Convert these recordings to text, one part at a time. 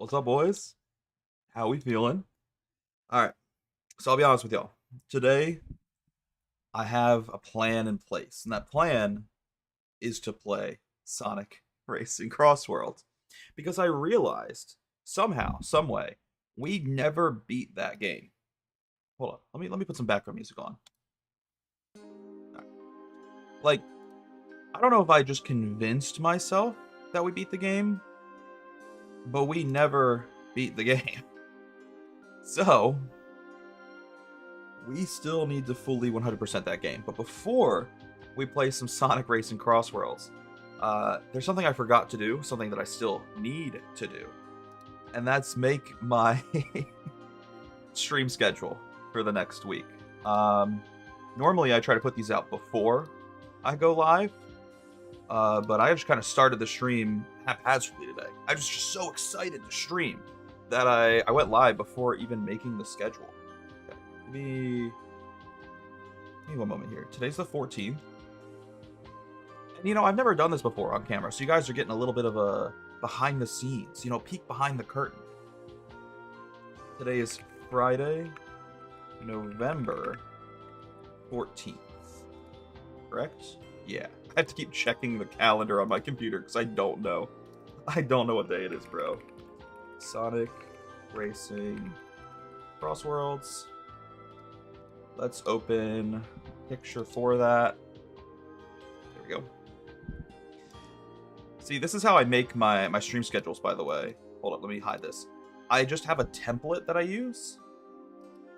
What's up, boys? How we feeling? All right, so I'll be honest with y'all. Today, I have a plan in place, and that plan is to play Sonic Racing Crossworld because I realized somehow, some way, we never beat that game. Hold on, let me put some background music on. All right. Like, I don't know if I just convinced myself that we beat the game, but we never beat the game. So, we still need to fully 100% that game. But before we play some Sonic Racing Crossworlds, there's something I forgot to do, something that I still need to do, and that's make my stream schedule for the next week. Normally, I try to put these out before I go live, but I just kind of started the stream haphazardly today. I was just so excited to stream that I went live before even making the schedule. Give me one moment here. Today's the 14th. And, I've never done this before on camera, so you guys are getting a little bit of a behind the scenes, peek behind the curtain. Today is Friday, November 14th. Correct? Yeah. I have to keep checking the calendar on my computer because I don't know. I don't know what day it is, bro. Sonic Racing Crossworlds. Let's open picture for that. There we go. See, this is how I make my stream schedules, by the way. Hold up, let me hide this. I just have a template that I use.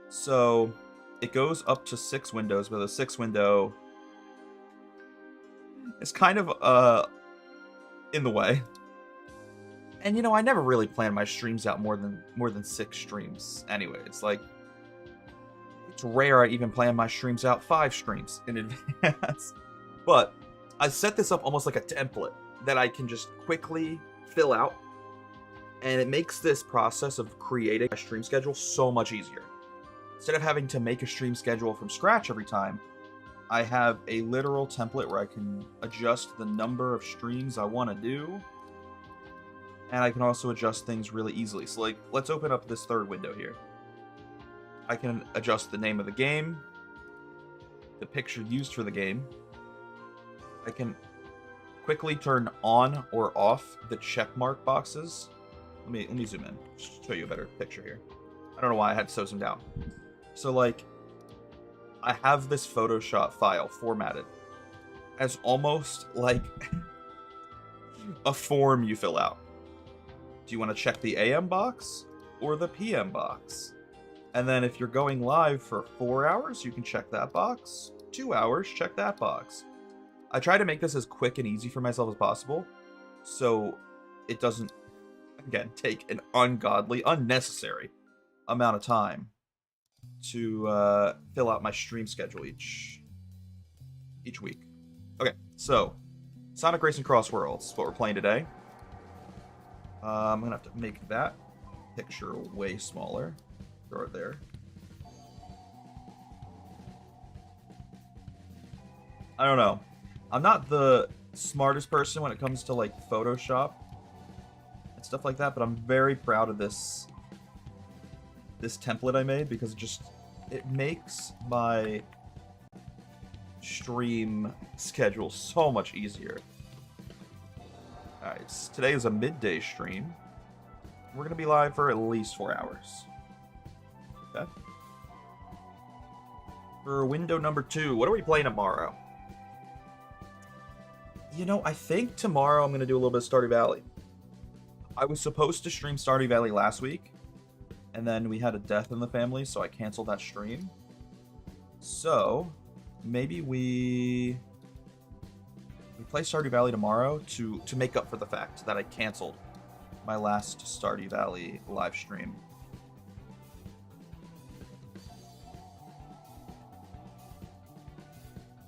So it goes up to 6 windows, but the 6th window is kind of in the way. And I never really plan my streams out more than 6 streams anyway. It's like it's rare I even plan my streams out 5 streams in advance. But I set this up almost like a template that I can just quickly fill out, and it makes this process of creating a stream schedule so much easier. Instead of having to make a stream schedule from scratch every time, I have a literal template where I can adjust the number of streams I want to do, and I can also adjust things really easily. So, like, let's open up this 3rd window here. I can adjust the name of the game, the picture used for the game. I can quickly turn on or off the check mark boxes. Let me zoom in, just show you a better picture here. I don't know why I had to zoom down. So, like, I have this Photoshop file formatted as almost like a form you fill out. Do you want to check the AM box or the PM box? And then if you're going live for 4 hours, you can check that box. 2 hours, check that box. I try to make this as quick and easy for myself as possible, so it doesn't, again, take an ungodly, unnecessary amount of time to fill out my stream schedule each week. Okay, so Sonic Racing Crossworlds is what we're playing today. I'm gonna have to make that picture way smaller. Throw it there. I don't know. I'm not the smartest person when it comes to like Photoshop and stuff like that, but I'm very proud of this template I made because it makes my stream schedule so much easier. Alright, today is a midday stream. We're gonna be live for at least 4 hours. Okay. For window number 2, what are we playing tomorrow? I think tomorrow I'm gonna do a little bit of Stardew Valley. I was supposed to stream Stardew Valley last week, and then we had a death in the family, so I canceled that stream. So maybe we play Stardew Valley tomorrow to make up for the fact that I canceled my last Stardew Valley live stream.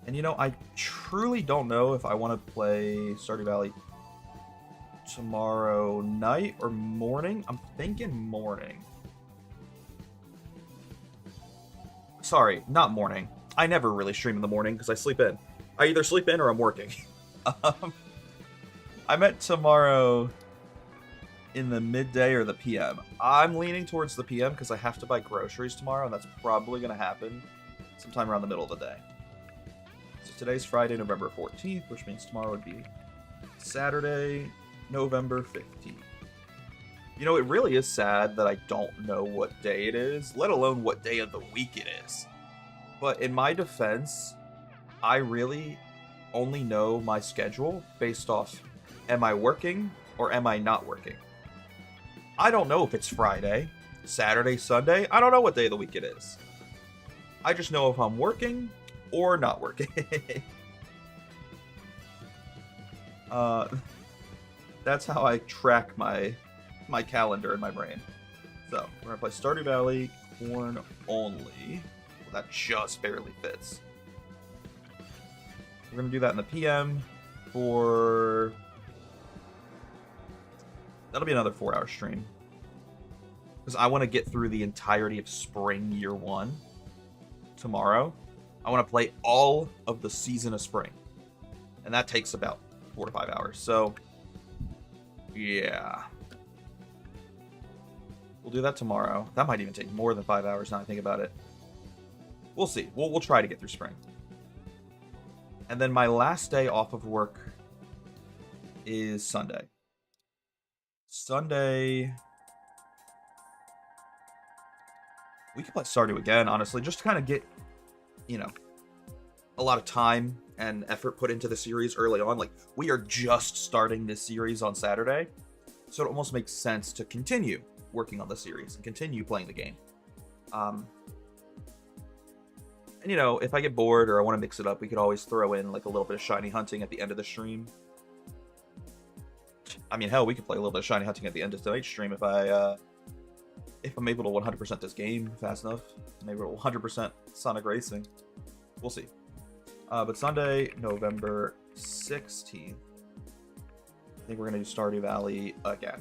And I truly don't know if I want to play Stardew Valley tomorrow night or morning. I'm thinking morning. Sorry, not morning. I never really stream in the morning because I sleep in. I either sleep in or I'm working. I meant tomorrow in the midday or the PM? I'm leaning towards the PM because I have to buy groceries tomorrow, and that's probably going to happen sometime around the middle of the day. So today's Friday, November 14th, which means tomorrow would be Saturday, November 15th. You know, it really is sad that I don't know what day it is, let alone what day of the week it is. But in my defense, I really only know my schedule based off, am I working or am I not working? I don't know if it's Friday, Saturday, Sunday. I don't know what day of the week it is. I just know if I'm working or not working. That's how I track my calendar in my brain. So we're gonna play Stardew Valley, corn only. Well, that just barely fits. We're gonna do that in the PM for... That'll be another 4-hour stream. Because I want to get through the entirety of Spring Year 1 tomorrow. I want to play all of the Season of Spring. And that takes about 4 to 5 hours. So, yeah. We'll do that tomorrow. That might even take more than 5 hours now I think about it. We'll see. We'll try to get through Spring. And then my last day off of work is Sunday. Sunday... We could play Stardew again, honestly, just to kind of get, you know, a lot of time and effort put into the series early on. Like, we are just starting this series on Saturday, so it almost makes sense to continue working on the series and continue playing the game. And, you know, if I get bored or I want to mix it up, we could always throw in, like, a little bit of shiny hunting at the end of the stream. I mean, hell, we could play a little bit of shiny hunting at the end of tonight's stream if I'm able to 100% this game fast enough. I'm able to 100% Sonic Racing. We'll see. But Sunday, November 16th, I think we're going to do Stardew Valley again.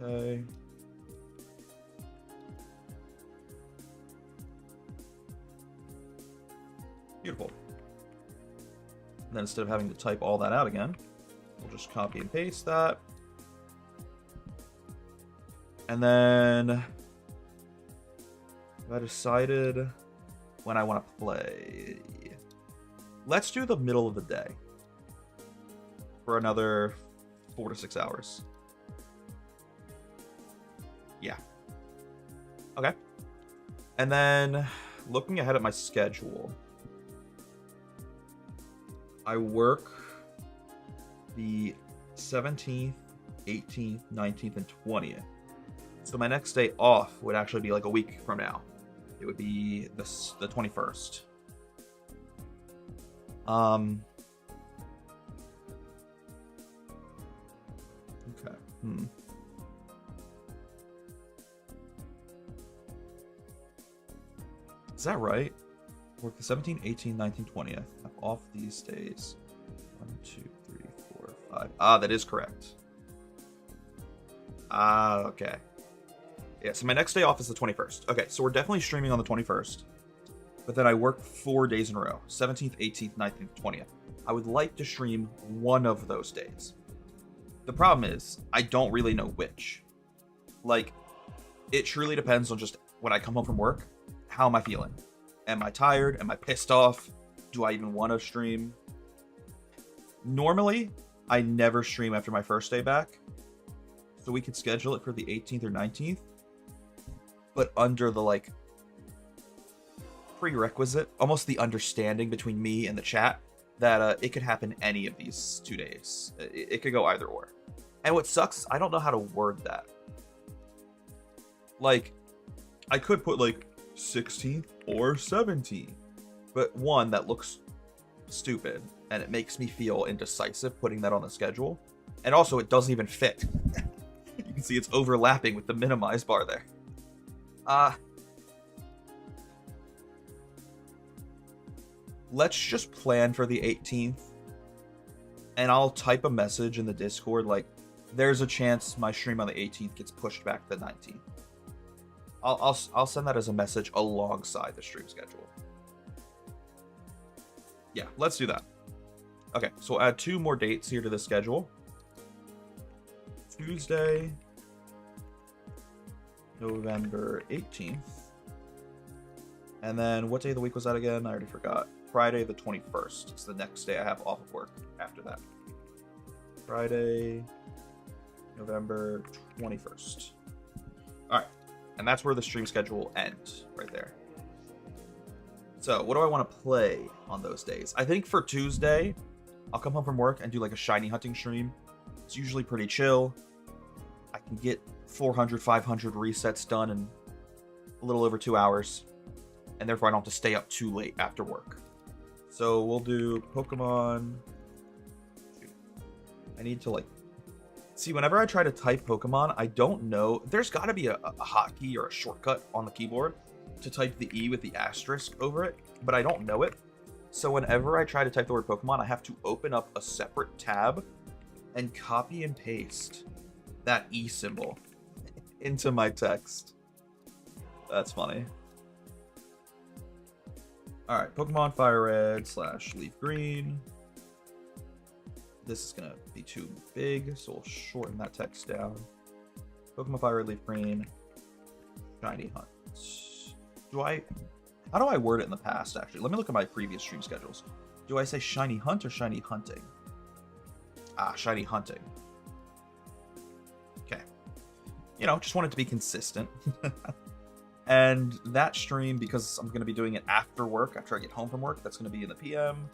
Okay. Beautiful. And then instead of having to type all that out again, we'll just copy and paste that. And then I decided when I want to play. Let's do the middle of the day for another 4 to 6 hours. Yeah. Okay. And then looking ahead at my schedule, I work the 17th, 18th, 19th, and 20th. So my next day off would actually be like a week from now. It would be the 21st. Okay. Is that right? Work the 17th, 18th, 19th, 20th. Have off these days. 1, 2, 3, 4, 5. Ah, that is correct. Ah, okay. Yeah, so my next day off is the 21st. Okay, so we're definitely streaming on the 21st. But then I work 4 days in a row. 17th, 18th, 19th, 20th. I would like to stream one of those days. The problem is, I don't really know which. Like, it truly depends on just when I come home from work, how am I feeling? Am I tired? Am I pissed off? Do I even want to stream? Normally, I never stream after my first day back. So we could schedule it for the 18th or 19th. But under the, like, prerequisite, almost the understanding between me and the chat, that it could happen any of these 2 days. It could go either or. And what sucks, I don't know how to word that. Like, I could put, like, 16th or 17th. But one, that looks stupid, and it makes me feel indecisive putting that on the schedule. And also, it doesn't even fit. You can see it's overlapping with the minimize bar there. Let's just plan for the 18th. And I'll type a message in the Discord like, there's a chance my stream on the 18th gets pushed back to the 19th. I'll send that as a message alongside the stream schedule. Yeah, let's do that. Okay, so we'll add 2 more dates here to the schedule. Tuesday, November 18th. And then what day of the week was that again? I already forgot. Friday the 21st. It's the next day I have off of work after that. Friday, November 21st. All right. And that's where the stream schedule will end, right there. So what do I want to play on those days? I think for Tuesday, I'll come home from work and do like a shiny hunting stream. It's usually pretty chill. I can get 400, 500 resets done in a little over 2 hours. And therefore I don't have to stay up too late after work. So we'll do Pokemon. I need to like... See, whenever I try to type Pokemon, I don't know. There's got to be a hotkey or a shortcut on the keyboard to type the E with the asterisk over it, but I don't know it. So whenever I try to type the word Pokemon, I have to open up a separate tab and copy and paste that E symbol into my text. That's funny. Alright, Pokemon Fire Red / Leaf Green. This is going to be too big, so we'll shorten that text down. Pokemon Fire Red, Leaf Green, Shiny Hunt. How do I word it in the past, actually? Let me look at my previous stream schedules. Do I say Shiny Hunt or Shiny Hunting? Ah, Shiny Hunting. Okay. You know, just want it to be consistent. And that stream, because I'm going to be doing it after work, after I get home from work, that's going to be in the PM.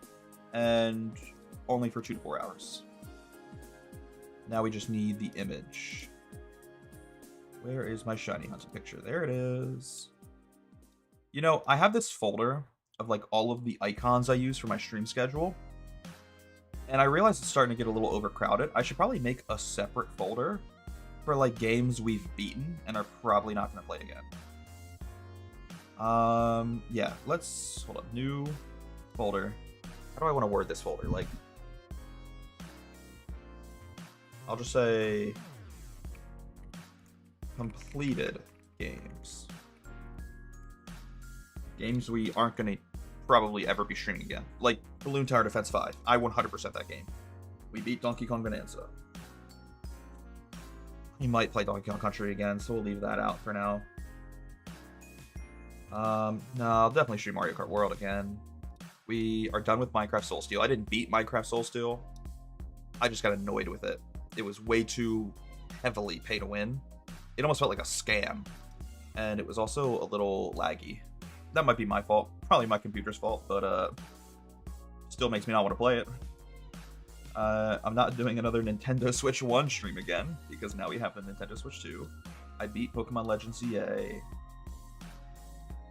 And only for 2 to 4 hours. Now we just need the image. Where is my Shiny Hunting picture? There it is. You know, I have this folder of like all of the icons I use for my stream schedule. And I realize it's starting to get a little overcrowded. I should probably make a separate folder for like games we've beaten and are probably not going to play again. Yeah, let's hold up. New folder. How do I want to word this folder? Like, I'll just say completed games. Games we aren't going to probably ever be streaming again. Like Balloon Tower Defense 5. I 100% that game. We beat Donkey Kong Bonanza. We might play Donkey Kong Country again, so we'll leave that out for now. No, I'll definitely stream Mario Kart World again. We are done with Minecraft Soul Steel. I didn't beat Minecraft Soul Steel. I just got annoyed with it. It was way too heavily pay to win. It almost felt like a scam. And it was also a little laggy. That might be my fault. Probably my computer's fault, but still makes me not want to play it. I'm not doing another Nintendo Switch 1 stream again, because now we have the Nintendo Switch 2. I beat Pokemon Legends EA.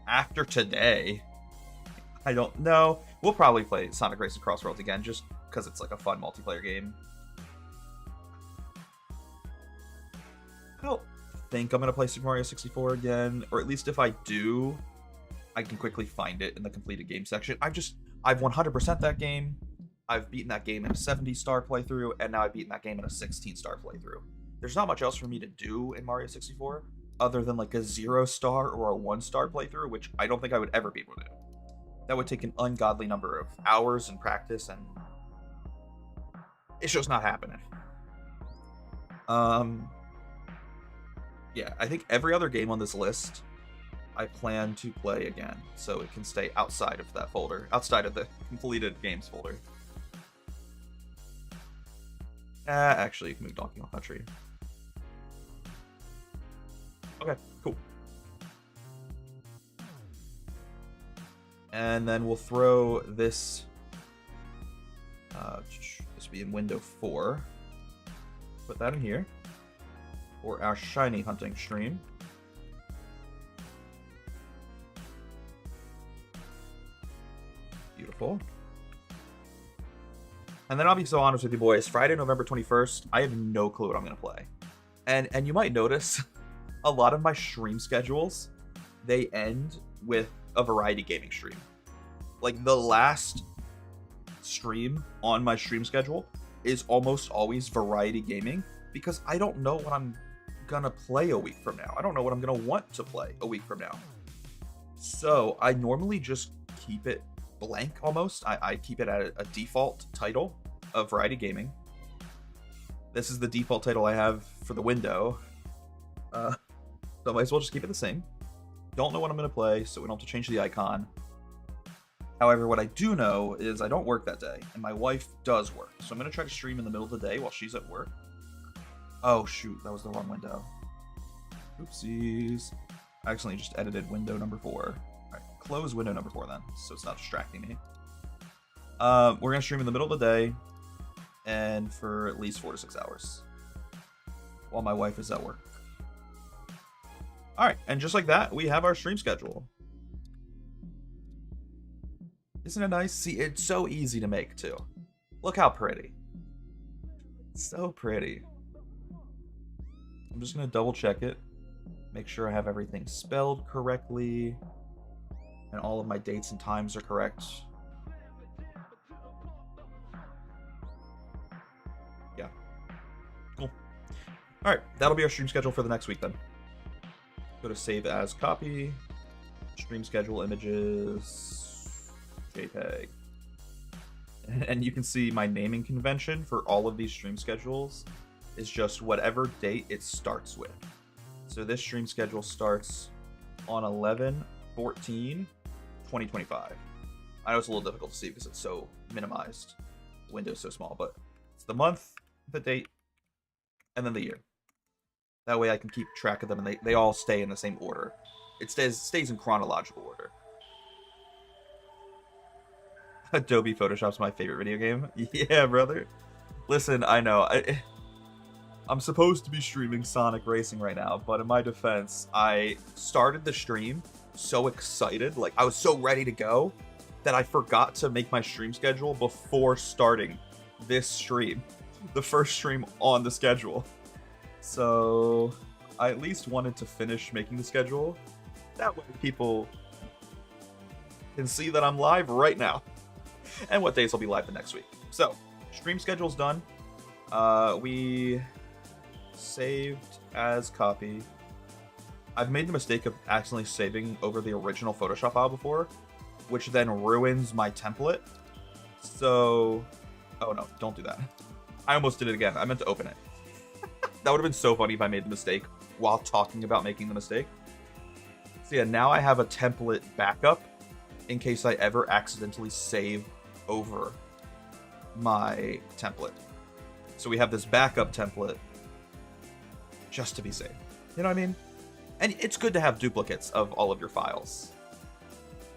After today, I don't know. We'll probably play Sonic Racing Crossroads again, just because it's like a fun multiplayer game. I don't think I'm going to play Super Mario 64 again, or at least if I do, I can quickly find it in the completed game section. I've 100% that game. I've beaten that game in a 70-star playthrough, and now I've beaten that game in a 16-star playthrough. There's not much else for me to do in Mario 64, other than like a 0-star or a 1-star playthrough, which I don't think I would ever be able to do. That would take an ungodly number of hours and practice, and it's just not happening. Yeah, I think every other game on this list I plan to play again, so it can stay outside of that folder, outside of the completed games folder. Actually, you can move Donkey Kong Country. Okay, cool. And then we'll throw this, this will be in window 4. Put that in here for our shiny hunting stream. Beautiful. And then I'll be so honest with you boys, Friday, November 21st, I have no clue what I'm going to play. And you might notice a lot of my stream schedules, they end with a variety gaming stream. Like the last stream on my stream schedule is almost always variety gaming, because I don't know what I'm gonna play a week from now. I don't know what I'm gonna want to play a week from now. So I normally just keep it blank almost. I keep it at a default title of Variety Gaming. This is the default title I have for the window. So I might as well just keep it the same. Don't know what I'm going to play, so we don't have to change the icon. However, what I do know is I don't work that day, and my wife does work. So I'm going to try to stream in the middle of the day while she's at work. Oh, shoot. That was the wrong window. Oopsies. I accidentally just edited window number 4. All right, close window number 4 then, so it's not distracting me. We're going to stream in the middle of the day and for at least 4 to 6 hours while my wife is at work. All right, and just like that, we have our stream schedule. Isn't it nice? See, it's so easy to make, too. Look how pretty. So pretty. I'm just going to double check it. Make sure I have everything spelled correctly. And all of my dates and times are correct. Yeah. Cool. Alright, that'll be our stream schedule for the next week then. Go to save as copy. Stream schedule images. JPEG. And you can see my naming convention for all of these stream schedules is just whatever date it starts with. So this stream schedule starts on 11/14/2025. I know it's a little difficult to see because it's so minimized. The window's so small, but it's the month, the date, and then the year. That way I can keep track of them and they all stay in the same order. It stays in chronological order. Adobe Photoshop's my favorite video game. Yeah, brother. Listen, I know. I'm supposed to be streaming Sonic Racing right now, but in my defense, I started the stream so excited, like I was so ready to go, that I forgot to make my stream schedule before starting this stream. The first stream on the schedule. So I at least wanted to finish making the schedule. That way people can see that I'm live right now. And what days I'll be live the next week. So, stream schedule's done. We saved as copy. I've made the mistake of accidentally saving over the original Photoshop file before, which then ruins my template. So, oh no, don't do that. I almost did it again. I meant to open it. That would have been so funny if I made the mistake while talking about making the mistake. So yeah, now I have a template backup in case I ever accidentally save over my template. So we have this backup template just to be safe. You know what I mean? And it's good to have duplicates of all of your files.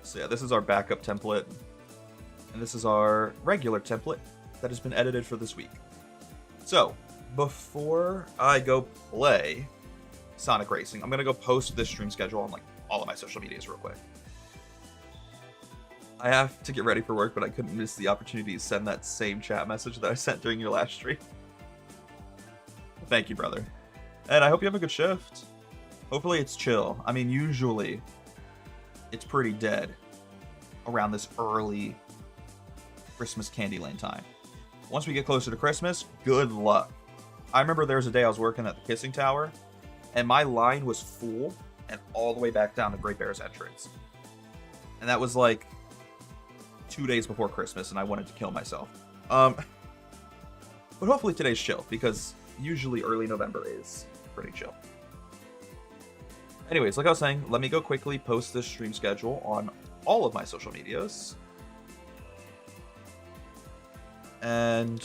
So yeah, this is our backup template. And this is our regular template that has been edited for this week. So, before I go play Sonic Racing, I'm going to go post this stream schedule on like all of my social medias real quick. I have to get ready for work, but I couldn't miss the opportunity to send that same chat message that I sent during your last stream. Thank you, brother. And I hope you have a good shift. Hopefully it's chill. I mean, usually it's pretty dead around this early Christmas candy lane time. Once we get closer to Christmas, good luck. I remember there was a day I was working at the Kissing Tower, and my line was full and all the way back down to Great Bear's entrance. And that was like 2 days before Christmas, and I wanted to kill myself. But hopefully today's chill, because usually early November is pretty chill. Anyways, like I was saying, let me go quickly post this stream schedule on all of my social medias. And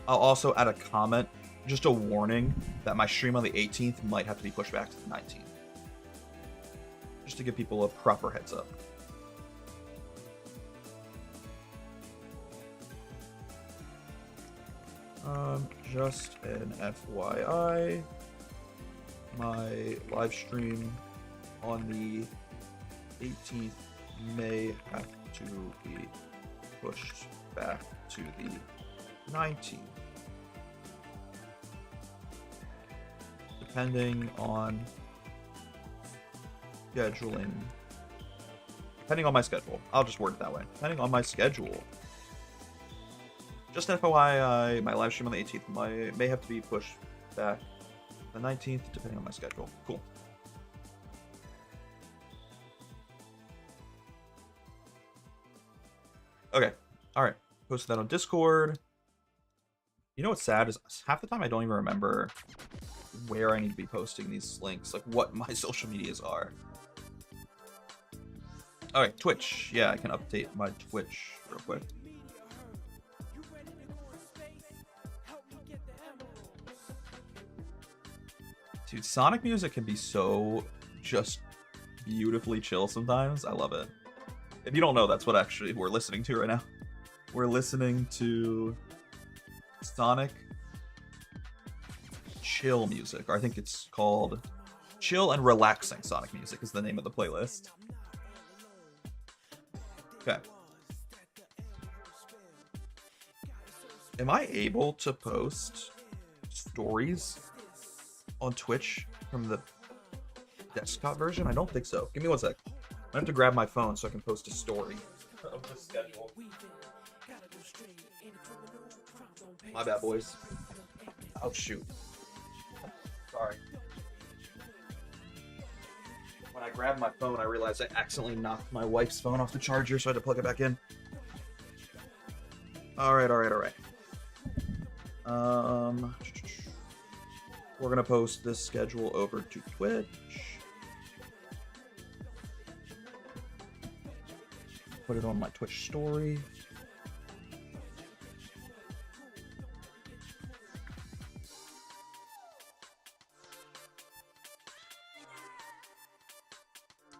I'll also add a comment, just a warning, that my stream on the 18th might have to be pushed back to the 19th. Just to give people a proper heads up. Just an FYI, my live stream on the 18th may have to be pushed back to the 19th, depending on scheduling. Depending on my schedule. I'll just word it that way. Depending on my schedule. Just an FYI, my live stream on the 18th may have to be pushed back to the 19th, depending on my schedule. Cool. Okay. All right. Posted that on Discord. You know what's sad is half the time I don't even remember where I need to be posting these links, like what my social medias are. All right, Twitch. Yeah, I can update my Twitch real quick. Dude, Sonic music can be so just beautifully chill sometimes. I love it. If you don't know, that's what actually we're listening to right now. We're listening to Sonic chill music, or I think it's called Chill and Relaxing Sonic Music is the name of the playlist. Okay. Am I able to post stories on Twitch from the desktop version? I don't think so. Give me 1 sec. I have to grab my phone so I can post a story of the schedule. My bad, boys. Oh, shoot. Sorry. When I grabbed my phone, I realized I accidentally knocked my wife's phone off the charger, so I had to plug it back in. Alright. We're gonna post this schedule over to Twitch. Put it on my Twitch story.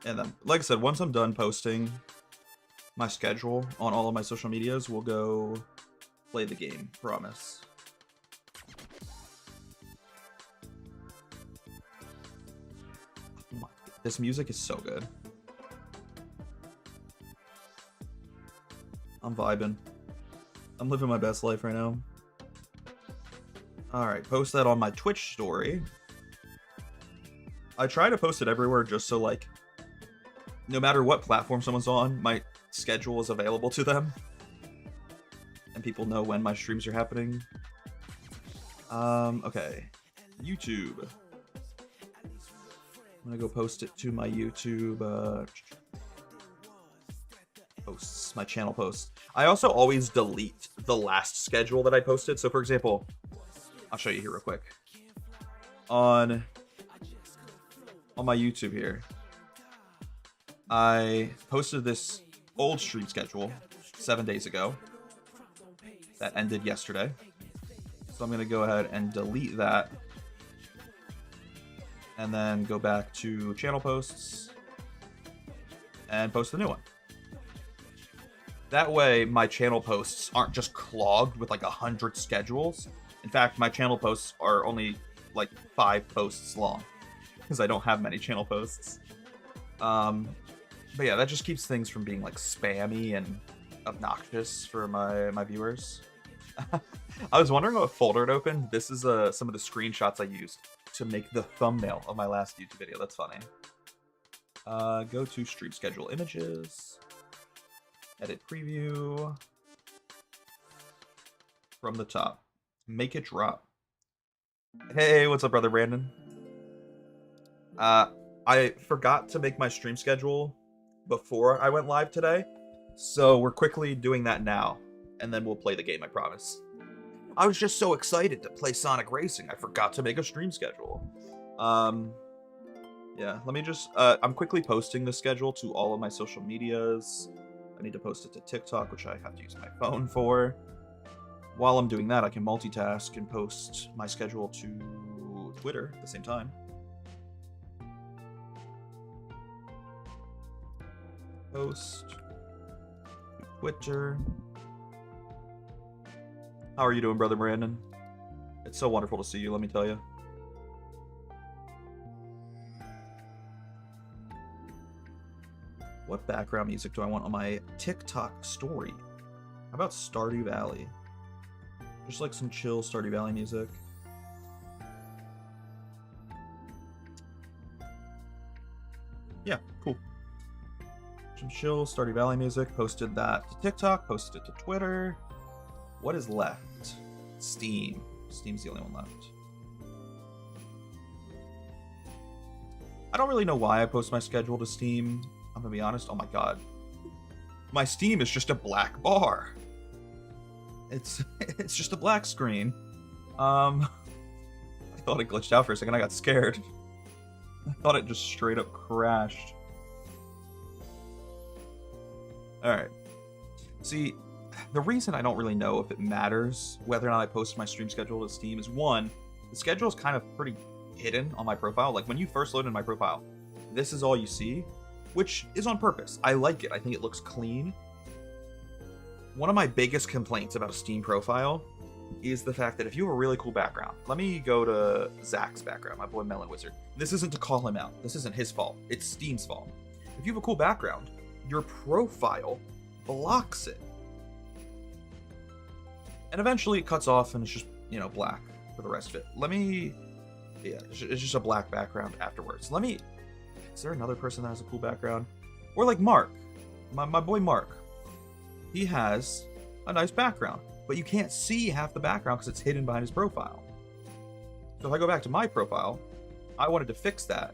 And then, like I said, once I'm done posting my schedule on all of my social medias, we'll go play the game. Promise. This music is so good. I'm vibing. I'm living my best life right now. Alright, post that on my Twitch story. I try to post it everywhere just so, like, no matter what platform someone's on, my schedule is available to them. And people know when my streams are happening. Okay. YouTube. I'm gonna go post it to my YouTube posts, my channel posts. I also always delete the last schedule that I posted. So for example, I'll show you here real quick. On my YouTube here, I posted this old stream schedule 7 days ago that ended yesterday. So I'm gonna go ahead and delete that and then go back to channel posts and post the new one. That way my channel posts aren't just clogged with like 100 schedules. In fact, my channel posts are only like 5 posts long because I don't have many channel posts. But yeah, that just keeps things from being like spammy and obnoxious for my viewers. I was wondering what folder it opened. This is some of the screenshots I used to make the thumbnail of my last YouTube video. That's funny. Go to stream schedule images. Edit preview. From the top. Make it drop. Hey, what's up, brother Brandon? I forgot to make my stream schedule before I went live today. So we're quickly doing that now. And then we'll play the game, I promise. I was just so excited to play Sonic Racing, I forgot to make a stream schedule. Yeah, let me just... I'm quickly posting the schedule to all of my social medias. I need to post it to TikTok, which I have to use my phone for. While I'm doing that, I can multitask and post my schedule to Twitter at the same time. Post to Twitter. How are you doing, brother Brandon? It's so wonderful to see you, let me tell you. What background music do I want on my TikTok story? How about Stardew Valley? Just like some chill Stardew Valley music. Yeah, cool. Some chill Stardew Valley music. Posted that to TikTok, posted it to Twitter. What is left? Steam. Steam's the only one left. I don't really know why I post my schedule to Steam. I'm gonna be honest. Oh my god. my Steam is just a black bar. It's it's just a black screen. I thought it glitched out for a second. I got scared. I thought it just straight up crashed. Alright. See, the reason I don't really know if it matters whether or not I post my stream schedule to Steam is, one, the schedule is kind of pretty hidden on my profile. Like, when you first load in my profile, this is all you see, which is on purpose. I like it. I think it looks clean. One of my biggest complaints about a Steam profile is the fact that if you have a really cool background, let me go to Zach's background, my boy Melon Wizard. This isn't to call him out. This isn't his fault. It's Steam's fault. If you have a cool background, your profile blocks it. And eventually it cuts off and it's just, you know, black for the rest of it. Let me... Yeah, it's just a black background afterwards. Let me... Is there another person that has a cool background? Or like Mark. My boy Mark. He has a nice background, but you can't see half the background because it's hidden behind his profile. So if I go back to my profile, I wanted to fix that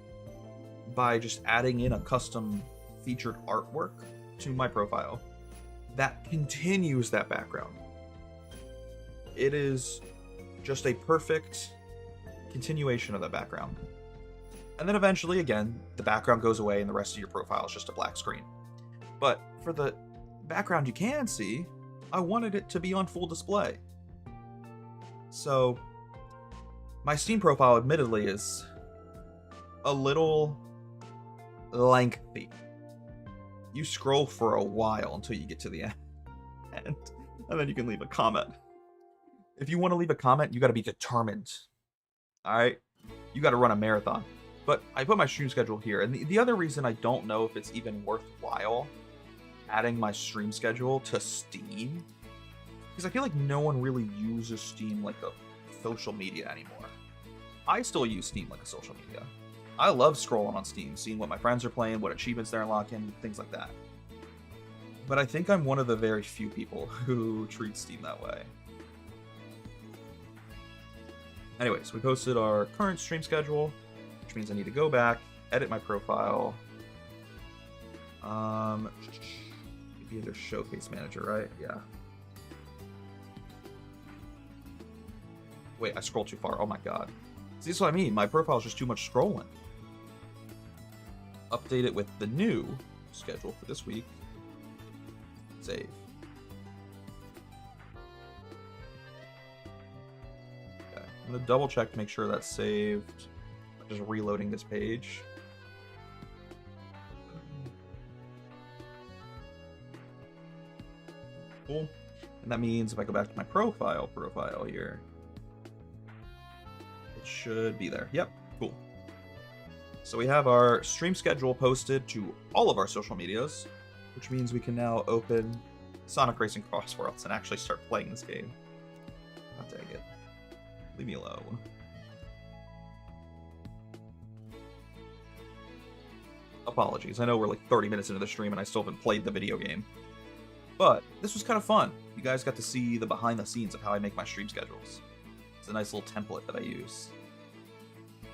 by just adding in a custom featured artwork to my profile that continues that background. It is just a perfect continuation of that background. And then eventually, again, the background goes away and the rest of your profile is just a black screen. But for the background you can see, I wanted it to be on full display. So my Steam profile admittedly is a little lengthy. You scroll for a while until you get to the end, and then you can leave a comment. If you want to leave a comment, you got to be determined. All right, you got to run a marathon. But I put my stream schedule here, and the other reason I don't know if it's even worthwhile adding my stream schedule to Steam, because I feel like no one really uses Steam like a social media anymore. I still use Steam like a social media. I love scrolling on Steam, seeing what my friends are playing, what achievements they're unlocking, things like that. But I think I'm one of the very few people who treat Steam that way. Anyways, we posted our current stream schedule, which means I need to go back, edit my profile. Maybe either Showcase Manager, right? Yeah. Wait, I scrolled too far. Oh my god. See, that's what I mean. My profile is just too much scrolling. Update it with the new schedule for this week. Save. Okay. I'm going to double check to make sure that's saved. I'm just reloading this page. Cool. And that means if I go back to my profile here, it should be there. Yep, cool. So we have our stream schedule posted to all of our social medias, which means we can now open Sonic Racing Cross Worlds and actually start playing this game. Oh, dang it. Leave me alone. Apologies. I know we're like 30 minutes into the stream and I still haven't played the video game. But this was kind of fun. You guys got to see the behind the scenes of how I make my stream schedules. It's a nice little template that I use.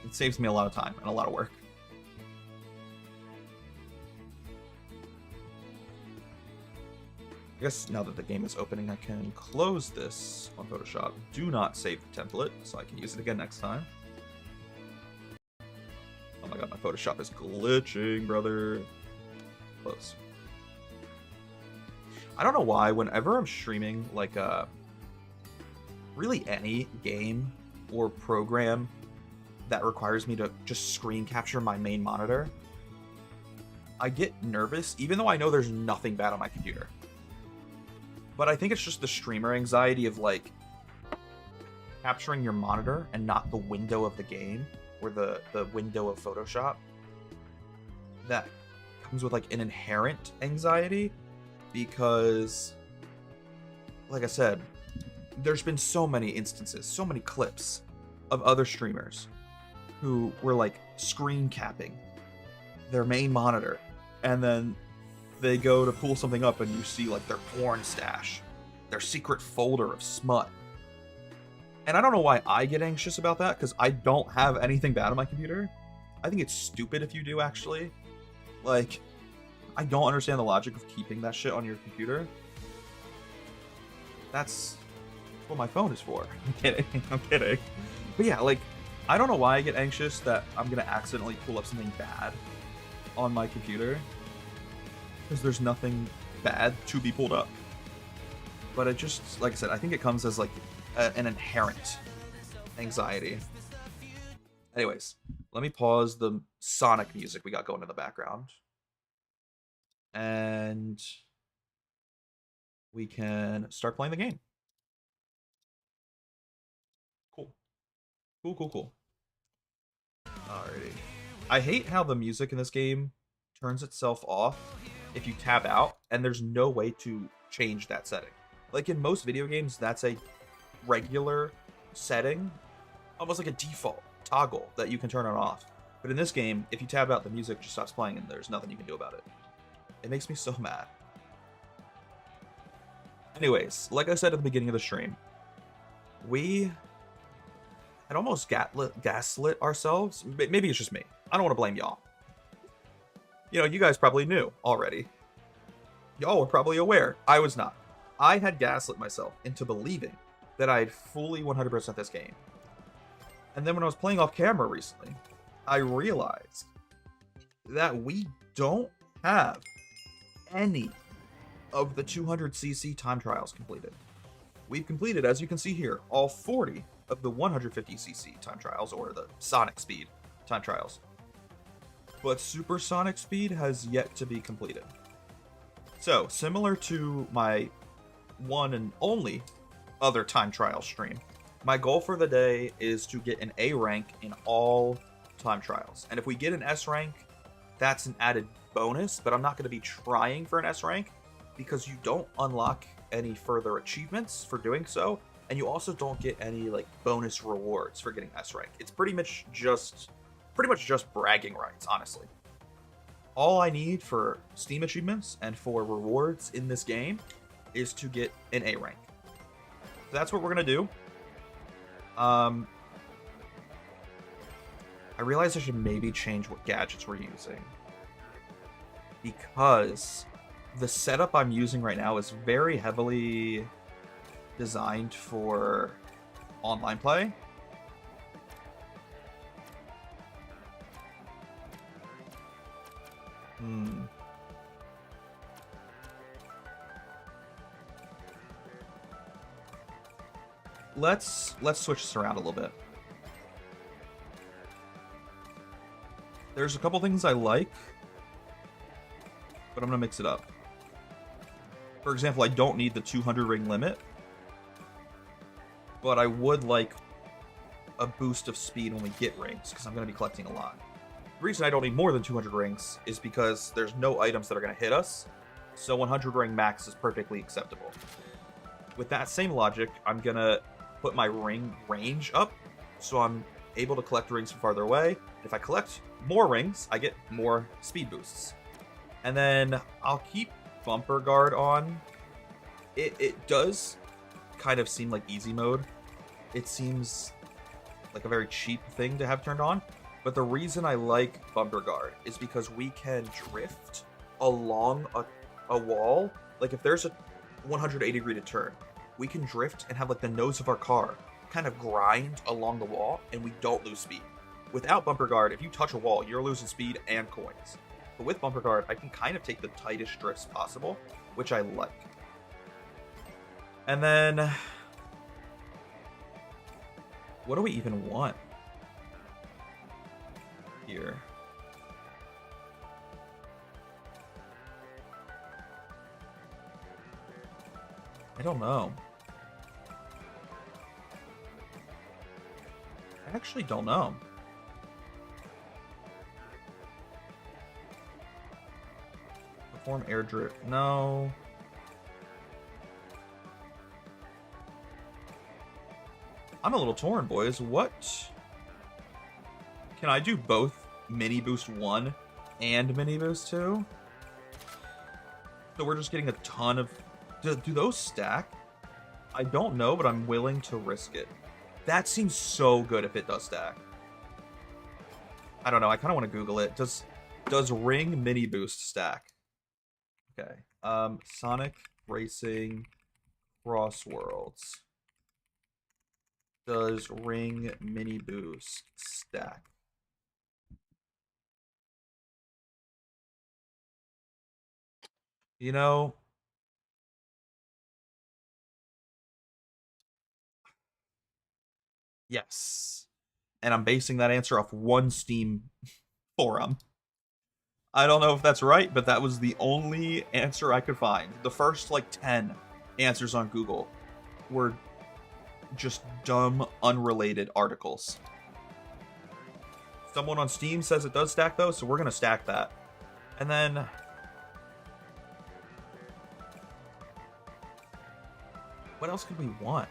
It saves me a lot of time and a lot of work. I guess now that the game is opening, I can close this on Photoshop. Do not save the template, so I can use it again next time. Oh my god, my Photoshop is glitching, brother. Close. I don't know why, whenever I'm streaming, like, really any game or program that requires me to just screen capture my main monitor, I get nervous, even though I know there's nothing bad on my computer. But I think it's just the streamer anxiety of, like, capturing your monitor and not the window of the game, or the window of Photoshop. That comes with, like, an inherent anxiety, because, like I said, there's been so many instances, so many clips of other streamers who were, like, screen capping their main monitor, and then they go to pull something up and you see, like, their porn stash, their secret folder of smut. And I don't know why I get anxious about that, because I don't have anything bad on my computer. I think it's stupid if you do, actually. Like, I don't understand the logic of keeping that shit on your computer. That's what my phone is for. I'm kidding. I'm kidding. But yeah, like, I don't know why I get anxious that I'm gonna accidentally pull up something bad on my computer, because there's nothing bad to be pulled up. But it just, like I said, I think it comes as like an inherent anxiety. Anyways, let me pause the Sonic music we got going in the background. And we can start playing the game. Cool. Cool, cool, cool. Alrighty. I hate how the music in this game turns itself off if you tab out, and there's no way to change that setting. Like in most video games, that's a regular setting, almost like a default toggle that you can turn on off. But in this game, if you tab out, the music just stops playing and there's nothing you can do about it. It makes me so mad. Anyways, like I said at the beginning of the stream, we had almost gaslit ourselves. Maybe it's just me. I don't want to blame y'all. You know, you guys probably knew already. Y'all were probably aware. I was not. I had gaslit myself into believing that I had fully 100% this game. And then when I was playing off camera recently, I realized that we don't have any of the 200cc time trials completed. We've completed, as you can see here, all 40 of the 150cc time trials, or the Sonic Speed time trials. But Supersonic Speed has yet to be completed. So, similar to my one and only other time trial stream, my goal for the day is to get an A rank in all time trials. And if we get an S rank, that's an added bonus, but I'm not going to be trying for an S rank because you don't unlock any further achievements for doing so, and you also don't get any like bonus rewards for getting S rank. It's pretty much just bragging rights, honestly. All I need for Steam achievements and for rewards in this game is to get an A rank. So that's what we're gonna do. I realize I should maybe change what gadgets we're using, because the setup I'm using right now is very heavily designed for online play. Let's switch this around a little bit. There's a couple things I like, but I'm gonna mix it up. For example, I don't need the 200 ring limit, but I would like a boost of speed when we get rings, because I'm going to be collecting a lot. The reason I don't need more than 200 rings is because there's no items that are going to hit us, so 100 ring max is perfectly acceptable. With that same logic, I'm going to put my ring range up, so I'm able to collect rings from farther away. If I collect more rings, I get more speed boosts. And then I'll keep bumper guard on. It does kind of seem like easy mode. It seems like a very cheap thing to have turned on. But the reason I like bumper guard is because we can drift along a wall. Like if there's a 180 degree to turn, we can drift and have like the nose of our car kind of grind along the wall, and we don't lose speed. Without bumper guard, if you touch a wall, you're losing speed and coins. But with bumper guard, I can kind of take the tightest drifts possible, which I like. And then, what do we even want here? I don't know. I actually don't know. Perform air drift. No. I'm a little torn, boys. What? Can I do both Mini Boost 1 and Mini Boost 2? So we're just getting a ton of... Do those stack? I don't know, but I'm willing to risk it. That seems so good if it does stack. I don't know. I kind of want to Google it. Does Ring Mini Boost stack? Okay. Sonic Racing Cross Worlds. Does Ring Mini Boost stack? You know, yes. And I'm basing that answer off one Steam forum. I don't know if that's right, but that was the only answer I could find. The first, like, 10 answers on Google were just dumb, unrelated articles. Someone on Steam says it does stack, though, so we're going to stack that. And then... what else could we want?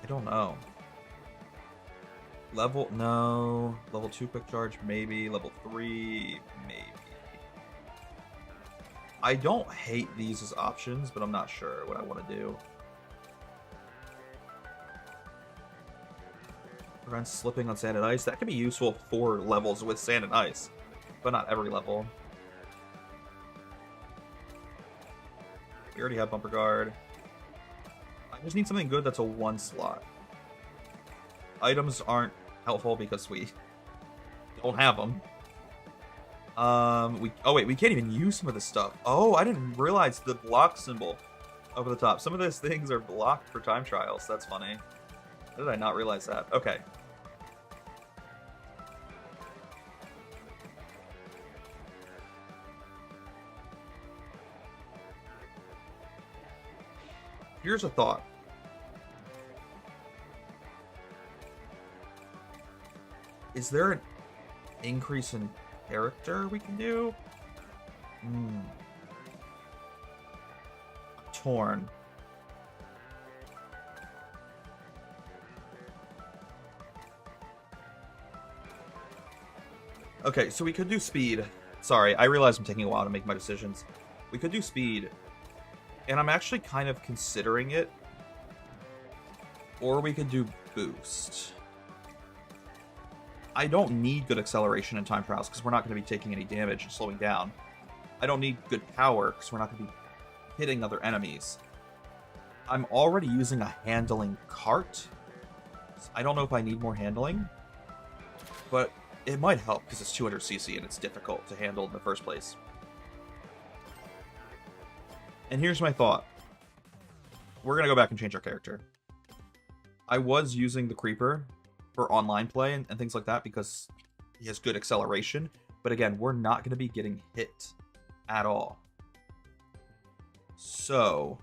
I don't know. Level, no. Level 2 quick charge, maybe. Level 3, maybe. I don't hate these as options, but I'm not sure what I want to do. Prevents slipping on sand and ice. That could be useful for levels with sand and ice, but not every level. We already have bumper guard. I just need something good that's a 1 slot. Items aren't helpful because we don't have them. Oh wait, we can't even use some of this stuff. Oh, I didn't realize the block symbol over the top. Some of those things are blocked for time trials. That's funny. How did I not realize that? Okay. Here's a thought. Is there an increase in character we can do? Torn. Okay, so we could do speed. Sorry, I realize I'm taking a while to make my decisions. We could do speed. And I'm actually kind of considering it. Or we could do boost. I don't need good acceleration in time trials because we're not going to be taking any damage and slowing down. I don't need good power because we're not going to be hitting other enemies. I'm already using a handling cart. I don't know if I need more handling, but it might help because it's 200cc and it's difficult to handle in the first place. And here's my thought. We're going to go back and change our character. I was using the Creeper for online play and things like that because he has good acceleration. But again, we're not going to be getting hit at all. So,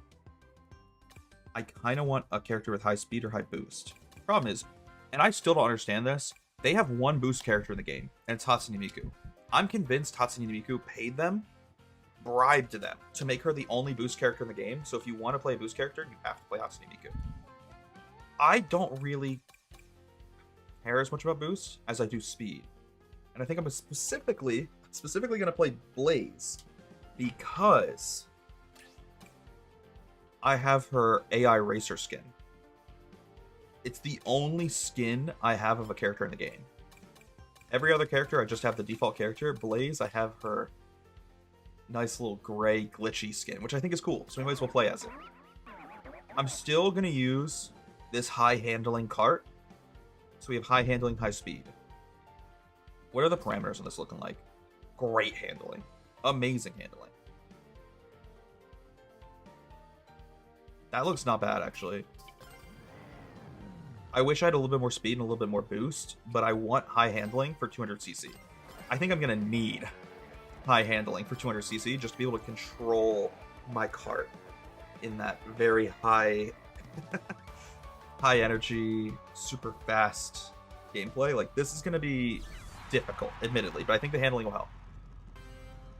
I kind of want a character with high speed or high boost. Problem is, and I still don't understand this, they have one boost character in the game, and it's Hatsune Miku. I'm convinced Hatsune Miku paid them, bribed them, to make her the only boost character in the game. So if you want to play a boost character, you have to play Hatsune Miku. I don't really care as much about boost as I do speed. And I think I'm specifically going to play Blaze because I have her AI Racer skin. It's the only skin I have of a character in the game. Every other character, I just have the default character. Blaze, I have her nice little gray glitchy skin, which I think is cool, so we might as well play as it. I'm still going to use this high handling cart. So we have high handling, high speed. What are the parameters on this looking like? Great handling. Amazing handling. That looks not bad, actually. I wish I had a little bit more speed and a little bit more boost, but I want high handling for 200cc. I think I'm going to need high handling for 200cc just to be able to control my cart in that very high high energy, super fast gameplay. Like, this is going to be difficult, admittedly, but I think the handling will help.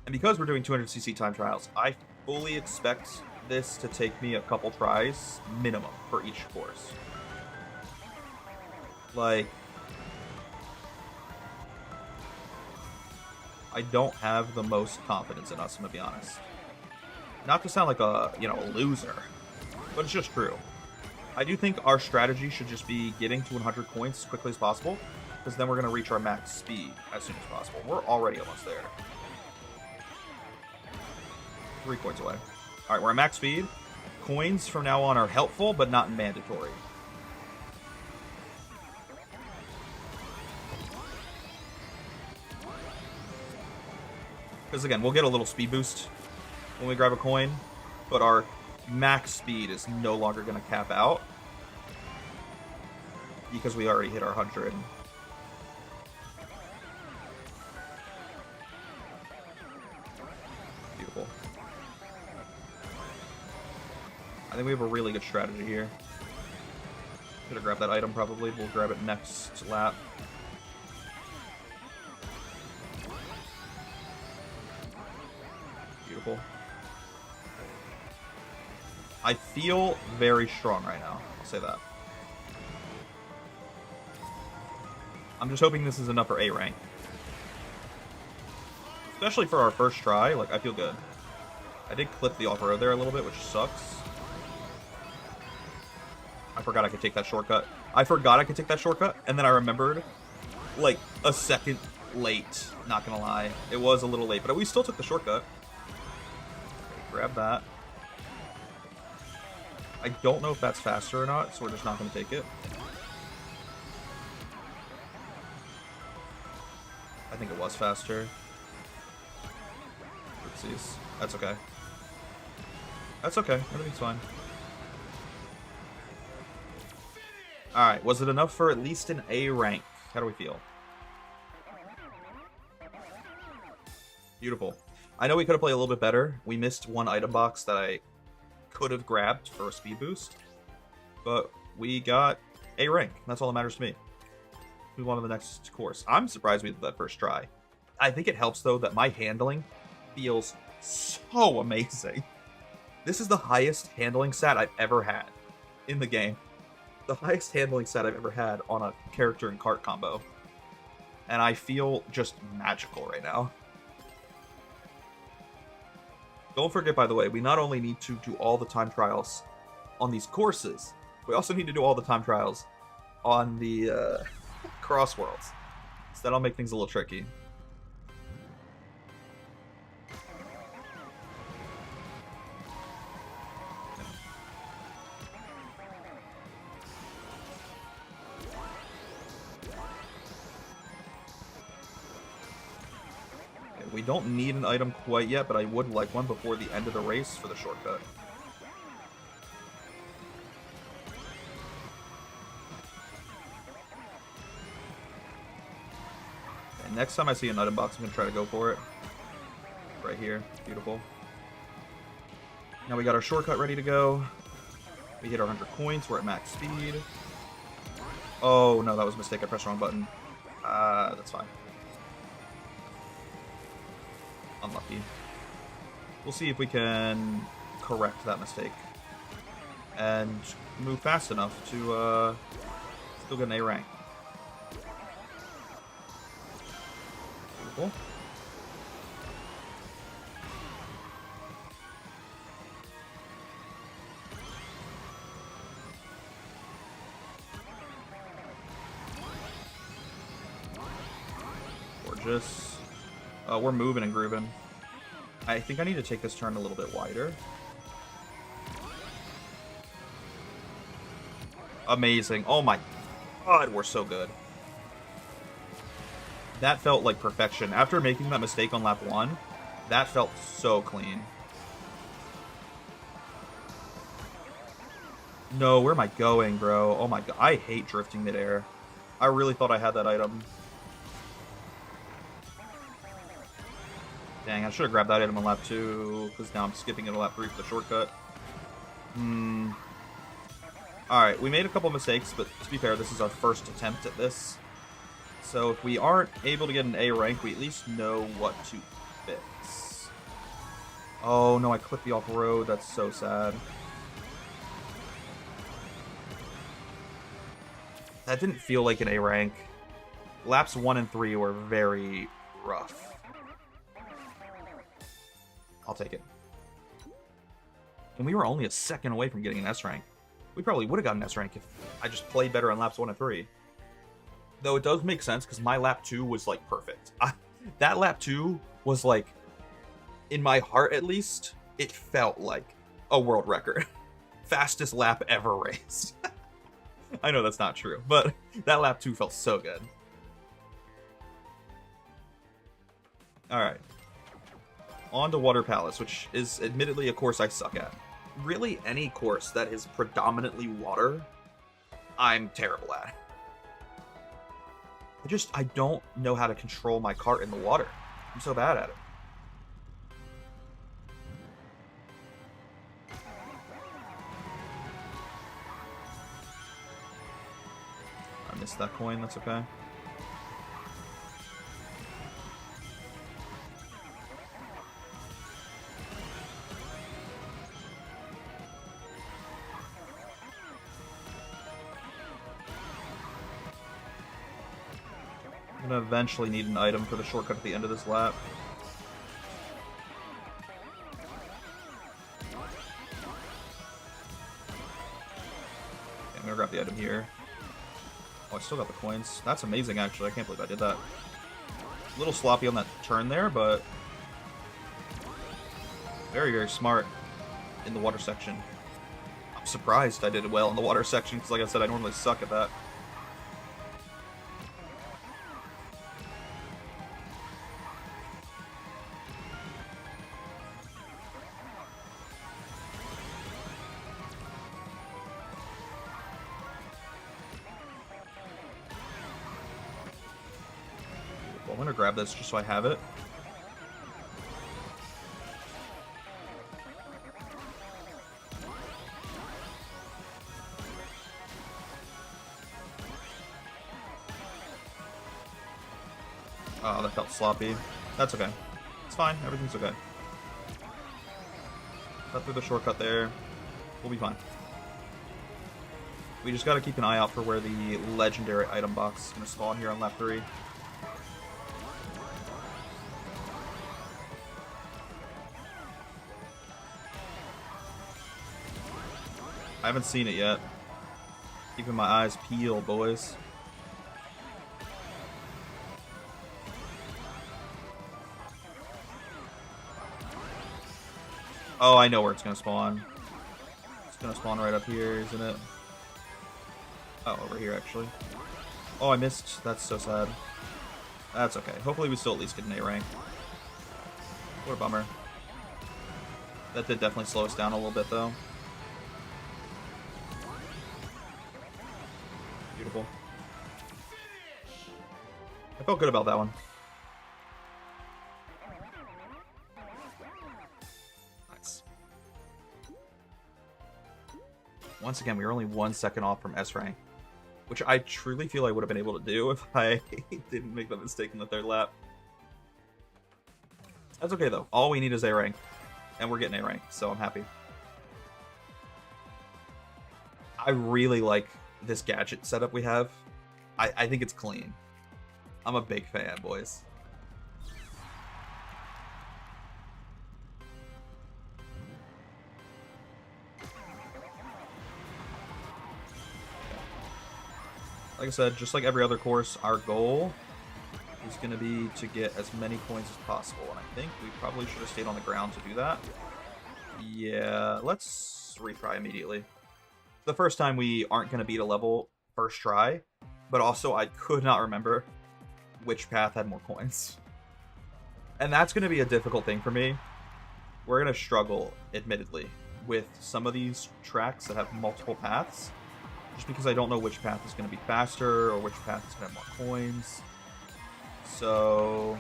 And because we're doing 200cc time trials, I fully expect this to take me a couple tries minimum for each course. Like, I don't have the most confidence in us, I'm gonna be honest. Not to sound like a, a loser, but it's just true. I do think our strategy should just be getting to 100 coins as quickly as possible, because then we're going to reach our max speed as soon as possible. We're already almost there. 3 coins away. All right, we're at max speed. Coins from now on are helpful, but not mandatory. Because again, we'll get a little speed boost when we grab a coin, but our max speed is no longer going to cap out because we already hit our 100. Beautiful. I think we have a really good strategy here. Should have grabbed that item probably. We'll grab it next lap. Beautiful. I feel very strong right now. I'll say that. I'm just hoping this is enough for A rank. Especially for our first try, like, I feel good. I did clip the off-road there a little bit, which sucks. I forgot I could take that shortcut. And then I remembered, like, a second late, not gonna lie. It was a little late, but we still took the shortcut. Grab that. I don't know if that's faster or not, so we're just not gonna take it. I think it was faster. Oopsies. That's okay. That's okay. Everything's fine. Alright, was it enough for at least an A rank? How do we feel? Beautiful. I know we could have played a little bit better. We missed one item box that I could have grabbed for a speed boost. But we got A rank. That's all that matters to me. Move on to the next course. I'm surprised we did that first try. I think it helps, though, that my handling feels so amazing. This is the highest handling stat I've ever had in the game. The highest handling stat I've ever had on a character and cart combo. And I feel just magical right now. Don't forget, by the way, we not only need to do all the time trials on these courses, we also need to do all the time trials on the cross worlds. So that'll make things a little tricky. We don't need an item quite yet, but I would like one before the end of the race for the shortcut. And next time I see an item box, I'm going to try to go for it. Right here. Beautiful. Now we got our shortcut ready to go. We hit our 100 coins. We're at max speed. Oh, no, that was a mistake. I pressed the wrong button. That's fine. Unlucky. We'll see if we can correct that mistake and move fast enough to still get an A rank. Beautiful. Gorgeous. We're moving and grooving. I think I need to take this turn a little bit wider. Amazing. Oh my god, we're so good. That felt like perfection. After making that mistake on lap 1, that felt so clean. No, where am I going, bro? Oh my god, I hate drifting midair. I really thought I had that item. Dang, I should have grabbed that item on lap 2, because now I'm skipping it on lap 3 for the shortcut. Alright, we made a couple mistakes, but to be fair, this is our first attempt at this. So if we aren't able to get an A rank, we at least know what to fix. Oh no, I clipped the off-road, that's so sad. That didn't feel like an A rank. Laps 1 and 3 were very rough. I'll take it. And we were only a second away from getting an S rank. We probably would have gotten S rank if I just played better on laps 1 and 3. Though it does make sense because my lap 2 was like perfect. That lap 2 was like, in my heart at least, it felt like a world record. Fastest lap ever raced. I know that's not true, but that lap 2 felt so good. Alright. On to Water Palace, which is admittedly a course I suck at. Really, any course that is predominantly water, I'm terrible at. I don't know how to control my cart in the water. I'm so bad at it. I missed that coin, that's okay. I'm gonna eventually need an item for the shortcut at the end of this lap. Okay, I'm gonna grab the item here. Oh, I still got the coins. That's amazing, actually. I can't believe I did that. A little sloppy on that turn there, but very, very smart in the water section. I'm surprised I did well in the water section, because like I said, I normally suck at that. I'm gonna grab this just so I have it. Oh, that felt sloppy. That's okay. It's fine. Everything's okay. Cut through the shortcut there. We'll be fine. We just gotta keep an eye out for where the legendary item box is gonna spawn here on lap 3. I haven't seen it yet. Keeping my eyes peeled, boys. Oh, I know where it's gonna spawn. It's gonna spawn right up here, isn't it? Oh, over here, actually. Oh, I missed. That's so sad. That's okay. Hopefully we still at least get an A rank. What a bummer. That did definitely slow us down a little bit, though. Beautiful. I felt good about that one. Nice. Once again, we were only 1 second off from S rank, which I truly feel I would have been able to do if I didn't make the mistake in the 3rd lap. That's okay, though. All we need is A rank, and we're getting A rank, so I'm happy. I really like this gadget setup we have. I think it's clean. I'm a big fan, boys. Like I said, just like every other course, our goal is going to be to get as many coins as possible, and I think we probably should have stayed on the ground to do that. Yeah, let's retry immediately. The first time we aren't going to beat a level first try, but also I could not remember which path had more coins. And that's going to be a difficult thing for me. We're going to struggle, admittedly, with some of these tracks that have multiple paths, just because I don't know which path is going to be faster or which path is going to have more coins. So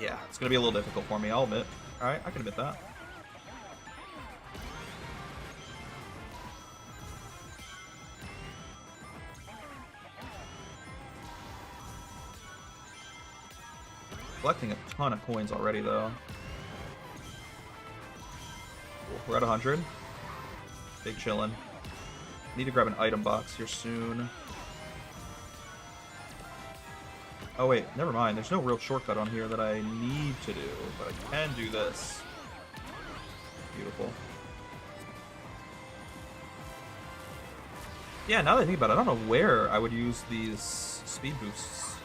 yeah, it's going to be a little difficult for me, I'll admit. Alright, I can admit that. Collecting a ton of coins already, though. Cool. We're at 100. Big chillin'. Need to grab an item box here soon. Oh wait, never mind. There's no real shortcut on here that I need to do, but I can do this. Beautiful. Yeah, now that I think about it, I don't know where I would use these speed boosts.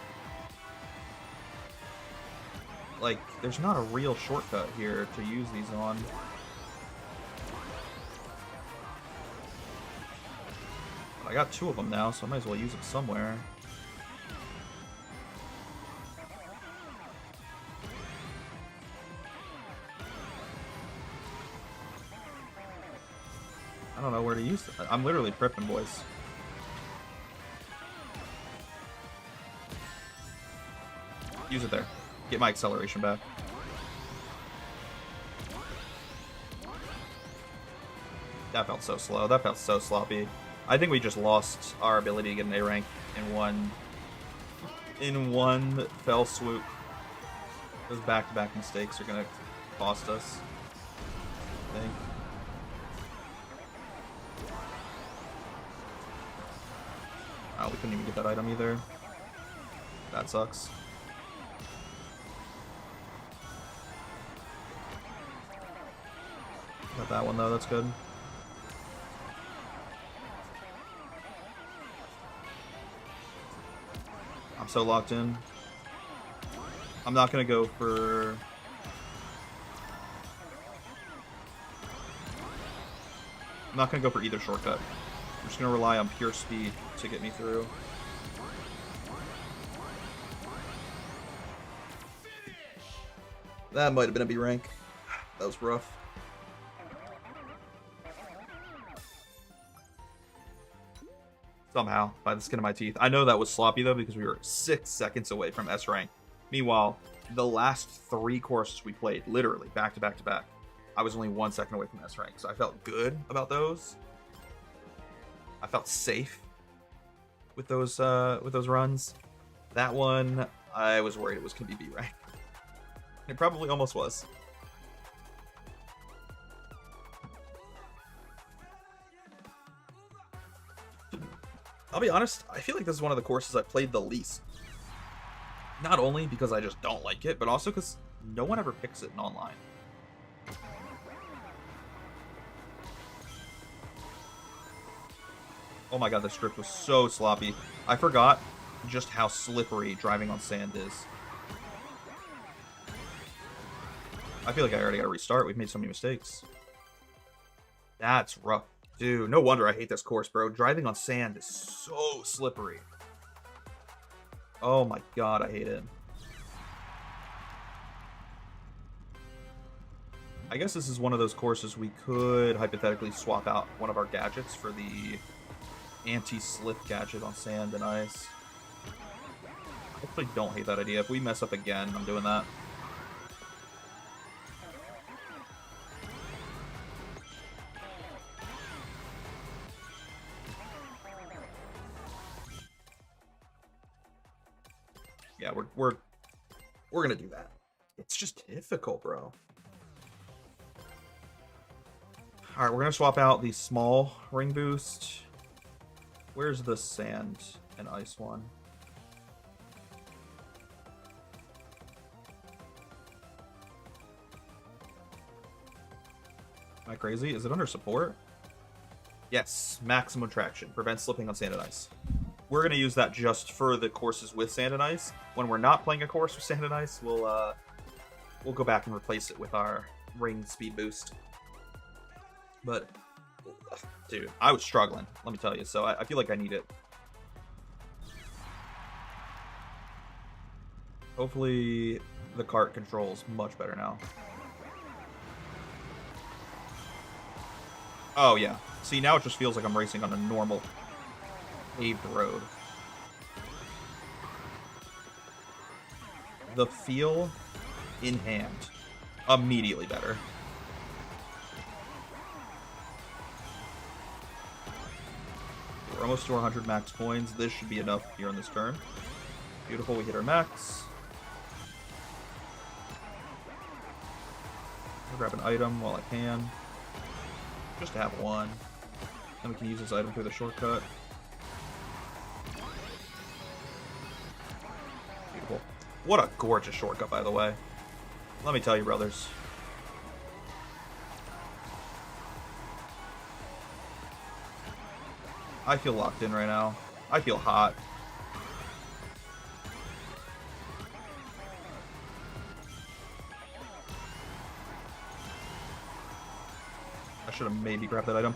Like, there's not a real shortcut here to use these on. I got 2 of them now, so I might as well use them somewhere. I don't know where to use them. I'm literally prepping, boys. Use it there. Get my acceleration back. That felt so slow. That felt so sloppy. I think we just lost our ability to get an A rank in one fell swoop. Those back-to-back mistakes are gonna cost us, I think. Oh, we couldn't even get that item either. That sucks. Got that one though, that's good. I'm so locked in. I'm not gonna go for... I'm not gonna go for either shortcut. I'm just gonna rely on pure speed to get me through. That might have been a B rank. That was rough. Somehow, by the skin of my teeth. I know that was sloppy though because we were 6 seconds away from S rank. Meanwhile, the last 3 courses we played, literally back to back to back, I was only 1 second away from S rank. So I felt good about those. I felt safe with those runs. That one, I was worried it was gonna be B rank. It probably almost was. I'll be honest, I feel like this is one of the courses I played the least. Not only because I just don't like it, but also because no one ever picks it in online. Oh my god, this drift was so sloppy. I forgot just how slippery driving on sand is. I feel like I already got to restart. We've made so many mistakes. That's rough. Dude, no wonder I hate this course, bro. Driving on sand is so slippery. Oh my god, I hate it. I guess this is one of those courses we could hypothetically swap out one of our gadgets for the anti-slip gadget on sand and ice. I actually don't hate that idea. If we mess up again, I'm doing that. Yeah, we're gonna do that. It's just difficult, bro. All right, we're gonna swap out the small ring boost. Where's the sand and ice one? Am I crazy? Is it under support? Yes, maximum traction. Prevents slipping on sand and ice. We're going to use that just for the courses with sand and ice. When we're not playing a course with sand and ice, we'll go back and replace it with our ring speed boost. But, dude, I was struggling, let me tell you. So I feel like I need it. Hopefully the cart controls much better now. Oh, yeah. See, now it just feels like I'm racing on a normal paved road. The feel in hand, immediately better. We're almost to 100 max coins. This should be enough here on this turn. Beautiful, we hit our max. I'll grab an item while I can. Just to have one. Then we can use this item through the shortcut. Beautiful. What a gorgeous shortcut, by the way. Let me tell you, brothers. I feel locked in right now. I feel hot. I should have maybe grabbed that item.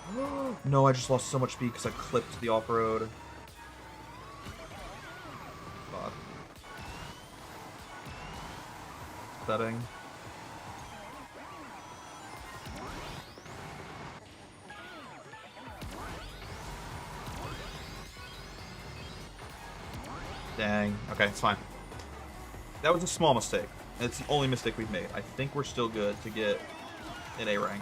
No, I just lost so much speed because I clipped the off-road. Fuck. Setting. Dang. Okay, it's fine. That was a small mistake. It's the only mistake we've made. I think we're still good to get an A rank.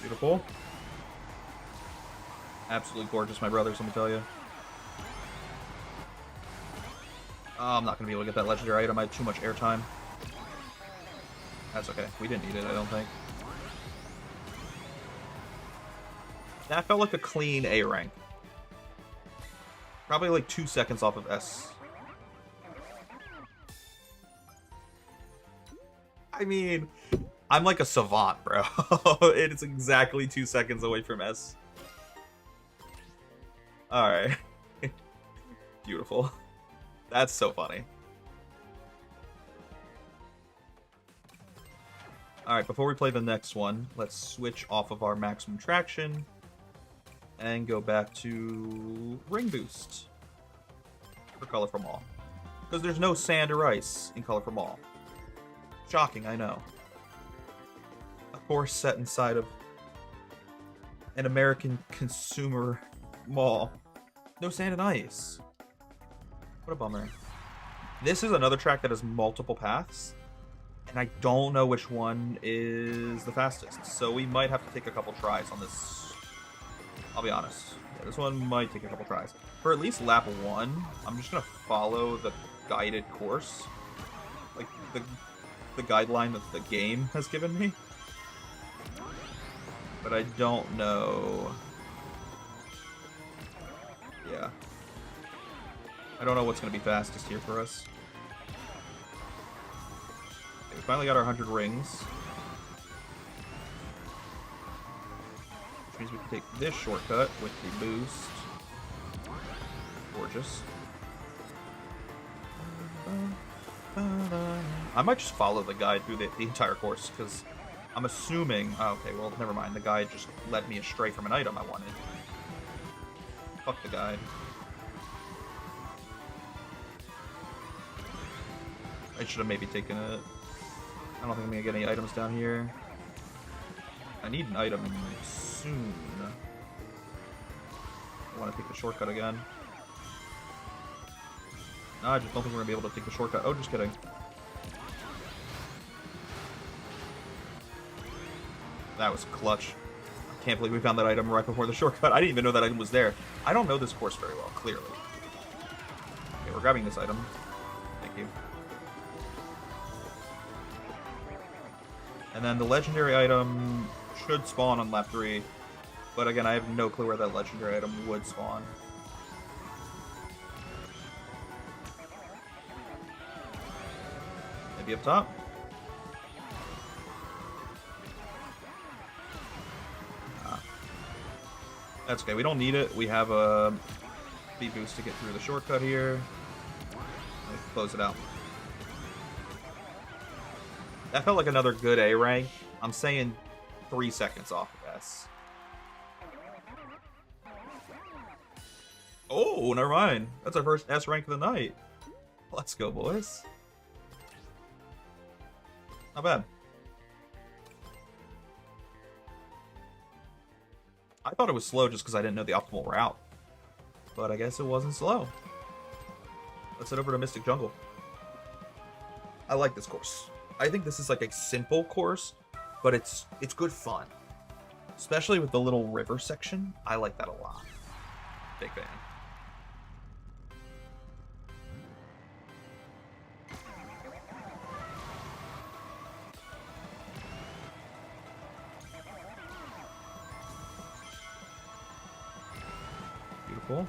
Beautiful. Absolutely gorgeous, my brothers, let me tell you. Oh, I'm not going to be able to get that legendary item. I had too much airtime. That's okay. We didn't need it, I don't think. That felt like a clean A rank. Probably like 2 seconds off of S. I mean, I'm like a savant, bro. It is exactly 2 seconds away from S. Alright. Beautiful. That's so funny. Alright, before we play the next one, let's switch off of our maximum traction and go back to Ring Boost for Colorful Mall. Because there's no sand or ice in Colorful Mall. Shocking, I know. A course set inside of an American consumer mall. No sand and ice. What a bummer. This is another track that has multiple paths, and I don't know which one is the fastest, so we might have to take a couple tries on this. I'll be honest. Yeah, this one might take a couple tries. For at least lap 1, I'm just going to follow the guided course. Like, the guideline that the game has given me. But I don't know. Yeah. I don't know what's going to be fastest here for us. Okay, we finally got our 100 rings. Which means we can take this shortcut with the boost. Gorgeous. I might just follow the guide through the entire course, because I'm assuming... Oh, okay, well, never mind. The guide just led me astray from an item I wanted. Fuck the guide. I should have maybe taken it. I don't think I'm gonna get any items down here. I need an item soon. I want to take the shortcut again. No, I just don't think we're gonna be able to take the shortcut. Oh, just kidding. That was clutch. I can't believe we found that item right before the shortcut. I didn't even know that item was there. I don't know this course very well, clearly. Okay, we're grabbing this item. Thank you. And then the legendary item should spawn on lap 3. But again, I have no clue where that legendary item would spawn. Maybe up top? That's okay, we don't need it. We have a speed boost to get through the shortcut here. Let's close it out. That felt like another good A rank. I'm saying 3 seconds off of S. Oh, never mind. That's our first S rank of the night. Let's go, boys. Not bad. I thought it was slow just because I didn't know the optimal route. But I guess it wasn't slow. Let's head over to Mystic Jungle. I like this course. I think this is like a simple course, but it's good fun. Especially with the little river section. I like that a lot. Big fan. Beautiful.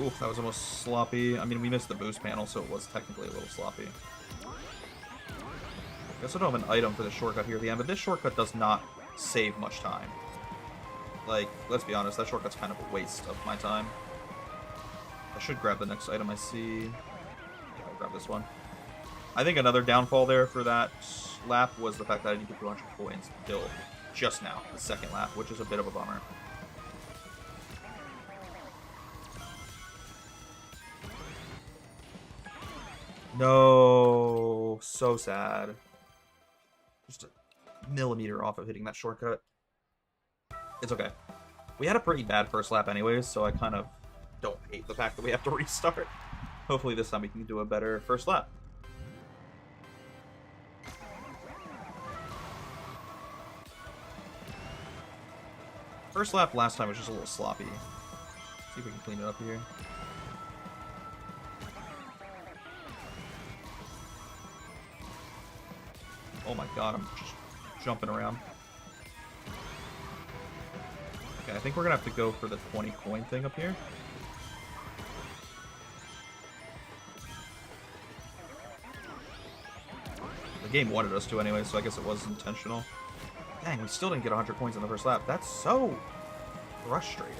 Oof, that was almost sloppy. I mean, we missed the boost panel, so it was technically a little sloppy. I guess I don't have an item for the shortcut here at the end, but this shortcut does not save much time. Like, let's be honest, that shortcut's kind of a waste of my time. I should grab the next item I see. Yeah, I'll grab this one. I think another downfall there for that lap was the fact that I didn't get 200 coins until just now, the second lap, which is a bit of a bummer. No, so sad. Just a millimeter off of hitting that shortcut. It's okay. We had a pretty bad first lap anyways, so I kind of don't hate the fact that we have to restart. Hopefully this time we can do a better first lap. First lap last time was just a little sloppy. See if we can clean it up here. Oh my god, I'm just jumping around. Okay, I think we're gonna have to go for the 20 coin thing up here. The game wanted us to anyway, so I guess it was intentional. Dang, we still didn't get 100 coins in the first lap. That's so frustrating.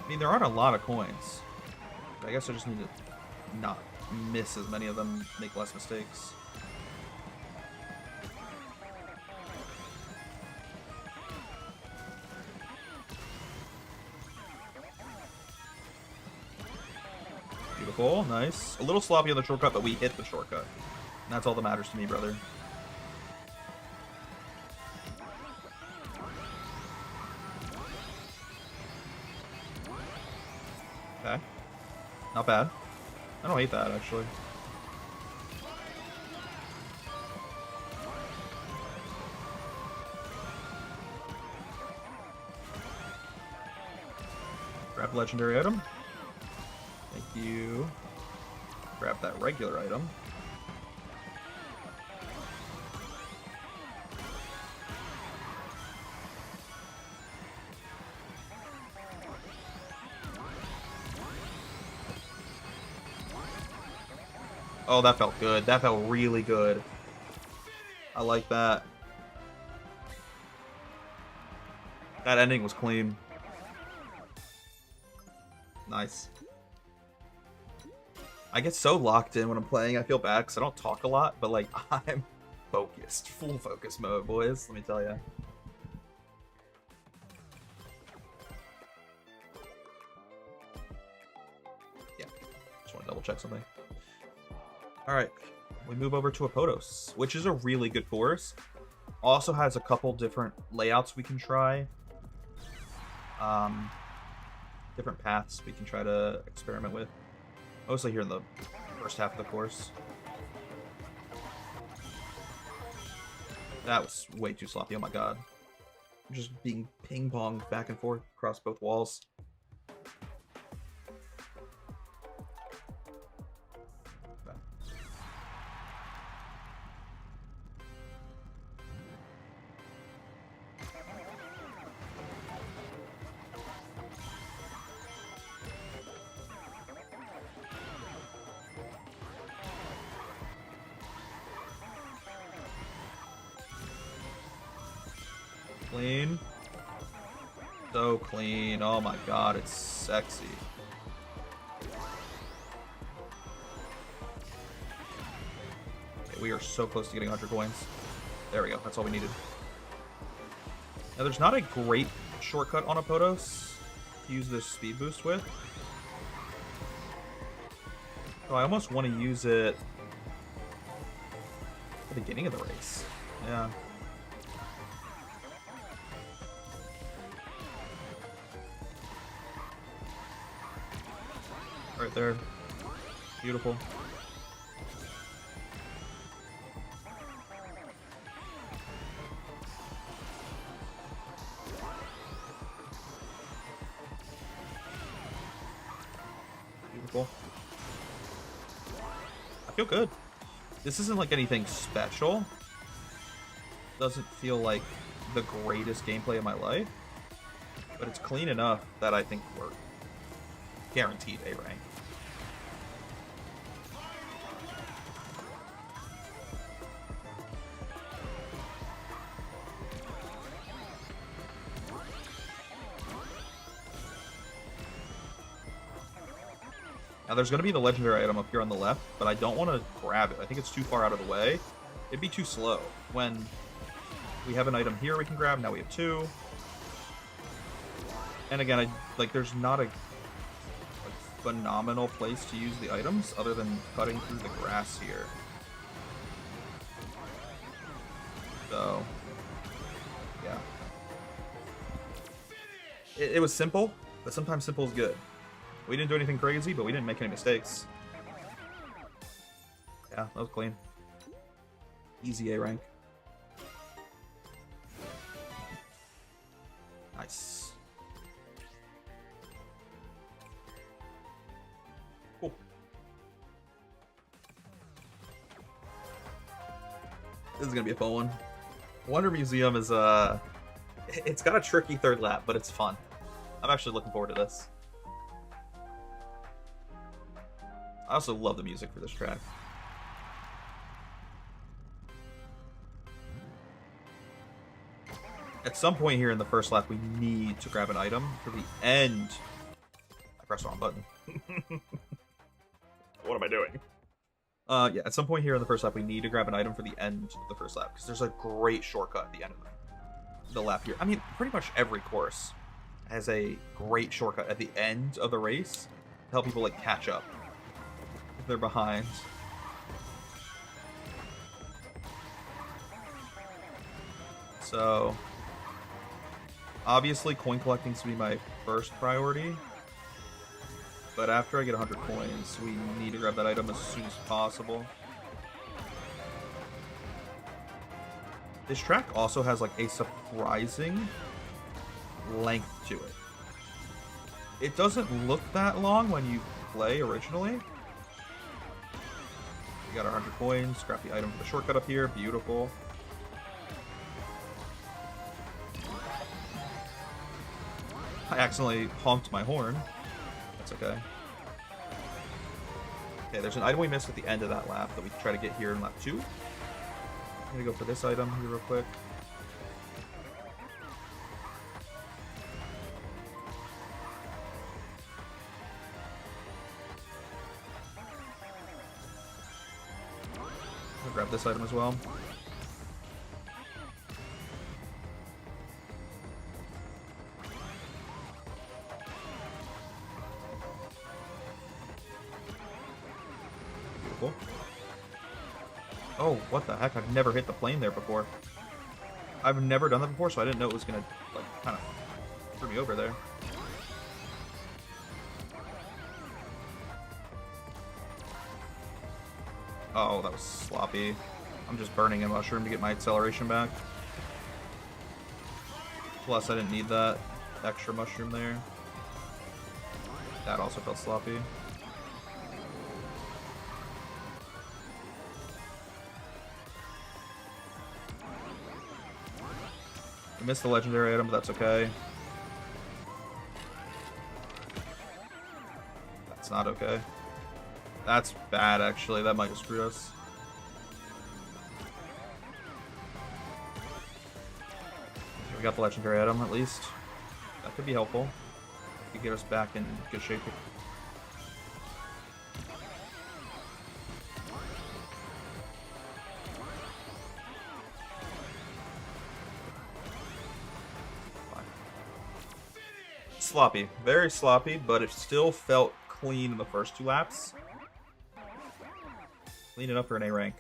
I mean, there aren't a lot of coins. But I guess I just need to not miss as many of them, make less mistakes. Beautiful, nice. A little sloppy on the shortcut, but we hit the shortcut. And that's all that matters to me, brother. Okay. Not bad. I don't hate that, actually. Grab legendary item. Thank you. Grab that regular item. Oh, that felt good. That felt really good. I like that. That ending was clean. Nice. I get so locked in when I'm playing. I feel bad because I don't talk a lot, but like I'm focused. Full focus mode, boys. Let me tell you. Yeah. Just want to double check something. Alright, we move over to Apotos, which is a really good course. Also has a couple different layouts we can try. Different paths we can try to experiment with. Mostly here in the first half of the course. That was way too sloppy, oh my god. I'm just being ping-ponged back and forth across both walls. Clean. So clean. Oh my god, it's sexy. Okay, we are so close to getting 100 coins. There we go. That's all we needed. Now, there's not a great shortcut on Apotos to use this speed boost with. So I almost want to use it at the beginning of the race. Yeah. Right there. Beautiful. Beautiful. I feel good. This isn't like anything special. Doesn't feel like the greatest gameplay of my life. But it's clean enough that I think we're guaranteed A rank. Now there's going to be the legendary item up here on the left, but I don't want to grab it. I think it's too far out of the way. It'd be too slow. When we have an item here we can grab, now we have two. And again, there's not a phenomenal place to use the items other than cutting through the grass here. So, yeah. It was simple, but sometimes simple is good. We didn't do anything crazy, but we didn't make any mistakes. Yeah, that was clean. Easy A rank. Nice. Cool. This is gonna be a fun one. Wonder Museum is it's got a tricky third lap, but it's fun. I'm actually looking forward to this. I also love the music for this track. At some point here in the first lap, we need to grab an item for the end. I pressed the wrong button. What am I doing? Yeah, at some point here in the first lap, we need to grab an item for the end of the first lap, because there's a great shortcut at the end of the lap here. I mean, pretty much every course has a great shortcut at the end of the race to help people, like, catch up if they're behind. So, obviously, coin collecting is to be my first priority. But after I get 100 coins, we need to grab that item as soon as possible. This track also has like a surprising length to it. It doesn't look that long when you play originally. We got our 100 coins, grab the item for the shortcut up here, beautiful. I accidentally honked my horn. That's okay. Okay, there's an item we missed at the end of that lap that we can try to get here in lap 2. I'm gonna go for this item here real quick. I'll grab this item as well. Beautiful. Oh, what the heck? I've never hit the plane there before. I've never done that before, so I didn't know it was gonna, like, kind of throw me over there. Oh, that was sloppy. I'm just burning a mushroom to get my acceleration back. Plus, I didn't need that extra mushroom there. That also felt sloppy. I missed the legendary item, but that's okay. That's not okay. That's bad, actually. That might have screwed us. We got the legendary item, at least. That could be helpful. Could get us back in good shape. Sloppy. Very sloppy, but it still felt clean in the first 2 laps. Clean enough for an A rank.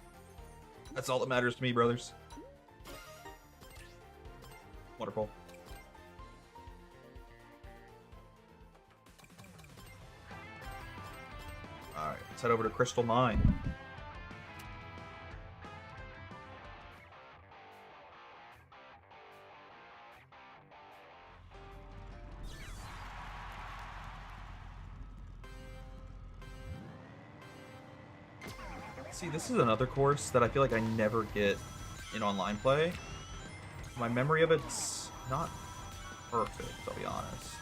That's all that matters to me, brothers. Wonderful. Alright, let's head over to Crystal Mine. See, this is another course that I feel like I never get in online play. My memory of it's not perfect, I'll be honest.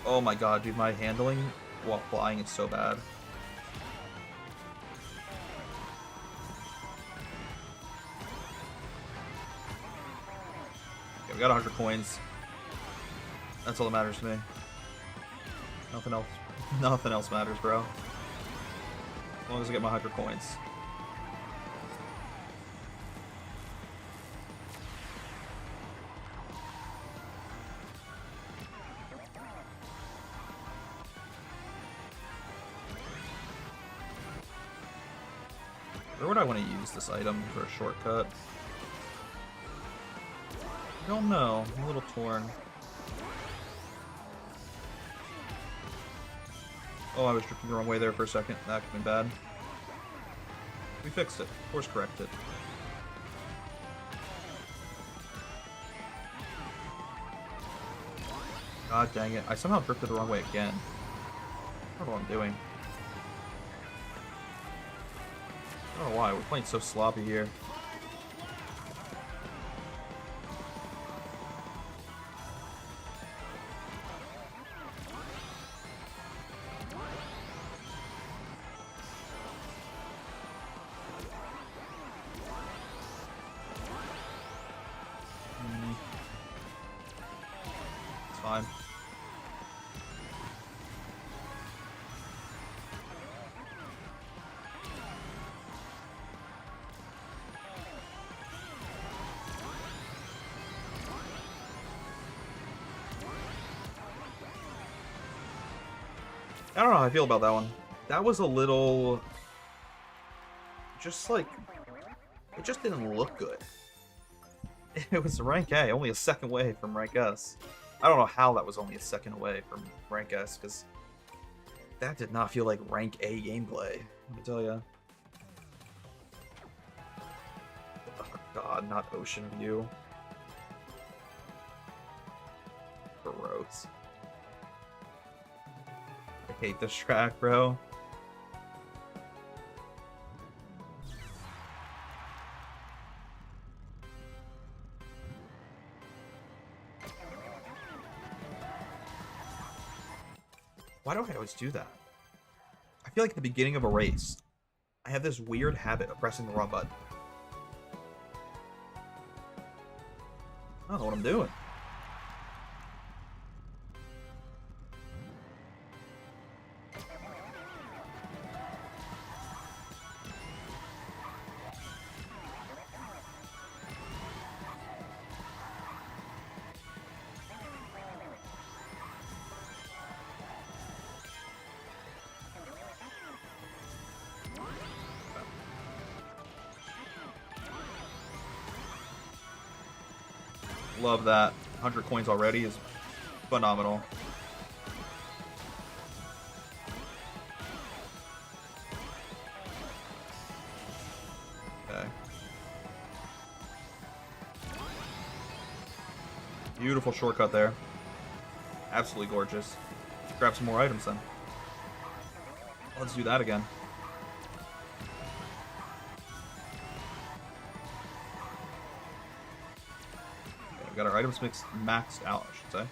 Oh my god, dude, my handling while flying is so bad. Okay, we got 100 coins. That's all that matters to me. Nothing else. Nothing else matters, bro. As long as I get my 100 coins. Where would I want to use this item for a shortcut? I don't know. I'm a little torn. Oh, I was drifting the wrong way there for a second. That could have been bad. We fixed it. Course corrected. God dang it. I somehow drifted the wrong way again. I don't know what I'm doing. I don't know why. We're playing so sloppy here. It's fine. I don't know how I feel about that one. That was a little... just like... it just didn't look good. It was rank A, only a second away from rank S. I don't know how that was only a second away from rank S, because that did not feel like rank A gameplay, let me tell ya. Oh god, not Ocean View. Gross. I hate this track, bro. Why do I always do that? I feel like at the beginning of a race, I have this weird habit of pressing the wrong button. I don't know what I'm doing. Love that. 100 coins already is phenomenal. Okay. Beautiful shortcut there. Absolutely gorgeous. Grab some more items then. Let's do that again. Got our items mixed maxed out, I should say.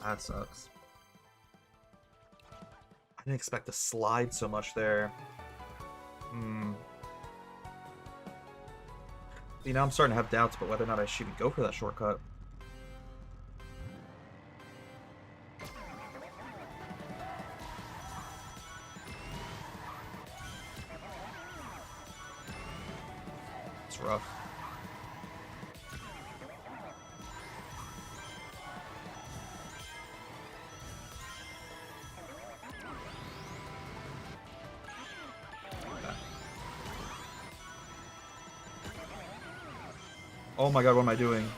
That sucks. I didn't expect to slide so much there. See, now I'm starting to have doubts about whether or not I should even go for that shortcut. Rough. Okay. Oh my god, what am I doing?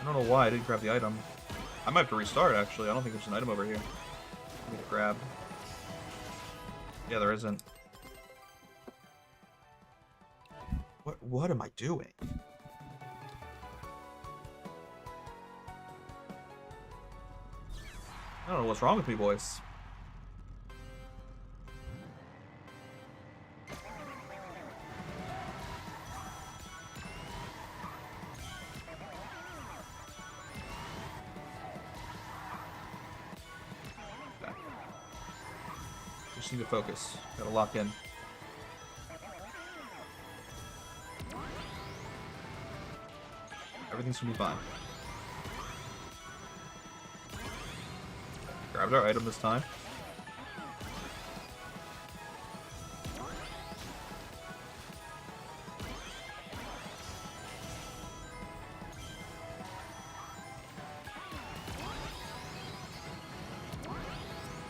I don't know why I didn't grab the item. I might have to restart, actually. I don't think there's an item over here. I need to grab. Yeah, there isn't. What am I doing? I don't know what's wrong with me, boys. Okay. Just need to focus. Gotta lock in. Everything's gonna be fine. Grabbed our item this time.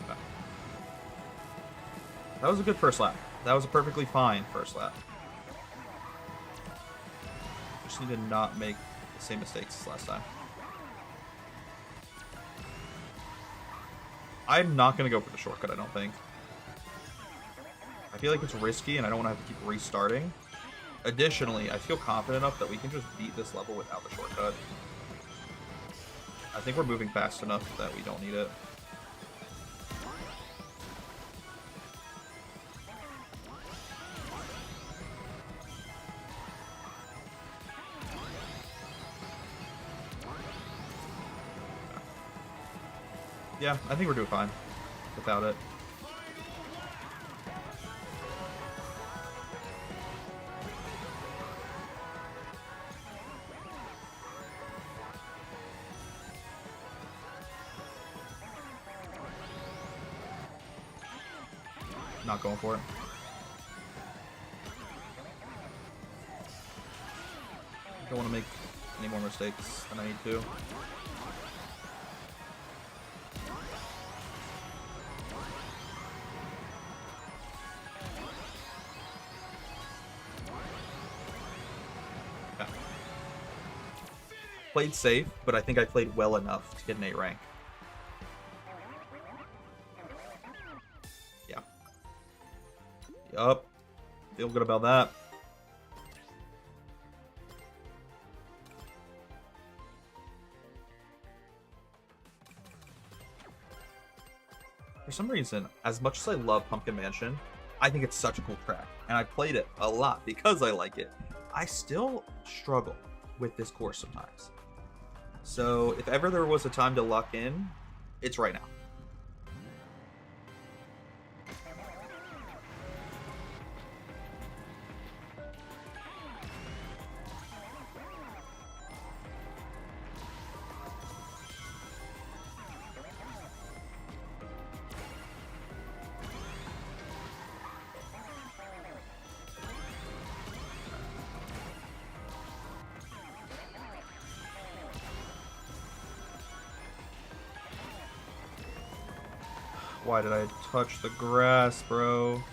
Okay. That was a good first lap. That was a perfectly fine first lap. Just need to not make the same mistakes as last time. I'm not going to go for the shortcut, I don't think. I feel like it's risky, and I don't want to have to keep restarting. Additionally, I feel confident enough that we can just beat this level without the shortcut. I think we're moving fast enough that we don't need it. Yeah, I think we're doing fine without it. Not going for it. Don't want to make any more mistakes than I need to. Played safe, but I think I played well enough to get an 8 rank. Yeah. Yup. Feel good about that. For some reason, as much as I love Pumpkin Mansion, I think it's such a cool track, and I played it a lot because I like it. I still struggle with this course sometimes. So if ever there was a time to lock in, it's right now. Why did I touch the grass, bro?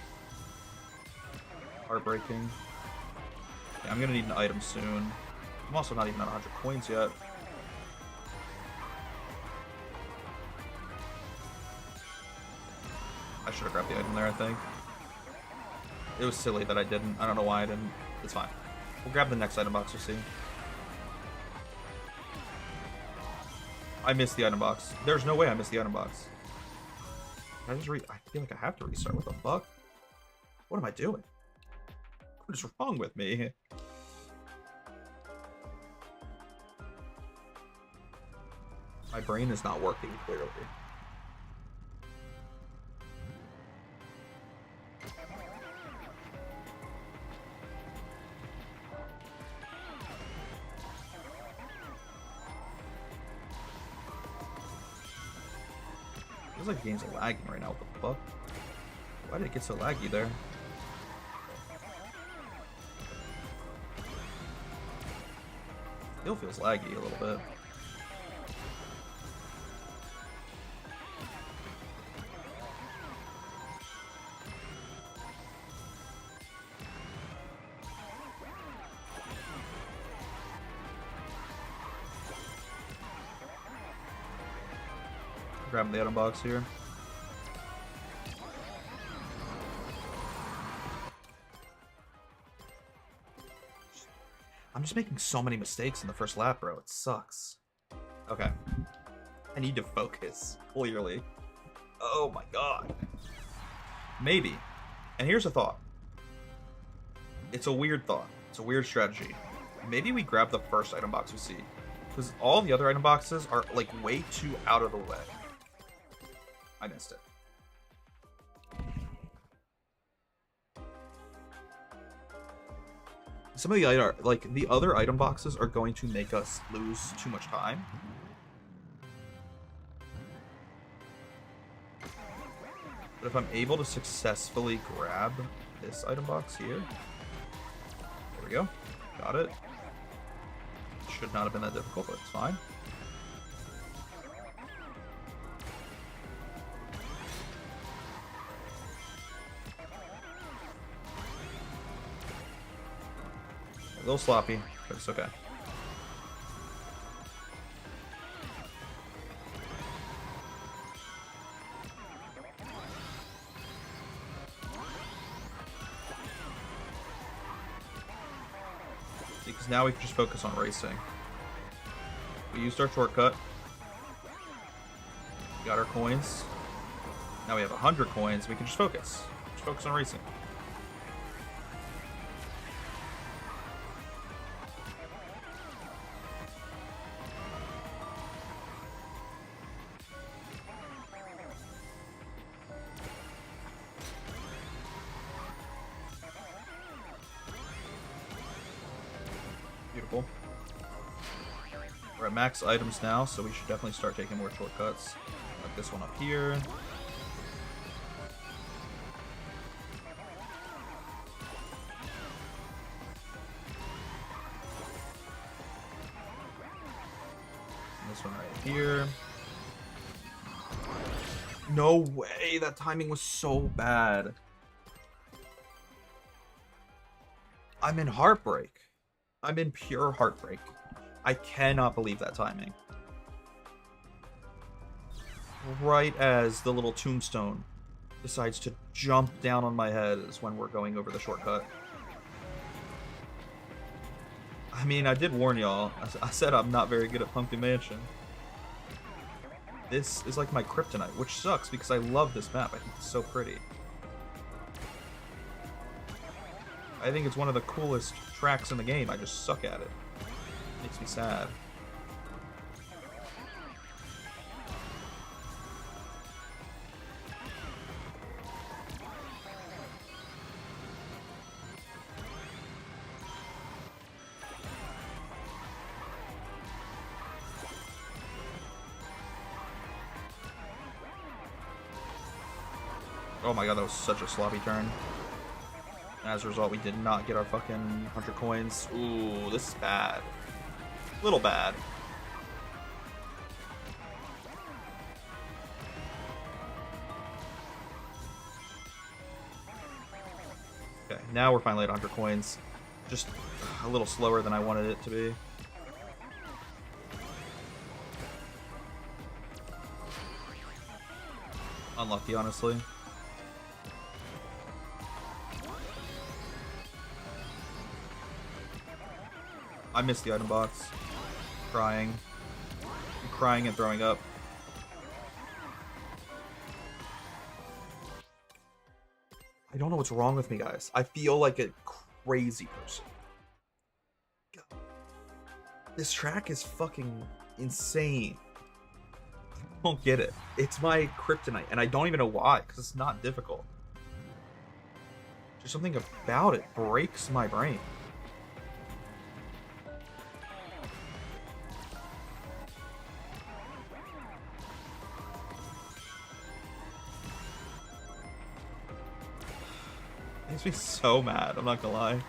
Heartbreaking. Yeah, I'm gonna need an item soon. I'm also not even at 100 coins yet. I should have grabbed the item there, I think. It was silly that I didn't. I don't know why I didn't. It's fine. We'll grab the next item box, we'll see. I missed the item box. There's no way I missed the item box. I feel like I have to restart. What the fuck? What am I doing? What is wrong with me? My brain is not working, clearly. Feels like the game's lagging right now. What the fuck? Why did it get so laggy there? Still feels laggy a little bit. Grab the item box here. I'm just making so many mistakes in the first lap, bro. It sucks. Okay. I need to focus, clearly. Oh my god. Maybe. And here's a thought. It's a weird thought. It's a weird strategy. Maybe we grab the first item box we see. Because all the other item boxes are, like, way too out of the way. I missed it. Some of the other item boxes are going to make us lose too much time. But if I'm able to successfully grab this item box here, there we go, got it. Should not have been that difficult, but it's fine. A little sloppy, but it's okay. Because now we can just focus on racing. We used our shortcut. We got our coins. Now we have 100 coins. We can just focus. Just focus on racing. Beautiful. We're at max items now, so we should definitely start taking more shortcuts. Like this one up here. And this one right here. No way! That timing was so bad. I'm in heartbreak. I'm in pure heartbreak. I cannot believe that timing. Right as the little tombstone decides to jump down on my head is when we're going over the shortcut. I mean, I did warn y'all. I said I'm not very good at Pumpkin Mansion. This is like my kryptonite, which sucks because I love this map. I think it's so pretty. I think it's one of the coolest tracks in the game. I just suck at it. Makes me sad. Oh my god, that was such a sloppy turn. As a result, we did not get our fucking 100 coins. Ooh, this is bad. Little bad. Okay, now we're finally at 100 coins. Just a little slower than I wanted it to be. Unlucky, honestly. I missed the item box. Crying. I'm crying and throwing up. I don't know what's wrong with me, guys. I feel like a crazy person. God. This track is fucking insane. I don't get it. It's my kryptonite, and I don't even know why, because it's not difficult. There's something about it breaks my brain. Makes me so mad, I'm not gonna lie.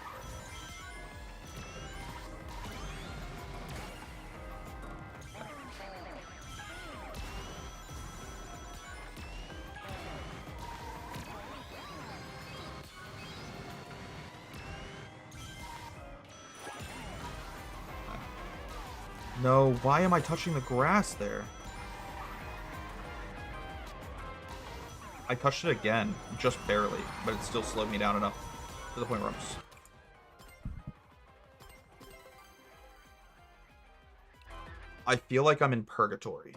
No, why am I touching the grass there? I touched it again, just barely, but it still slowed me down enough to the point where I'm just... I feel like I'm in purgatory.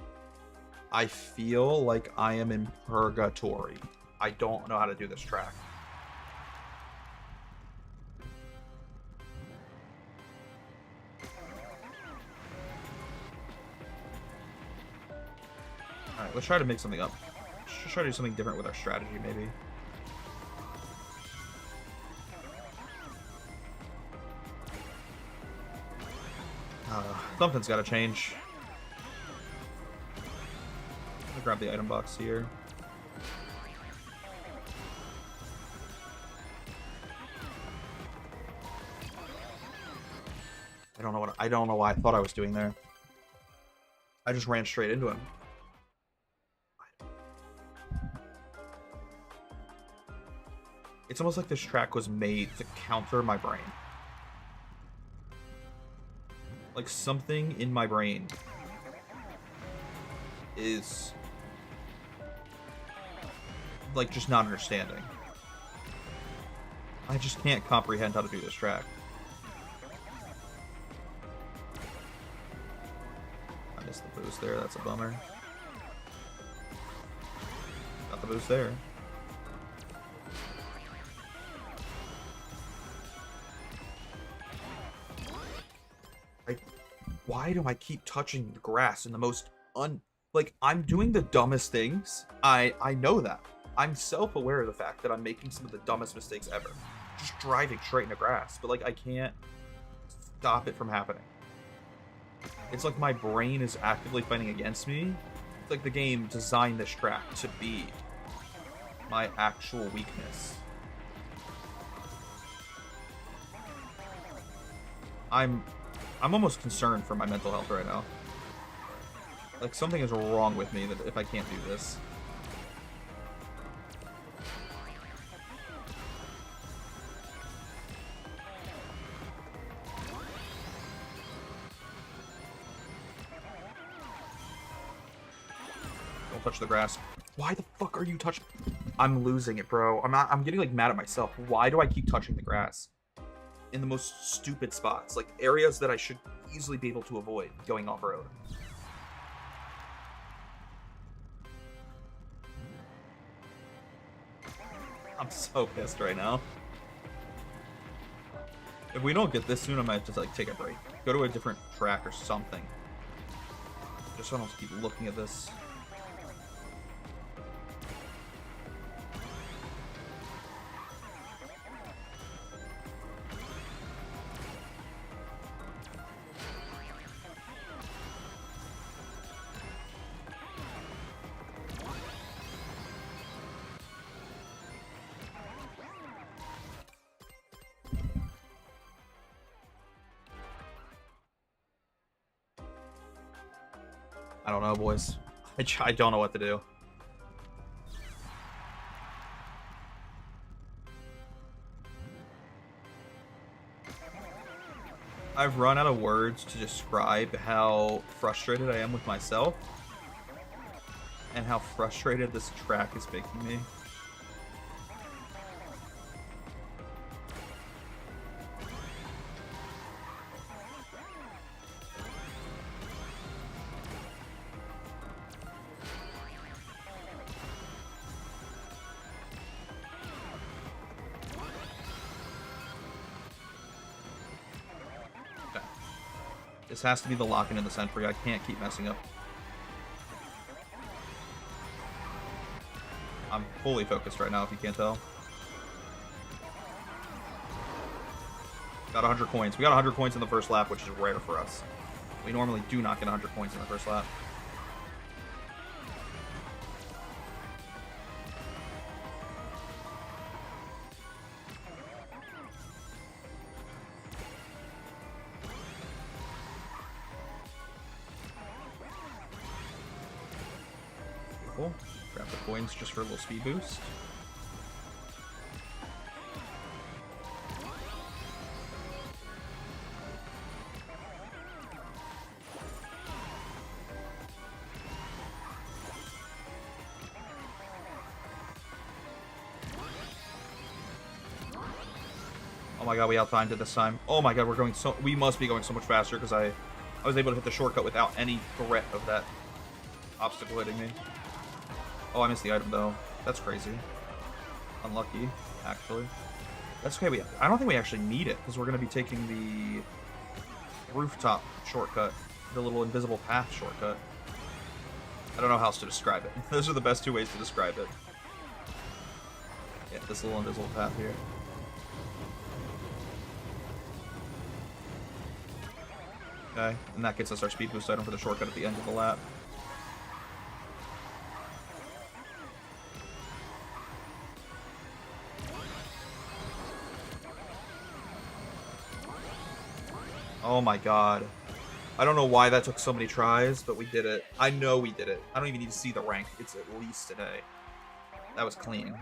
I feel like I am in purgatory. I don't know how to do this track. Alright, let's try to make something up. Let's try to do something different with our strategy, maybe. Something's got to change. Let me grab the item box here. I don't know why I thought I was doing there. I just ran straight into him. It's almost like this track was made to counter my brain. Like something in my brain is like just not understanding. I just can't comprehend how to do this track. I missed the boost there, that's a bummer. Got the boost there. Why do I keep touching the grass in the most like, I'm doing the dumbest things. I know that. I'm self-aware of the fact that I'm making some of the dumbest mistakes ever. Just driving straight into grass. But, like, I can't stop it from happening. It's like my brain is actively fighting against me. It's like the game designed this track to be my actual weakness. I'm almost concerned for my mental health right now. Like, something is wrong with me that if I can't do this. Don't touch the grass. Why the fuck are you touching? I'm losing it, bro. I'm getting, like, mad at myself. Why do I keep touching the grass? In the most stupid spots, like areas that I should easily be able to avoid going off-road. I'm so pissed right now. If we don't get this soon, I might just like take a break. Go to a different track or something. Just so I don't have to keep looking at this. I don't know, boys. I don't know what to do. I've run out of words to describe how frustrated I am with myself and how frustrated this track is making me. This has to be the lock-in in the Sentry. I can't keep messing up. I'm fully focused right now, if you can't tell. Got 100 coins. We got 100 coins in the first lap, which is rare for us. We normally do not get 100 coins in the first lap. Cool. Grab the coins just for a little speed boost. my god, we outtimed it this time. Oh my god, we must be going so much faster because I was able to hit the shortcut without any threat of that obstacle hitting me. Oh, I missed the item though. That's crazy. Unlucky, actually. That's okay. I don't think we actually need it because we're going to be taking the rooftop shortcut, the little invisible path shortcut. I don't know how else to describe it. Those are the best two ways to describe it. Yeah, this little invisible path here. Okay, and that gets us our speed boost item for the shortcut at the end of the lap. Oh my god. I don't know why that took so many tries, but we did it. I know we did it. I don't even need to see the rank. It's at least today. That was clean.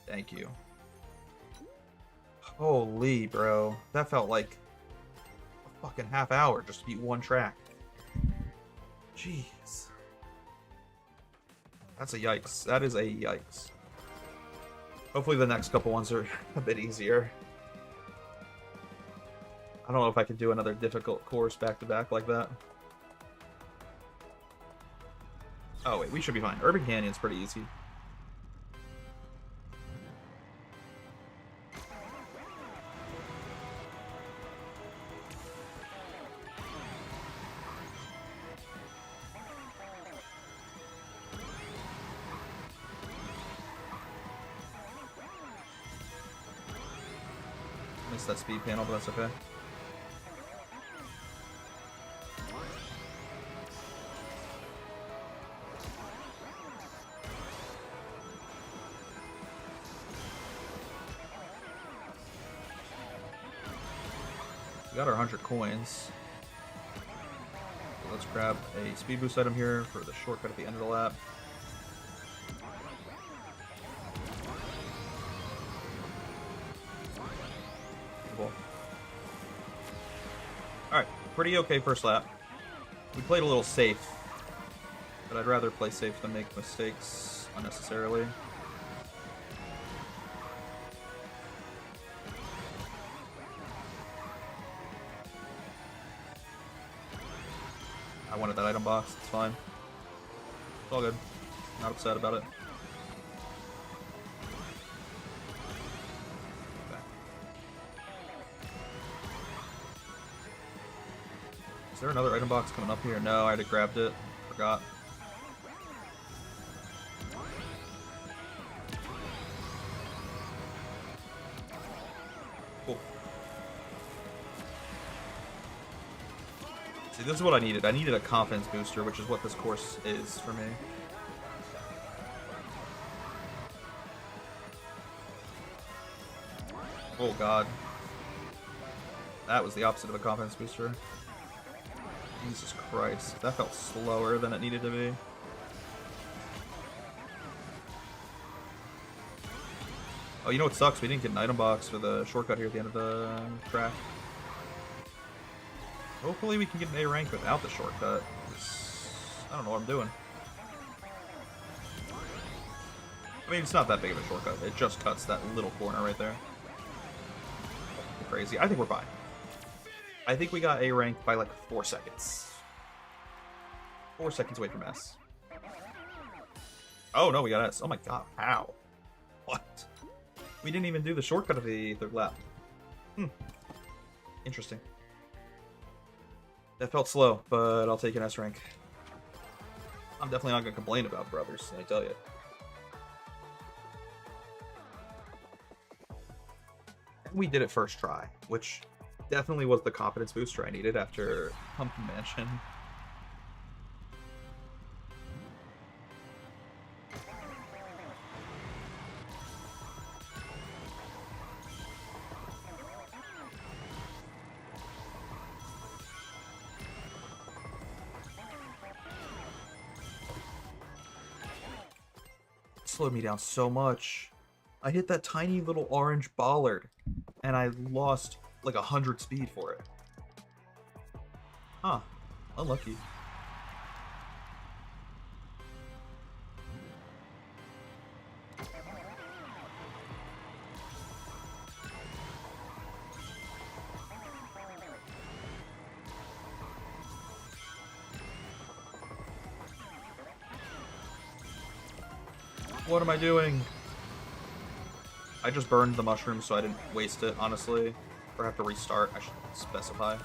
Thank you. Holy, bro. That felt like a fucking half hour just to beat one track. Jeez. That's a yikes. That is a yikes. Hopefully the next couple ones are a bit easier. I don't know if I could do another difficult course back-to-back like that. Oh, wait, we should be fine. Urban Canyon's pretty easy. Missed that speed panel, but that's okay. We got our 100 coins. So let's grab a speed boost item here for the shortcut at the end of the lap. Cool. Alright, pretty okay first lap. We played a little safe, but I'd rather play safe than make mistakes unnecessarily. I wanted that item box, it's fine. It's all good. Not upset about it. Okay. Is there another item box coming up here? No, I already grabbed it. Forgot. Cool. See, this is what I needed. I needed a confidence booster, which is what this course is for me. Oh god. That was the opposite of a confidence booster. Jesus Christ. That felt slower than it needed to be. Oh, you know what sucks? We didn't get an item box for the shortcut here at the end of the track. Hopefully we can get an A rank without the shortcut. I don't know what I'm doing. I mean, it's not that big of a shortcut. It just cuts that little corner right there. Crazy. I think we're fine. I think we got A rank by like 4 seconds. 4 seconds away from S. Oh no, we got S. Oh my god, how? What? We didn't even do the shortcut of the third lap. Interesting. That felt slow, but I'll take an S rank. I'm definitely not going to complain about brothers, let me tell you. And we did it first try, which definitely was the confidence booster I needed after Pumpkin Mansion. Slowed me down so much. I hit that tiny little orange bollard and I lost like 100 speed for it. Huh. Unlucky. What am I doing? I just burned the mushroom so I didn't waste it, honestly. Or have to restart, I should specify.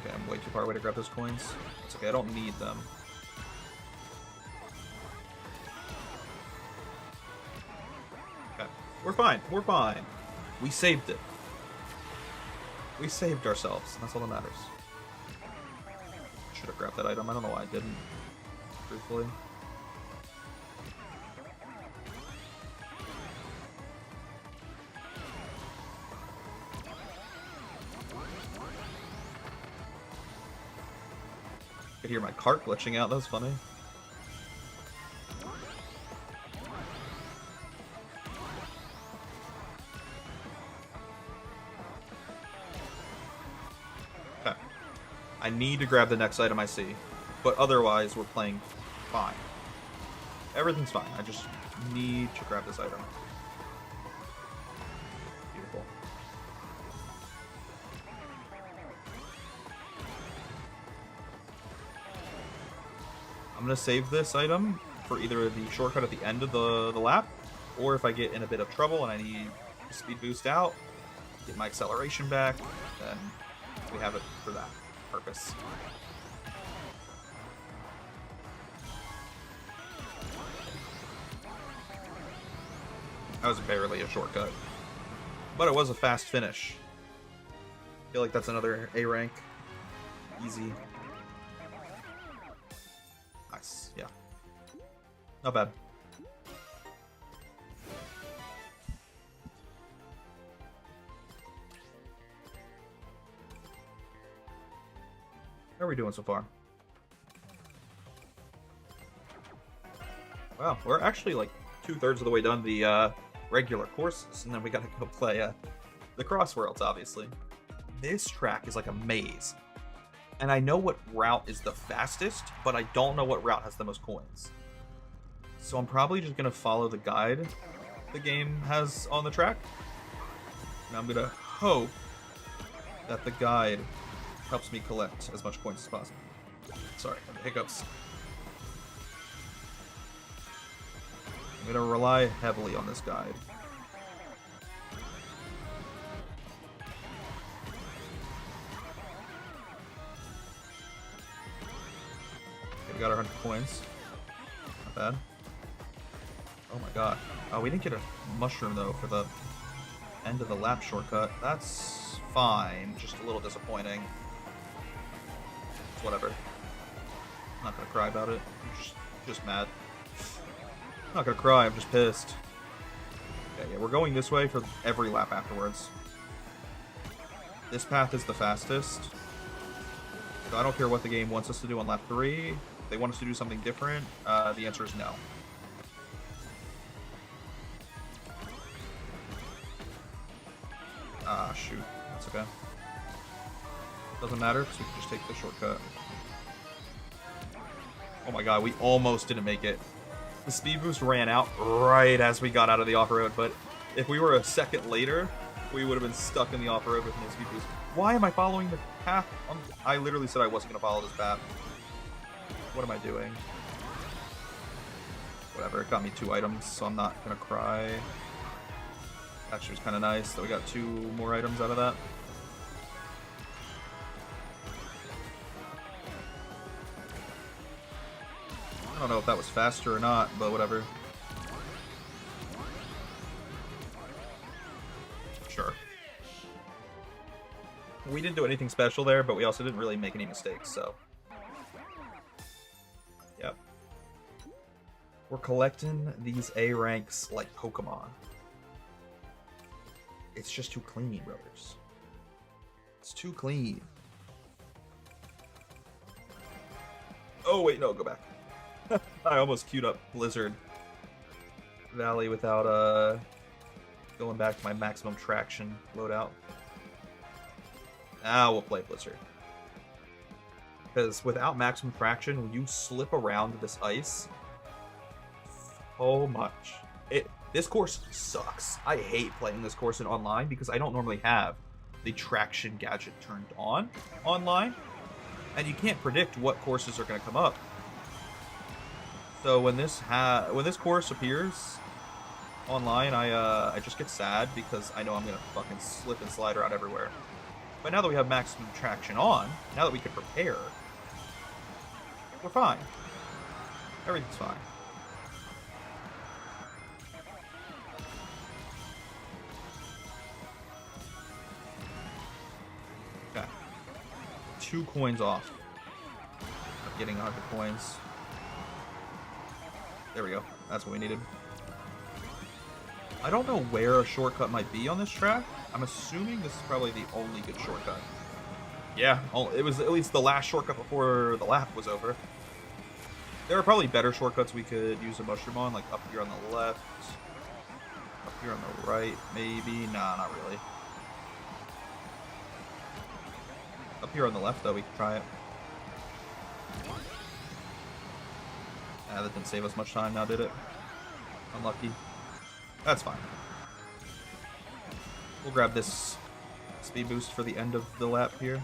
Okay, I'm way too far away to grab those coins. It's okay, I don't need them. Okay, we're fine, we're fine. We saved it. We saved ourselves, and that's all that matters. Should have grabbed that item, I don't know why I didn't. Truthfully. I could hear my cart glitching out, that was funny. Okay. I need to grab the next item I see, but otherwise we're playing fine. Everything's fine, I just need to grab this item. Beautiful. I'm gonna save this item for either the shortcut at the end of the lap, or if I get in a bit of trouble and I need to speed boost out, get my acceleration back, then we have it for that purpose. That was barely a shortcut, but it was a fast finish. I feel like that's another A rank. Easy. Nice, yeah. Not bad. How are we doing so far? Wow, we're actually like 2/3 of the way done the regular courses, and then we gotta go play the Cross Worlds, obviously. This track is like a maze. And I know what route is the fastest, but I don't know what route has the most coins. So I'm probably just going to follow the guide the game has on the track. And I'm going to hope that the guide helps me collect as much coins as possible. Sorry, I have hiccups. I'm going to rely heavily on this guide. We got our 100 coins. Not bad. Oh my god. Oh, we didn't get a mushroom though for the end of the lap shortcut. That's fine. Just a little disappointing. It's whatever. I'm not gonna cry about it. I'm just mad. I'm not gonna cry, I'm just pissed. Okay, yeah, we're going this way for every lap afterwards. This path is the fastest. So I don't care what the game wants us to do on lap 3. If they want us to do something different, the answer is no. Ah, shoot. That's okay. Doesn't matter, because we can just take the shortcut. Oh my god, we almost didn't make it. The speed boost ran out right as we got out of the off-road, but if we were a second later, we would have been stuck in the off-road with no speed boost. Why am I following the path? I literally said I wasn't going to follow this path. What am I doing? Whatever, it got me 2 items, so I'm not going to cry. Actually, it was kind of nice that we got 2 more items out of that. I don't know if that was faster or not, but whatever. Sure. We didn't do anything special there, but we also didn't really make any mistakes, so... Yep. We're collecting these A ranks like Pokemon. It's just too clean, brothers. It's too clean. Oh, wait, no, go back. I almost queued up Blizzard Valley without going back to my maximum traction loadout. Now we'll play Blizzard. Because without maximum traction, when you slip around this ice, so much. This course sucks. I hate playing this course in online because I don't normally have the traction gadget turned on online. And you can't predict what courses are going to come up. So when this course appears online, I just get sad because I know I'm going to fucking slip and slide around everywhere. But now that we have maximum traction on, now that we can prepare, we're fine. Everything's fine. Okay. 2 coins off. I'm getting 100 coins. There we go. That's what we needed. I don't know where a shortcut might be on this track. I'm assuming this is probably the only good shortcut. Yeah, it was at least the last shortcut before the lap was over. There are probably better shortcuts we could use a mushroom on, like up here on the left, up here on the right, maybe. Nah, not really. Up here on the left, though, we could try it. Ah, that didn't save us much time now, did it? Unlucky. That's fine. We'll grab this speed boost for the end of the lap here.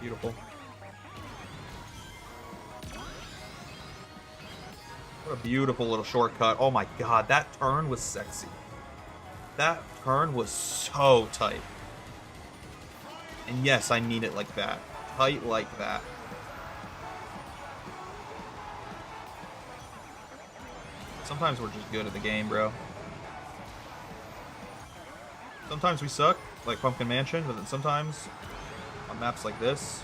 Beautiful. What a beautiful little shortcut. Oh my god, that turn was sexy. That turn was so tight. And yes, I mean it like that. Tight like that. Sometimes we're just good at the game, bro. Sometimes we suck, like Pumpkin Mansion, but then sometimes on maps like this...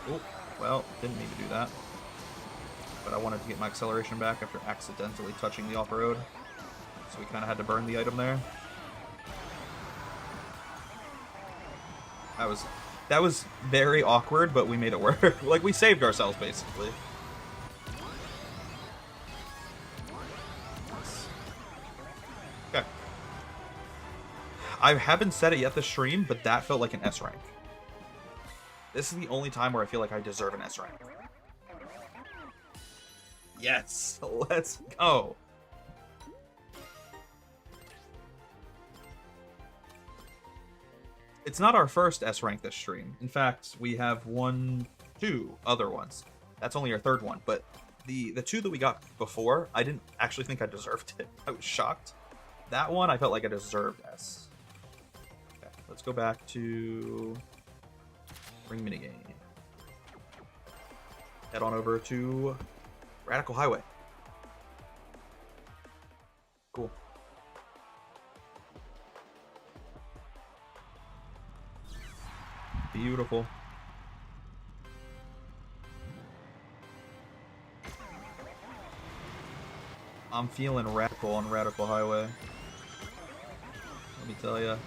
Oh, well, didn't mean to do that. But I wanted to get my acceleration back after accidentally touching the off-road. So we kind of had to burn the item there. That was very awkward, but we made it work. Like, we saved ourselves, basically. Okay. I haven't said it yet this stream, but that felt like an S rank. This is the only time where I feel like I deserve an S rank. Yes, let's go. It's not our first S rank this stream. In fact, we have 2 other ones. That's only our 3rd one, but the 2 that we got before, I didn't actually think I deserved it. I was shocked. That one, I felt like I deserved S. Okay, let's go back to Ring Minigame. Head on over to Radical Highway. Cool. Beautiful. I'm feeling radical on Radical Highway. Let me tell ya.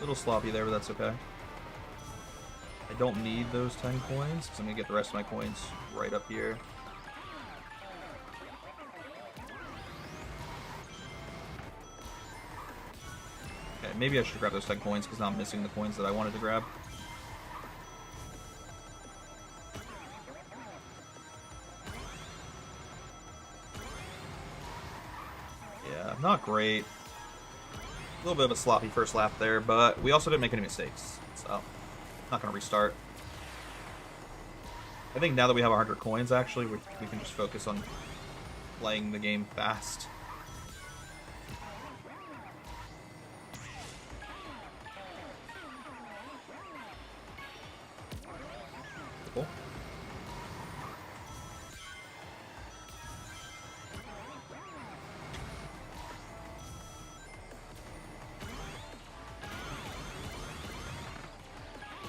Little sloppy there, but that's okay. I don't need those 10 coins, because I'm going to get the rest of my coins right up here. Okay, maybe I should grab those 10 coins, because now I'm missing the coins that I wanted to grab. Yeah, not great. A little bit of a sloppy first lap there, but we also didn't make any mistakes, so not going to restart. I think now that we have 100 coins, actually, we can just focus on playing the game fast. Cool.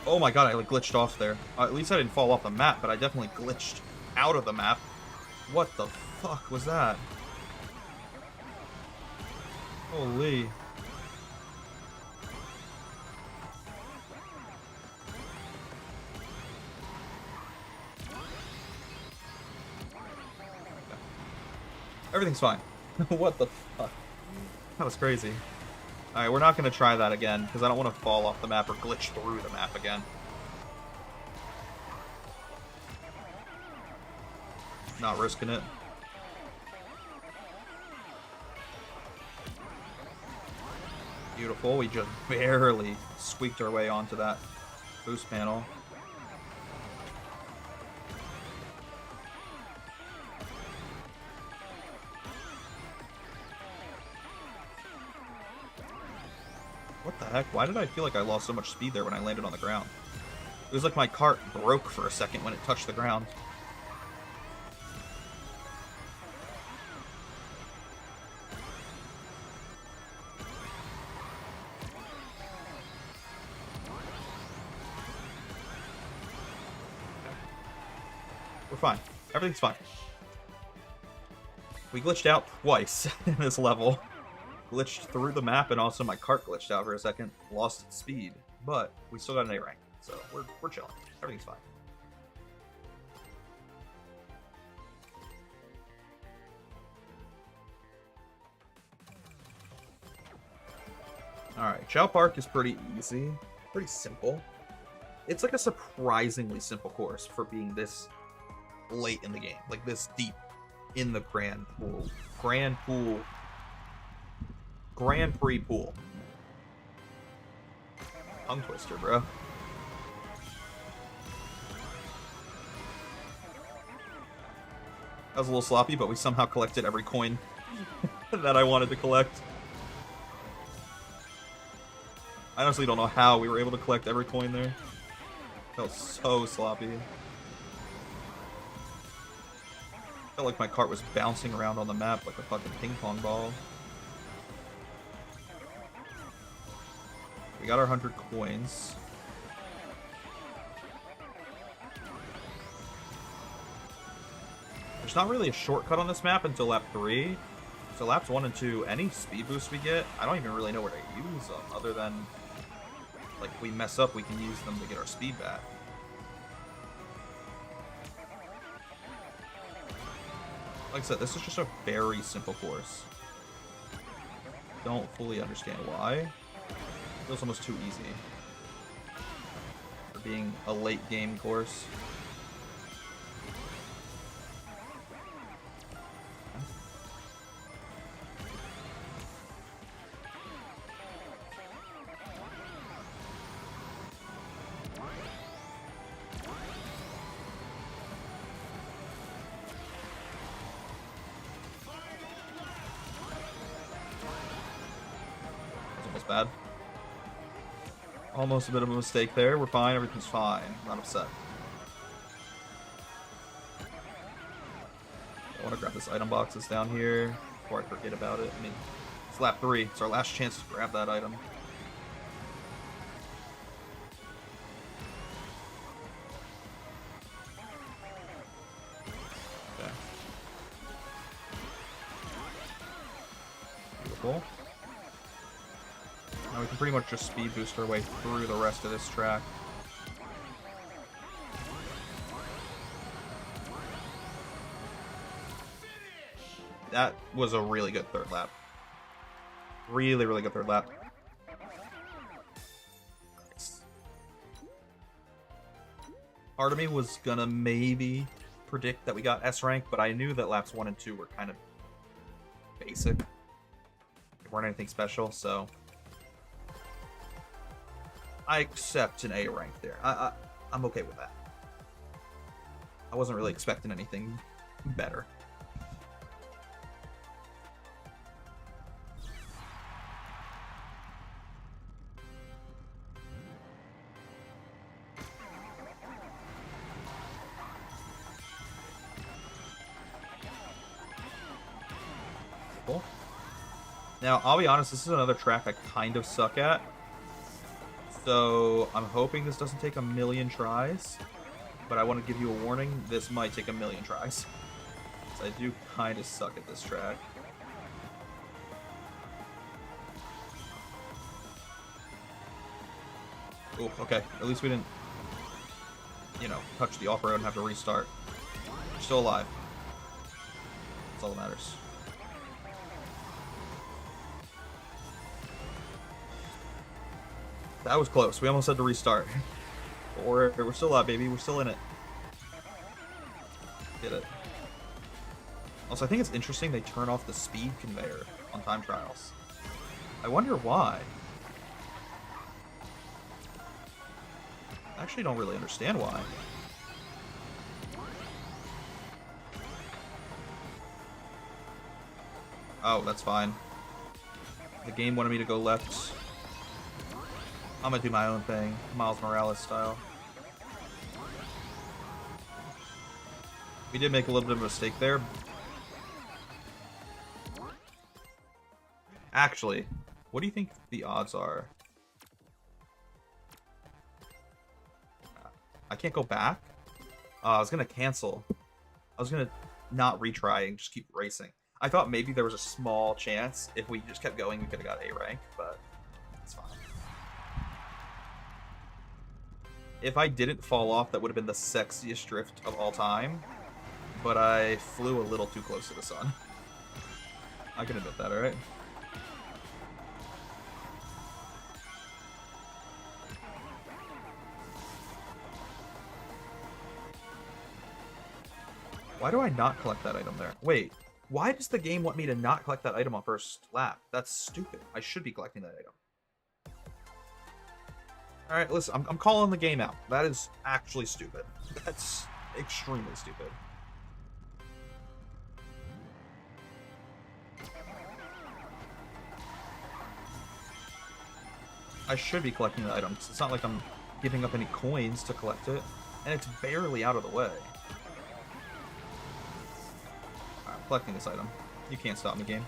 Oh my god, I like glitched off there. At least I didn't fall off the map, but I definitely glitched out of the map. What the fuck was that? Holy. Everything's fine. What the fuck? That was crazy. Alright, we're not going to try that again, because I don't want to fall off the map or glitch through the map again. Not risking it. Beautiful. We just barely squeaked our way onto that boost panel. What the heck? Why did I feel like I lost so much speed there when I landed on the ground? It was like my cart broke for a second when it touched the ground. We're fine. Everything's fine. We glitched out twice in this level. Glitched through the map, and also my cart glitched out for a second. Lost its speed. But we still got an A rank, so we're chilling. Everything's fine. Alright, Chao Park is pretty easy. Pretty simple. It's like a surprisingly simple course for being this late in the game. Like this deep in the Grand Pool. Grand Prix pool. Tongue twister, bro. That was a little sloppy, but we somehow collected every coin that I wanted to collect. I honestly don't know how we were able to collect every coin there. Felt so sloppy. Felt like my cart was bouncing around on the map like a fucking ping pong ball. We got our 100 coins. There's not really a shortcut on this map until lap 3. So laps 1 and 2, any speed boost we get, I don't even really know where to use them, other than, like, if we mess up, we can use them to get our speed back. Like I said, this is just a very simple course. Don't fully understand why. It feels almost too easy for being a late game course. That's almost bad. Almost a bit of a mistake there. We're fine. Everything's fine. Not upset. I want to grab this item box that's down here before I forget about it. I mean, it's lap 3. It's our last chance to grab that item. Okay. Beautiful. Now we can pretty much just speed boost our way through the rest of this track. That was a really good third lap. Really, really good third lap. Part of me was gonna maybe predict that we got S rank, but I knew that laps 1 and 2 were kind of basic. They weren't anything special, so I accept an A rank there. I'm okay with that. I wasn't really expecting anything better. Cool. Now, I'll be honest, this is another track I kind of suck at. So, I'm hoping this doesn't take a million tries. But I want to give you a warning, this might take a million tries. So I do kind of suck at this track. Oh, okay. At least we didn't, you know, touch the off-road and have to restart. We're still alive. That's all that matters. That was close. We almost had to restart. But we're still out, baby. We're still in it. Get it. Also, I think it's interesting they turn off the speed conveyor on time trials. I wonder why. I actually don't really understand why. Oh, that's fine. The game wanted me to go left. I'm gonna do my own thing, Miles Morales style. We did make a little bit of a mistake there. Actually, what do you think the odds are? I can't go back? I was gonna cancel. I was gonna not retry and just keep racing. I thought maybe there was a small chance if we just kept going we could have got A rank, but it's fine. If I didn't fall off, that would have been the sexiest drift of all time. But I flew a little too close to the sun. I can admit that, alright? Why do I not collect that item there? Wait, why does the game want me to not collect that item on first lap? That's stupid. I should be collecting that item. Alright, listen, I'm calling the game out. That is actually stupid. That's extremely stupid. I should be collecting the items. It's not like I'm giving up any coins to collect it. And it's barely out of the way. Alright, I'm collecting this item. You can't stop me, game.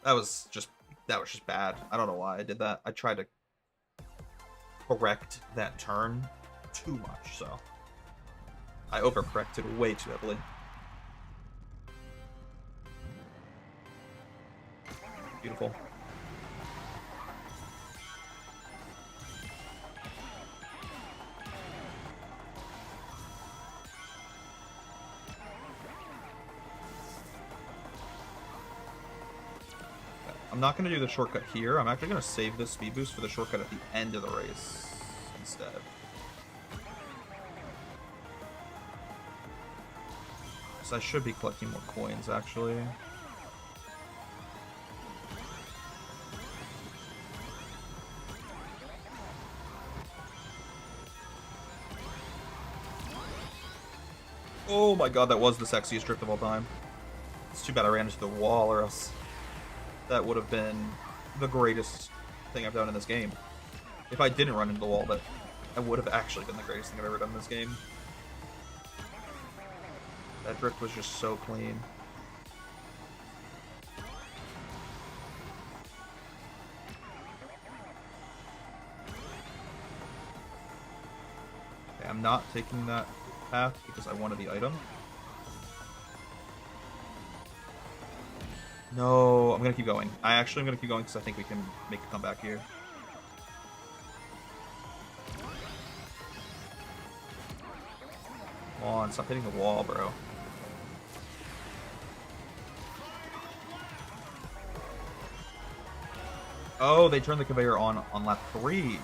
That was just bad. I don't know why I did that. I tried to correct that turn too much, so I overcorrected way too heavily. Beautiful. I'm not going to do the shortcut here. I'm actually going to save this speed boost for the shortcut at the end of the race instead. So I should be collecting more coins, actually. Oh my god, that was the sexiest drift of all time. It's too bad I ran into the wall, or else that would have been the greatest thing I've done in this game. If I didn't run into the wall, that would have actually been the greatest thing I've ever done in this game. That drift was just so clean. Okay, I'm not taking that path because I wanted the item. No, I'm going to keep going. I'm going to keep going because I think we can make a comeback here. Come on, stop hitting the wall, bro. Oh, they turned the conveyor on lap 3.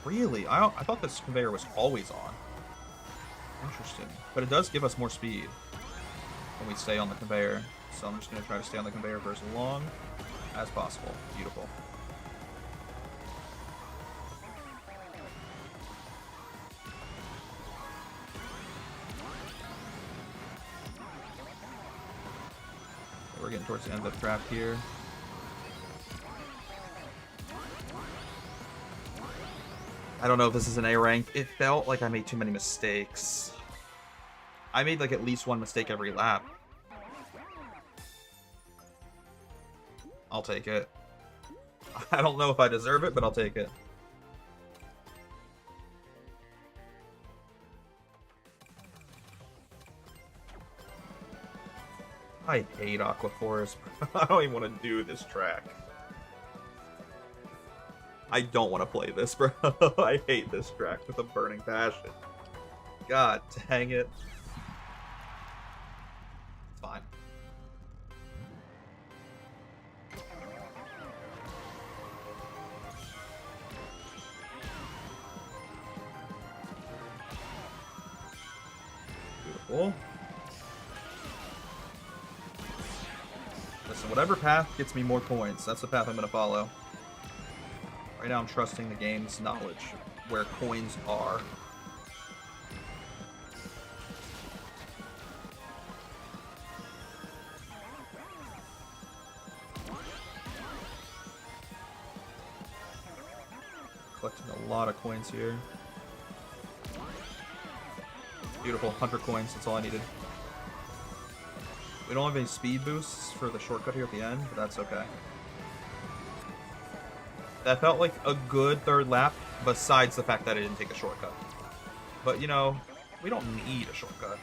Really? I thought this conveyor was always on. Interesting. But it does give us more speed when we stay on the conveyor. So I'm just going to try to stay on the conveyor for as long as possible. Beautiful. We're getting towards the end of the track here. I don't know if this is an A rank. It felt like I made too many mistakes. I made like at least one mistake every lap. I'll take it. I don't know if I deserve it, but I'll take it. I hate Aqua Forest. I don't even want to do this track. I don't want to play this, bro. I hate this track with a burning passion. God dang it. It's fine. Beautiful. Listen, whatever path gets me more coins, that's the path I'm going to follow. Right now I'm trusting the game's knowledge where coins are. Collecting a lot of coins here. Beautiful, 100 coins, that's all I needed. We don't have any speed boosts for the shortcut here at the end, but that's okay. That felt like a good third lap, besides the fact that I didn't take a shortcut. But, you know, we don't need a shortcut.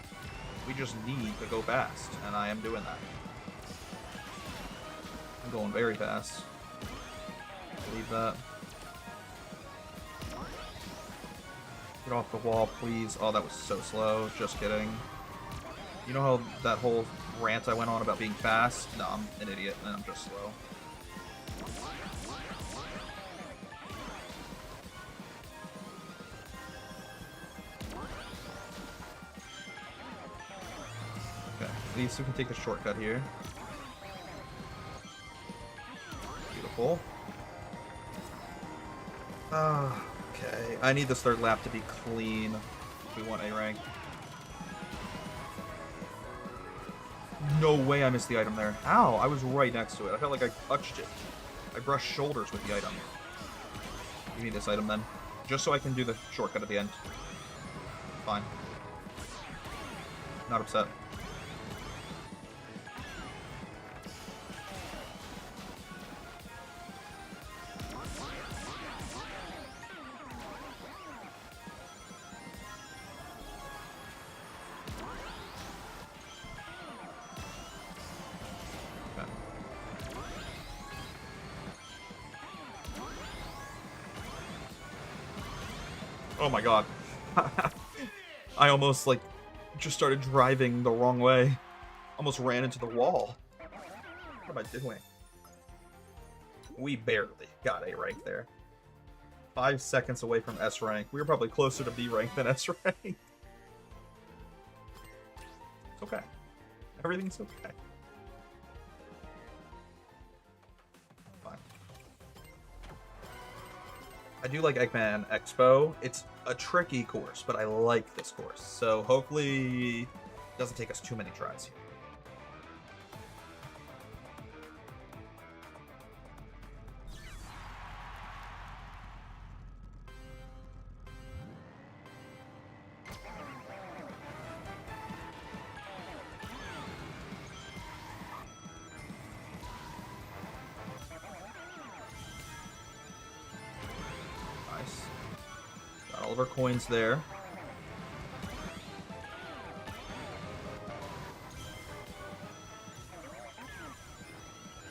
We just need to go fast, and I am doing that. I'm going very fast. Believe that. Get off the wall, please. Oh, that was so slow. Just kidding. You know how that whole rant I went on about being fast? No, I'm an idiot, and I'm just slow. Okay, at least we can take a shortcut here. Beautiful. Okay, I need this third lap to be clean if we want A rank. No way I missed the item there. Ow, I was right next to it. I felt like I touched it. I brushed shoulders with the item. Give me this item then. Just so I can do the shortcut at the end. Fine. Not upset. Oh my god. I almost, like, just started driving the wrong way. Almost ran into the wall. What am I doing? We barely got A rank there. 5 seconds away from S rank. We were probably closer to B rank than S rank. It's okay. Everything's okay. Fine. I do like Eggman Expo. It's a tricky course, but I like this course. So hopefully it doesn't take us too many tries here. All of our coins there.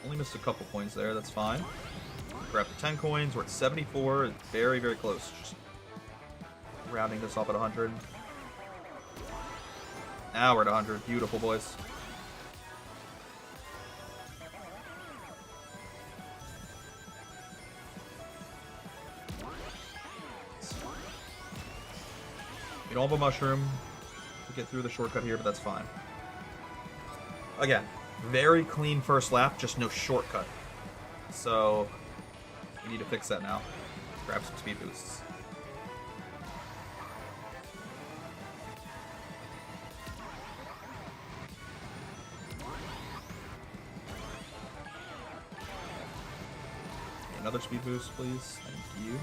Only missed a couple coins there, that's fine. Grab the 10 coins, we're at 74, it's very, very close. Just rounding this off at 100. Now we're at 100, beautiful boys. We don't have a mushroom to get through the shortcut here, but that's fine. Again, very clean first lap, just no shortcut. So, we need to fix that now. Grab some speed boosts. Another speed boost, please. Thank you.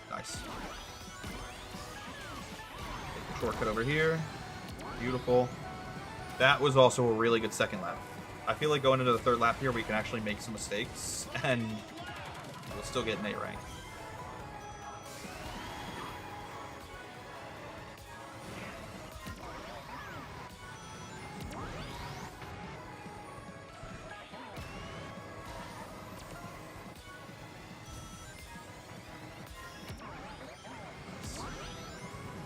Nice. Take the shortcut over here. Beautiful. That was also a really good second lap. I feel like going into the third lap here, we can actually make some mistakes, and we'll still get an A rank.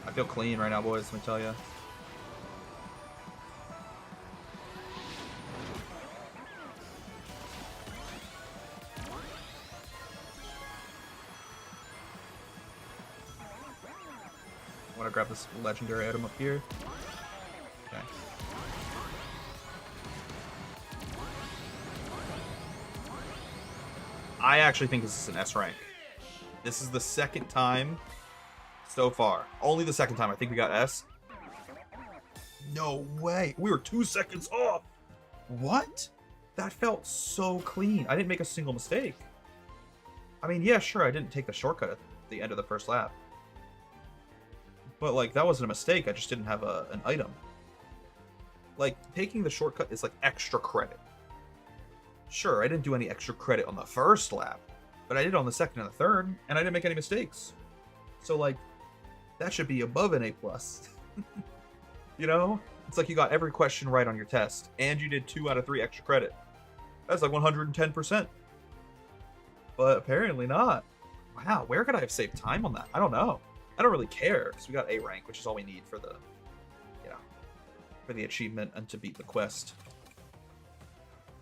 I feel clean right now, boys, let me tell you. I want to grab this legendary item up here. Okay. I actually think this is an S rank. This is the second time so far. Only the second time I think we got S. No way. We were 2 seconds off. What? That felt so clean. I didn't make a single mistake. I mean, yeah, sure, I didn't take the shortcut at the end of the first lap. But, like, that wasn't a mistake. I just didn't have an item. Like, taking the shortcut is, like, extra credit. Sure, I didn't do any extra credit on the first lap, but I did on the second and the third, and I didn't make any mistakes. So, like, that should be above an A+. You know? It's like you got every question right on your test, and you did 2 out of 3 extra credit. That's like 110%. But apparently not. Wow, where could I have saved time on that? I don't know. I don't really care, because we got A rank, which is all we need for the, you know, for the achievement and to beat the quest.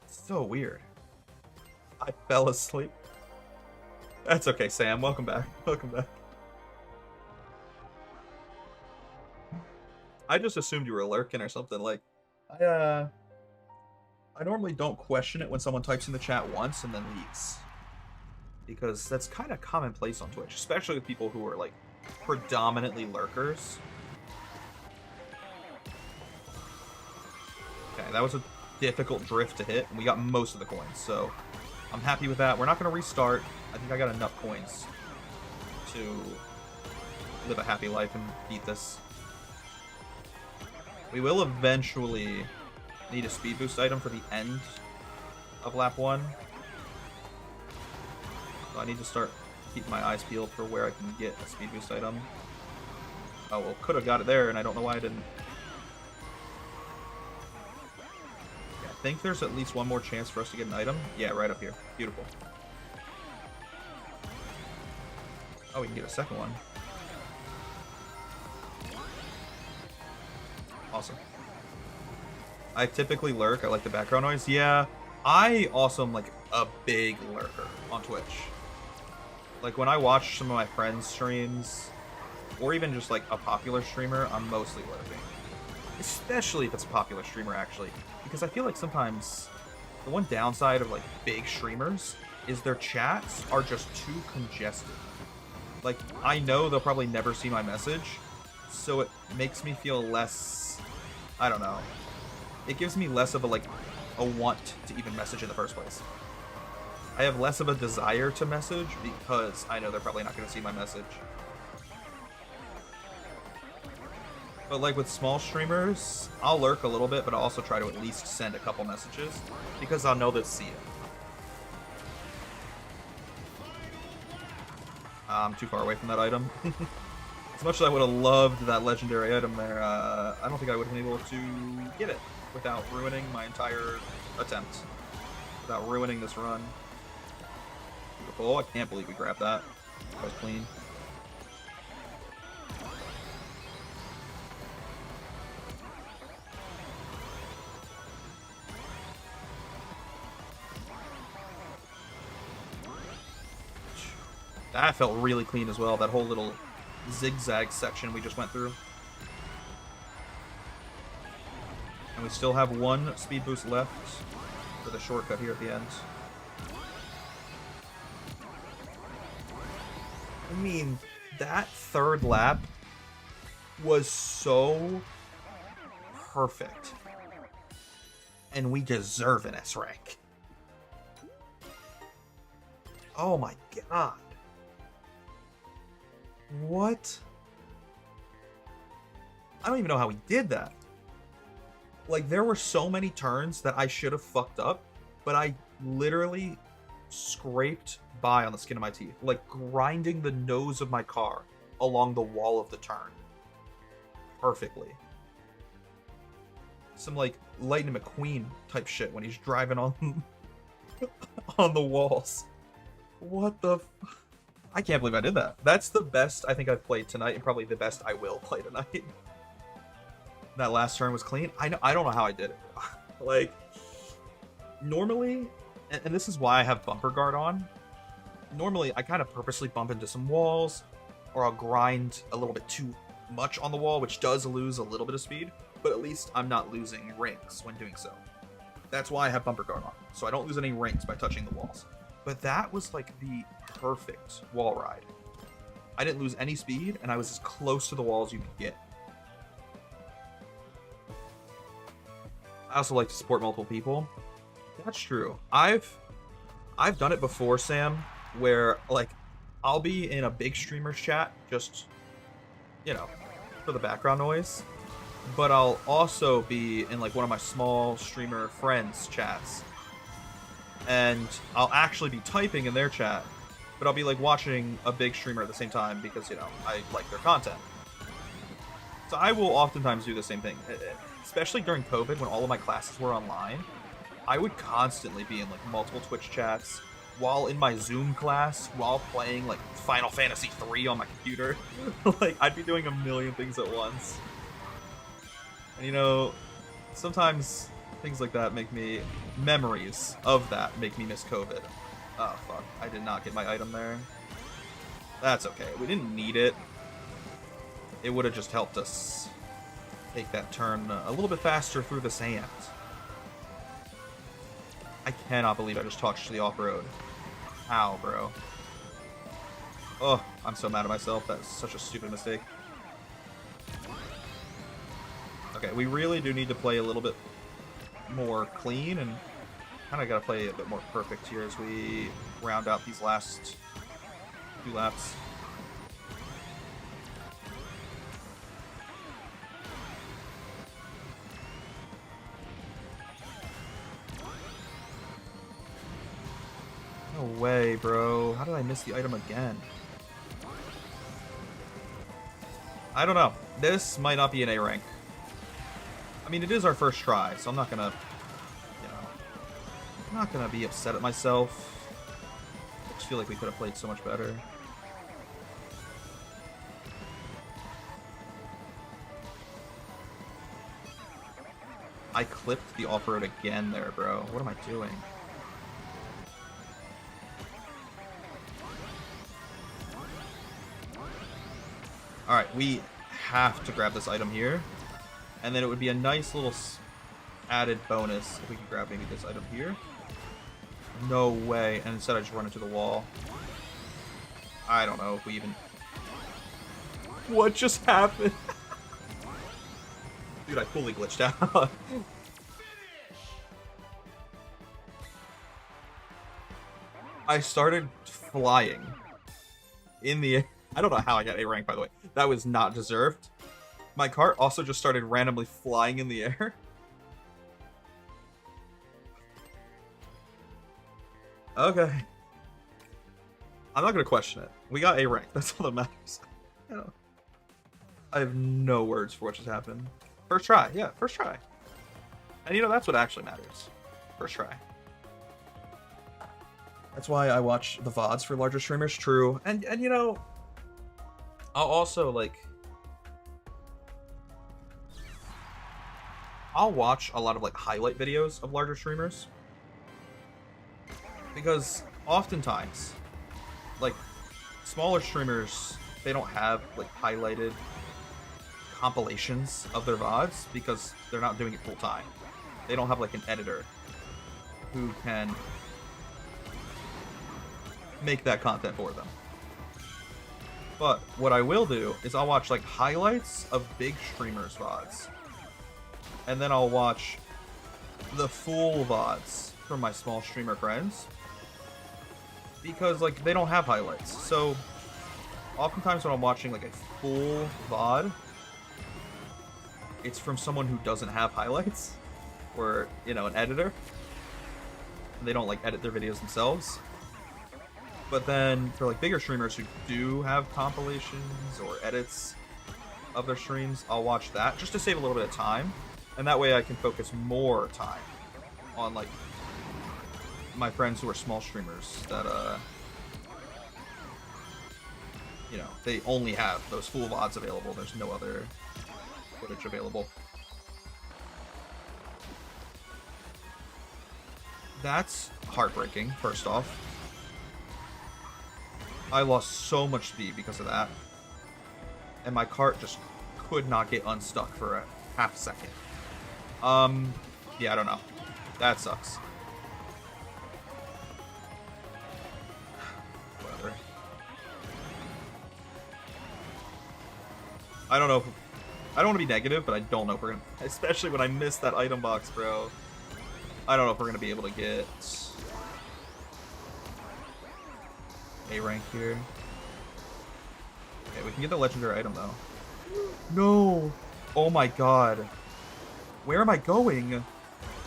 So weird. I fell asleep. That's okay, Sam. Welcome back. Welcome back. I just assumed you were lurking or something. Like, I normally don't question it when someone types in the chat once and then leaves, because that's kind of commonplace on Twitch, especially with people who are like predominantly lurkers. Okay, that was a difficult drift to hit, and we got most of the coins, so I'm happy with that. We're not going to restart. I think I got enough coins to live a happy life and beat this. We will eventually need a speed boost item for the end of lap 1. So I need to start keeping my eyes peeled for where I can get a speed boost item. Oh, well, could have got it there, and I don't know why I didn't. Yeah, I think there's at least one more chance for us to get an item. Yeah, right up here. Beautiful. Oh, we can get a second one. Awesome. I typically lurk. I like the background noise. Yeah, I also am like a big lurker on Twitch. Like when I watch some of my friends' streams, or even just like a popular streamer, I'm mostly lurking. Especially if it's a popular streamer, actually. Because I feel like sometimes the one downside of like big streamers is their chats are just too congested. Like, I know they'll probably never see my message, so it makes me feel less, I don't know. It gives me less of a want to even message in the first place. I have less of a desire to message because I know they're probably not going to see my message. But like with small streamers, I'll lurk a little bit, but I'll also try to at least send a couple messages because I'll know they'll see it. I'm too far away from that item. As much as I would have loved that legendary item there, I don't think I would have been able to get it without ruining my entire attempt. Without ruining this run. Beautiful. I can't believe we grabbed that. That was clean. That felt really clean as well, that whole little zigzag section we just went through. And we still have one speed boost left for the shortcut here at the end. I mean, that third lap was so perfect. And we deserve an S rank. Oh my god. What? I don't even know how we did that. Like, there were so many turns that I should have fucked up, but I literally scraped by on the skin of my teeth, like grinding the nose of my car along the wall of the turn perfectly. Some like Lightning McQueen type shit when he's driving on on the walls. What the I can't believe I did that. That's the best I think I've played tonight, and probably the best I will play tonight. That last turn was clean. I don't know how I did it. Like, normally, and this is why I have bumper guard on. Normally, I kind of purposely bump into some walls, or I'll grind a little bit too much on the wall, which does lose a little bit of speed, but at least I'm not losing rings when doing so. That's why I have bumper guard on, so I don't lose any rings by touching the walls. But that was like the perfect wall ride. I didn't lose any speed, and I was as close to the wall as you could get. I also like to support multiple people. That's true. I've done it before, Sam, where like I'll be in a big streamer's chat just, you know, for the background noise, but I'll also be in like one of my small streamer friends' chats, and I'll actually be typing in their chat, but I'll be like watching a big streamer at the same time because, you know, I like their content. So I will oftentimes do the same thing, especially during COVID when all of my classes were online. I would constantly be in like multiple Twitch chats while in my Zoom class, while playing like Final Fantasy III on my computer. Like, I'd be doing a million things at once. And you know, sometimes things like that make me, memories of that make me miss COVID. Oh fuck, I did not get my item there. That's okay, we didn't need it. It would have just helped us take that turn a little bit faster through the sand. I cannot believe I just touched the off-road. Ow, bro. Oh, I'm so mad at myself. That's such a stupid mistake. Okay, we really do need to play a little bit more clean, and kind of got to play a bit more perfect here as we round out these last 2 laps. No way, bro. How did I miss the item again? I don't know. This might not be an A rank. I mean, it is our first try, so I'm not gonna, you know, I'm not gonna be upset at myself. I just feel like we could have played so much better. I clipped the off-road again there, bro. What am I doing? Alright, we have to grab this item here. And then it would be a nice little added bonus if we could grab maybe this item here. No way. And instead I just run into the wall. I don't know if we even... What just happened? Dude, I fully glitched out. I started flying in the air. I don't know how I got A rank, by the way. That was not deserved. My cart also just started randomly flying in the air. Okay. I'm not gonna question it. We got A rank. That's all that matters. I have no words for what just happened. First try. Yeah, first try. And you know, that's what actually matters. First try. That's why I watch the VODs for larger streamers. True. And you know, I'll also, like... I'll watch a lot of, like, highlight videos of larger streamers. Because oftentimes, like, smaller streamers, they don't have, like, highlighted compilations of their VODs because they're not doing it full time. They don't have, like, an editor who can make that content for them. But what I will do is I'll watch like highlights of big streamers' VODs. And then I'll watch the full VODs from my small streamer friends. Because like they don't have highlights. So oftentimes when I'm watching like a full VOD, it's from someone who doesn't have highlights, or, you know, an editor. They don't, like, edit their videos themselves. But then, for, like, bigger streamers who do have compilations or edits of their streams, I'll watch that, just to save a little bit of time. And that way I can focus more time on, like, my friends who are small streamers that, you know, they only have those full VODs available. There's no other footage available. That's heartbreaking, first off. I lost so much speed because of that. And my cart just could not get unstuck for a half second. Yeah, I don't know. That sucks. Whatever. I don't know if... I don't want to be negative, but I don't know if we're gonna... Especially when I missed that item box, bro. I don't know if we're gonna be able to get... A rank here. Okay, we can get the legendary item, though. No! Oh my god. Where am I going?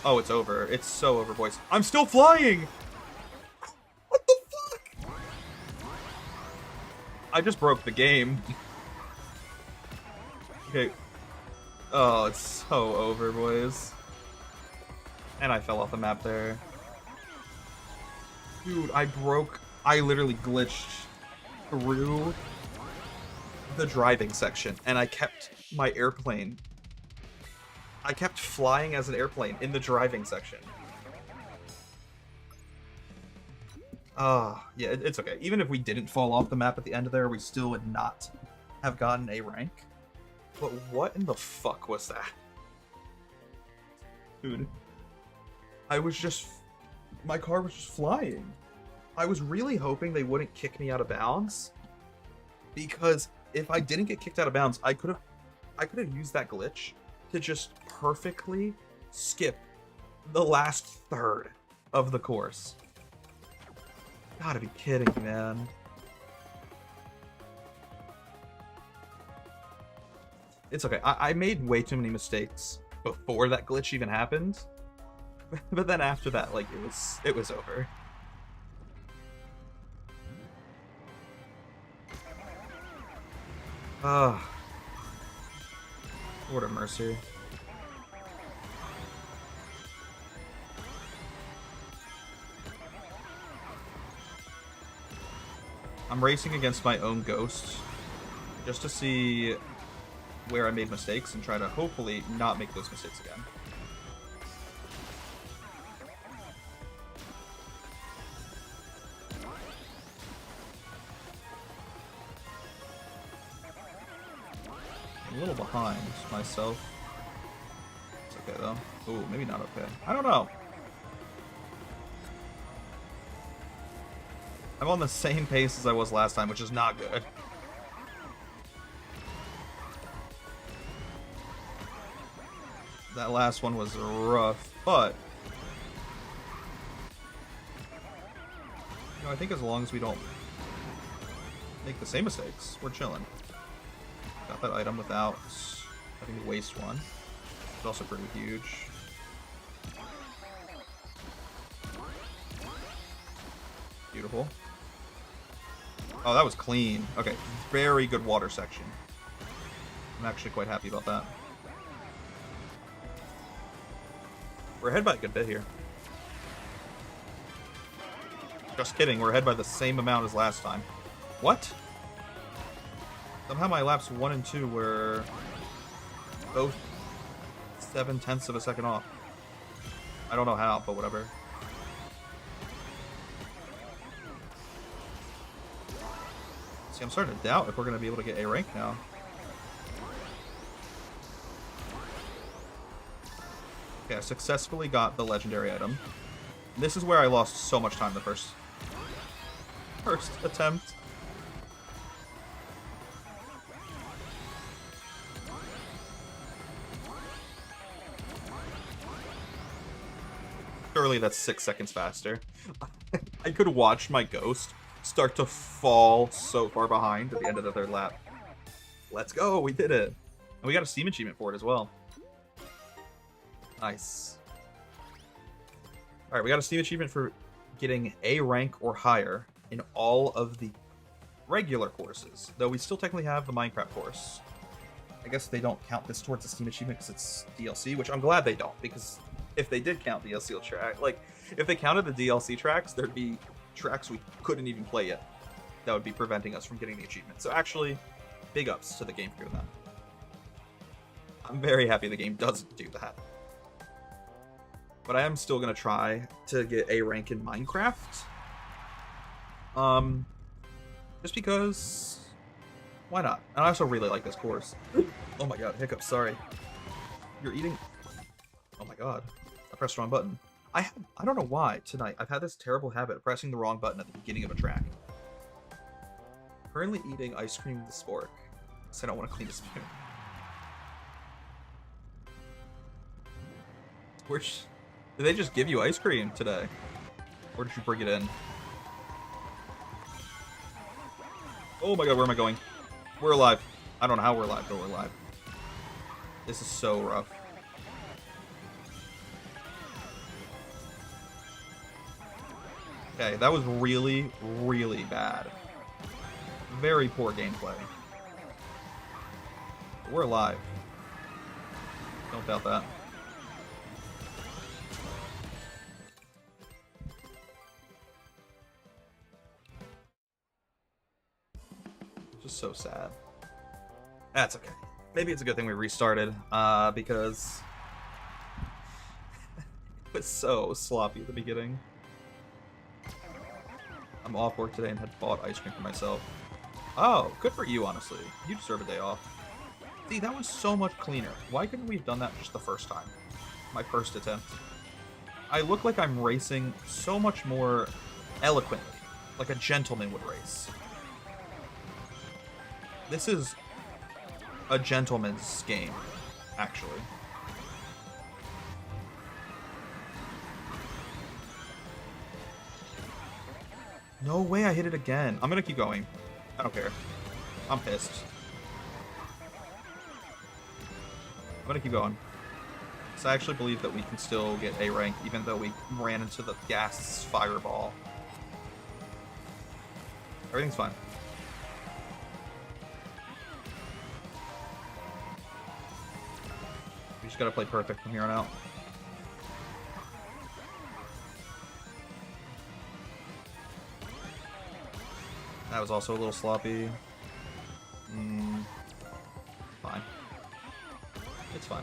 Oh, it's over. It's so over, boys. I'm still flying! What the fuck? I just broke the game. Okay. Oh, it's so over, boys. And I fell off the map there. Dude, I literally glitched through the driving section, and I kept my airplane. I kept flying as an airplane in the driving section. Yeah, it's okay. Even if we didn't fall off the map at the end of there, we still would not have gotten a rank. But what in the fuck was that? Dude. My car was just flying. I was really hoping they wouldn't kick me out of bounds, because if I didn't get kicked out of bounds, I could have used that glitch to just perfectly skip the last third of the course. Gotta be kidding me, man. It's okay. I made way too many mistakes before that glitch even happened. But then after that, like, it was over. Lord of mercy. I'm racing against my own ghost just to see where I made mistakes and try to hopefully not make those mistakes again. I'm a little behind myself. It's okay though. Ooh, maybe not okay. I don't know. I'm on the same pace as I was last time, which is not good. That last one was rough, but you know, I think as long as we don't make the same mistakes, we're chilling. Got that item without having to waste one. It's also pretty huge. Beautiful. Oh, that was clean. Okay, very good water section. I'm actually quite happy about that. We're ahead by a good bit here. Just kidding, we're ahead by the same amount as last time. What? Somehow my laps 1 and 2 were both 0.7 of a second off. I don't know how, but whatever. See, I'm starting to doubt if we're going to be able to get A rank now. Okay, I successfully got the legendary item. This is where I lost so much time the first attempt. Surely that's 6 seconds faster. I could watch my ghost start to fall so far behind at the end of the third lap. Let's go, we did it. And we got a Steam achievement for it as well. Nice. Alright, we got a Steam achievement for getting A rank or higher in all of the regular courses, though we still technically have the Minecraft course. I guess they don't count this towards the Steam achievement because it's DLC, which I'm glad they don't, because if they did count DLC track, like, if they counted the DLC tracks, there'd be tracks we couldn't even play yet that would be preventing us from getting the achievement. So actually, big ups to the game for doing that. I'm very happy the game doesn't do that. But I am still going to try to get A rank in Minecraft. Just because, why not? And I also really like this course. Oh my god, hiccups, sorry. You're eating... Oh my god, I pressed the wrong button. I don't know why tonight I've had this terrible habit of pressing the wrong button at the beginning of a track. Currently eating ice cream with a spork, so I don't want to clean the spoon. Did they just give you ice cream today? Or did you bring it in? Oh my god, where am I going? We're alive. I don't know how we're alive, but we're alive. This is so rough. Okay, that was really, really bad. Very poor gameplay. But we're alive. Don't doubt that. Just so sad. That's okay. Maybe it's a good thing we restarted, because it was so sloppy at the beginning. I'm off work today and had bought ice cream for myself. Oh, good for you, honestly. You deserve a day off. See, that was so much cleaner. Why couldn't we have done that just the first time? My first attempt. I look like I'm racing so much more eloquently, like a gentleman would race. This is a gentleman's game, actually. No way I hit it again. I'm gonna keep going. I don't care. I'm pissed. I'm gonna keep going. So I actually believe that we can still get A rank, even though we ran into the gas fireball. Everything's fine. We just gotta play perfect from here on out. That was also a little sloppy. Fine. It's fine.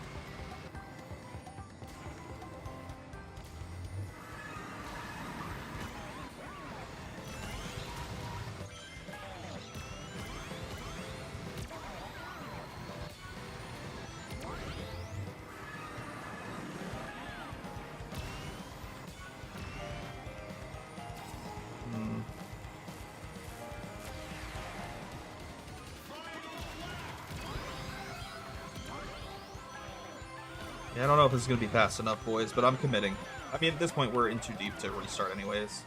Yeah, I don't know if this is going to be fast enough, boys, but I'm committing. I mean, at this point, we're in too deep to restart anyways.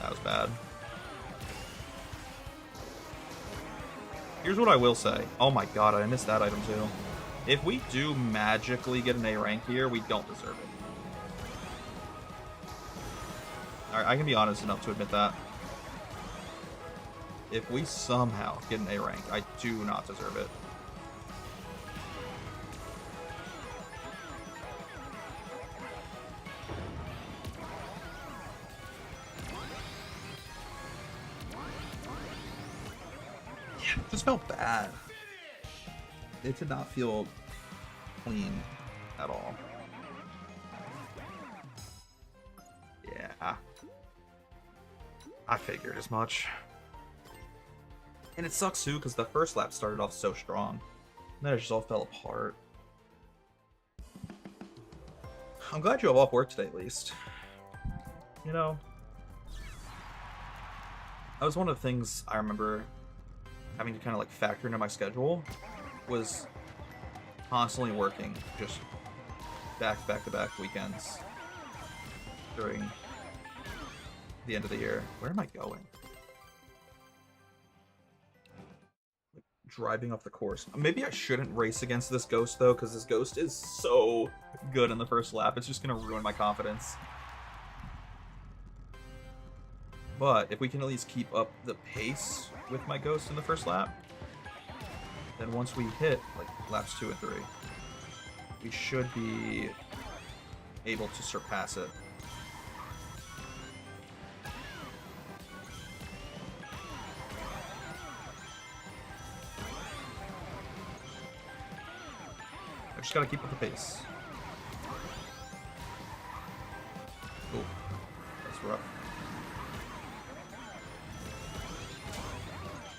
That was bad. Here's what I will say. Oh my god, I missed that item too. If we do magically get an A rank here, we don't deserve it. Alright, I can be honest enough to admit that. If we somehow get an A rank, I do not deserve it. Yeah, it just felt bad. It did not feel clean at all. Yeah. I figured as much. And it sucks too, because the first lap started off so strong. And then it just all fell apart. I'm glad you have off work today, at least. You know, that was one of the things I remember having to kind of like factor into my schedule, was constantly working just back-to-back weekends during the end of the year. Where am I going? driving off the course. Maybe I shouldn't race against this ghost, though, because this ghost is so good in the first lap. It's just going to ruin my confidence. But if we can at least keep up the pace with my ghost in the first lap, then once we hit like laps 2 and 3, we should be able to surpass it. I just gotta keep up the pace. Oh, that's rough.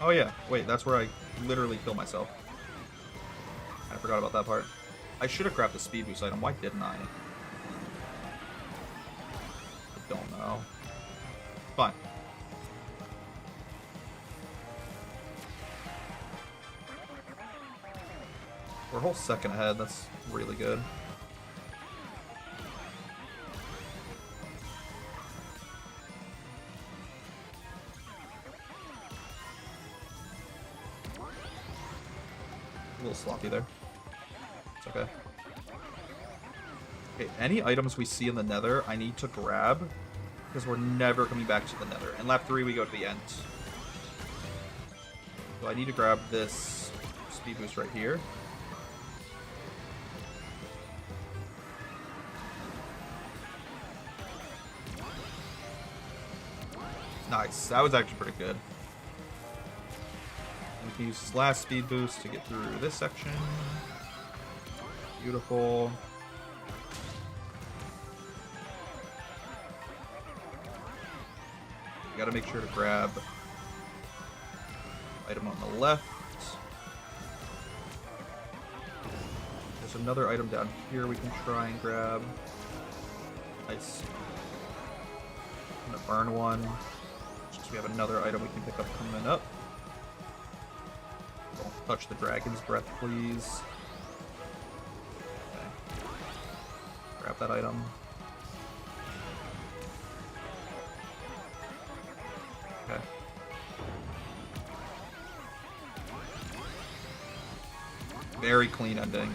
Oh yeah, wait, that's where I literally kill myself. I forgot about that part. I should have grabbed the speed boost item. Why didn't I? I don't know. Fine. We're a whole second ahead. That's really good. A little sloppy there. It's okay. Okay, any items we see in the nether, I need to grab, because we're never coming back to the nether. In lap 3, we go to the end. So I need to grab this speed boost right here. Nice. That was actually pretty good. And we can use this last speed boost to get through this section. Beautiful. You gotta make sure to grab item on the left. There's another item down here we can try and grab. Nice. I'm gonna burn one. We have another item we can pick up coming up. Don't touch the dragon's breath, please. Okay. Grab that item. Okay. Very clean ending.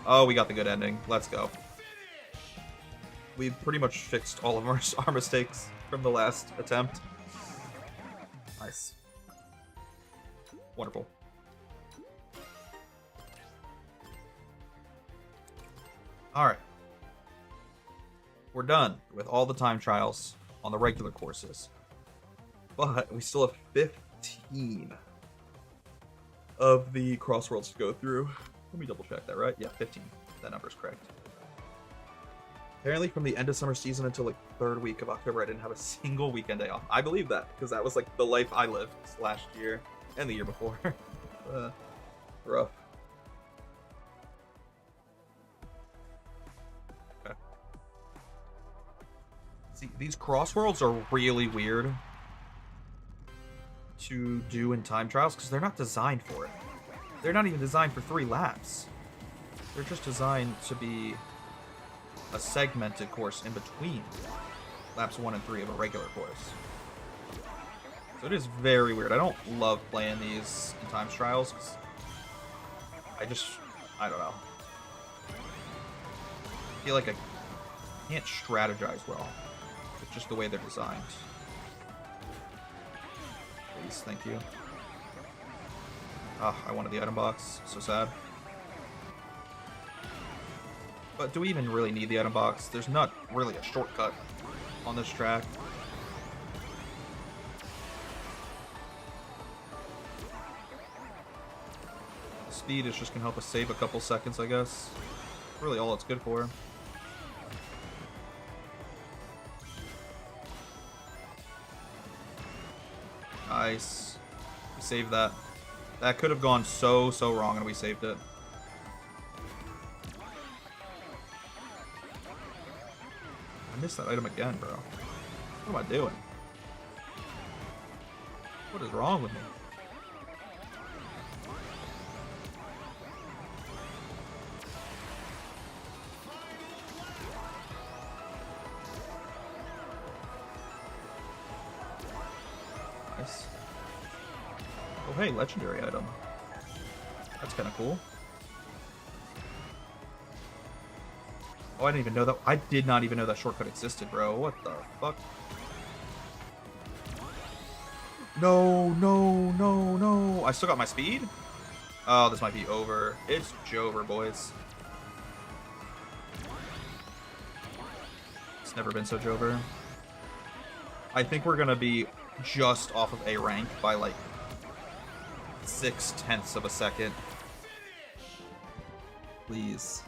Oh, we got the good ending. Let's go. We've pretty much fixed all of our mistakes from the last attempt. Nice. Wonderful. Alright. We're done with all the time trials on the regular courses. But we still have 15 of the crossworlds to go through. Let me double check that, right? Yeah, 15. That number's correct. Apparently from the end of summer season until like third week of October, I didn't have a single weekend day off. I believe that, because that was like the life I lived last year and the year before. Rough. Okay. See, these crossworlds are really weird to do in time trials, because they're not designed for it. They're not even designed for 3 laps. They're just designed to be a segmented course in between laps 1 and 3 of a regular course. So it is very weird. I don't love playing these in time trials, because I don't know. I feel like I can't strategize well. It's just the way they're designed. Please, thank you. Ah, I wanted the item box. So sad. But do we even really need the item box? There's not really a shortcut on this track. Speed is just going to help us save a couple seconds, I guess. Really all it's good for. Nice. We saved that. That could have gone so wrong, and we saved it. I missed that item again, bro. What am I doing? What is wrong with me? Nice. Oh, hey, legendary item. That's kind of cool. Oh, I didn't even know that. I did not even know that shortcut existed, bro. What the fuck? No, no, no, no. I still got my speed? Oh, this might be over. It's Jover, boys. It's never been so Jover. I think we're going to be just off of A rank by like 0.6 of a second. Please.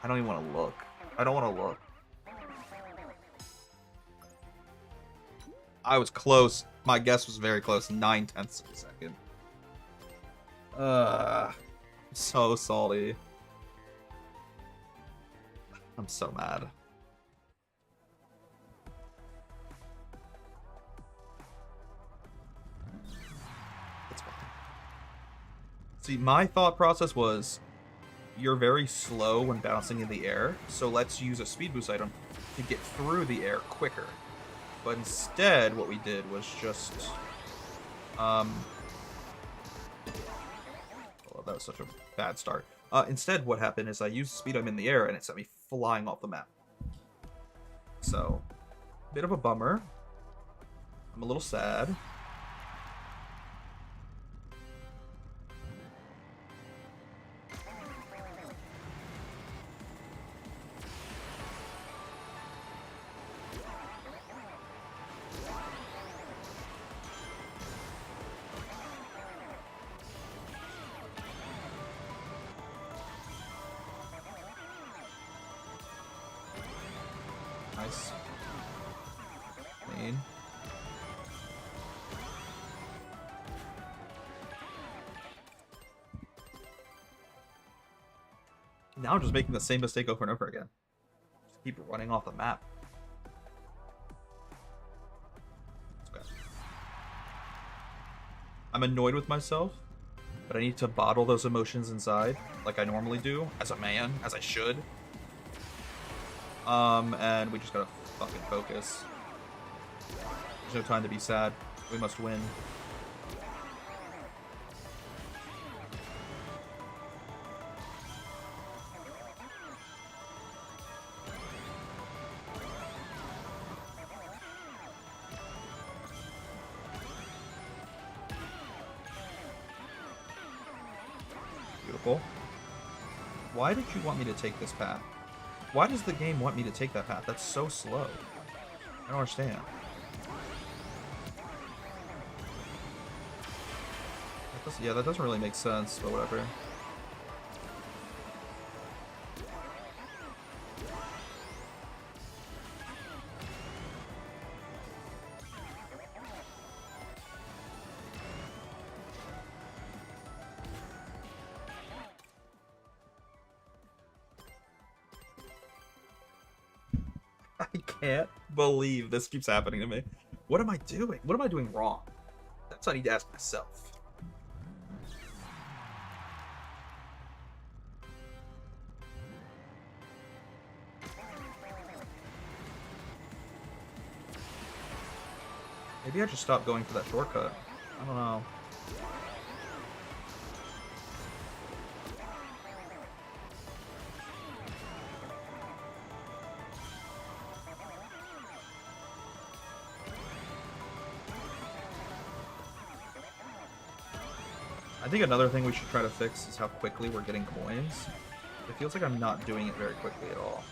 I don't even want to look. I don't want to look. I was close. My guess was very close. 0.9 of a second. So salty. I'm so mad. That's fine. See, my thought process was, you're very slow when bouncing in the air, so let's use a speed boost item to get through the air quicker. But instead, what we did was just, oh, that was such a bad start. Instead, what happened is I used speed item in the air, and it sent me flying off the map. So, bit of a bummer. I'm a little sad. Nice. Clean. Now I'm just making the same mistake over and over again. Just keep running off the map. Okay. I'm annoyed with myself, but I need to bottle those emotions inside, like I normally do, as a man, as I should. And we just gotta fucking focus. There's no time to be sad. We must win. Beautiful. Why did you want me to take this path? Why does the game want me to take that path? That's so slow. I don't understand. Yeah, that doesn't really make sense, but whatever. I can't believe this keeps happening to me. What am I doing? What am I doing wrong? That's what I need to ask myself. Maybe I should stop going for that shortcut. I don't know. I think another thing we should try to fix is how quickly we're getting coins. It feels like I'm not doing it very quickly at all.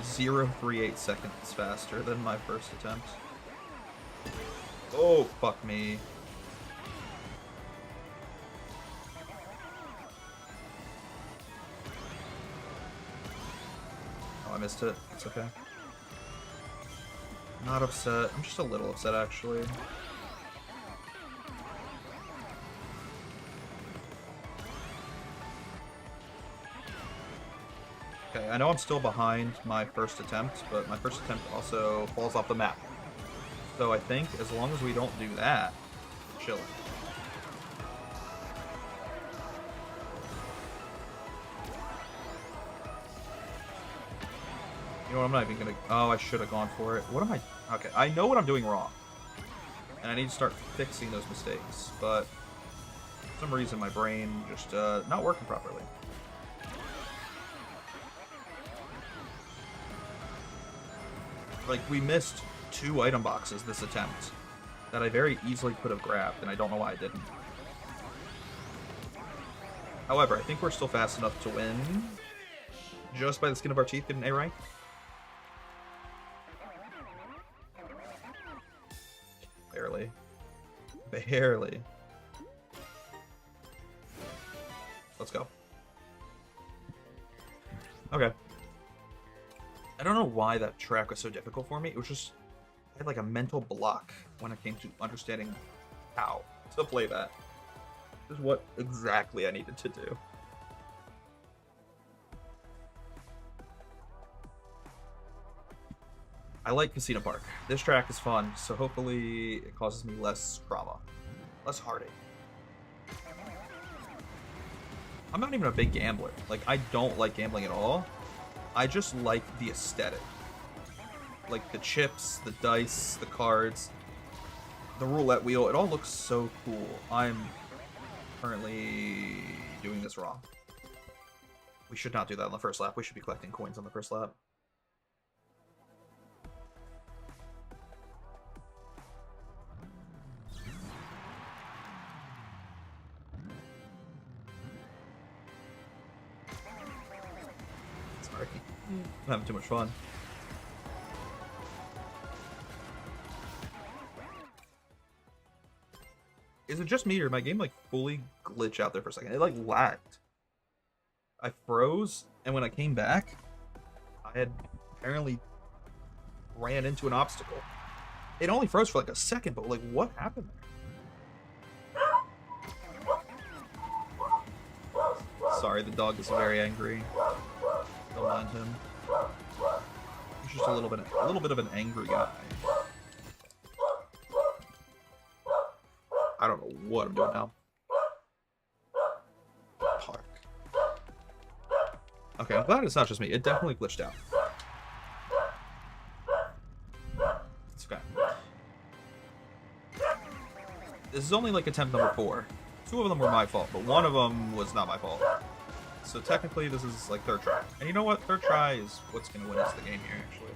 .038 seconds faster than my first attempt. Oh, fuck me. Oh, I missed it. It's okay. Not upset. I'm just a little upset, actually. Okay, I know I'm still behind my first attempt, but my first attempt also falls off the map. So I think as long as we don't do that, we're chilling. You know what, I'm not even gonna... Oh, I should have gone for it. What am I... Okay, I know what I'm doing wrong. And I need to start fixing those mistakes. But for some reason, my brain just not working properly. Like, we missed 2 item boxes this attempt that I very easily could have grabbed, and I don't know why I didn't. However, I think we're still fast enough to win just by the skin of our teeth in A rank. Barely. Barely. Let's go. Okay. I don't know why that track was so difficult for me. It was just... I had like a mental block when it came to understanding how to play that. This is what exactly I needed to do. I like Casino Park. This track is fun, so hopefully it causes me less trauma. Less heartache. I'm not even a big gambler. Like, I don't like gambling at all. I just like the aesthetic. Like the chips, the dice, the cards, the roulette wheel. It all looks so cool. I'm currently doing this wrong. We should not do that on the first lap. We should be collecting coins on the first lap. Sorry. I'm having too much fun. Is it just me, or did my game like fully glitch out there for a second? It like lagged. I froze, and when I came back, I had apparently ran into an obstacle. It only froze for like a second, but like what happened there? Sorry, the dog is very angry. Don't mind him. He's just a little bit of an angry guy. I don't know what I'm doing now. Park. Okay, I'm glad it's not just me. It definitely glitched out. It's okay. This is only like attempt number 4. 2 of them were my fault, but 1 of them was not my fault. So technically this is like 3rd try. And you know what? 3rd try is what's going to win us the game here, actually.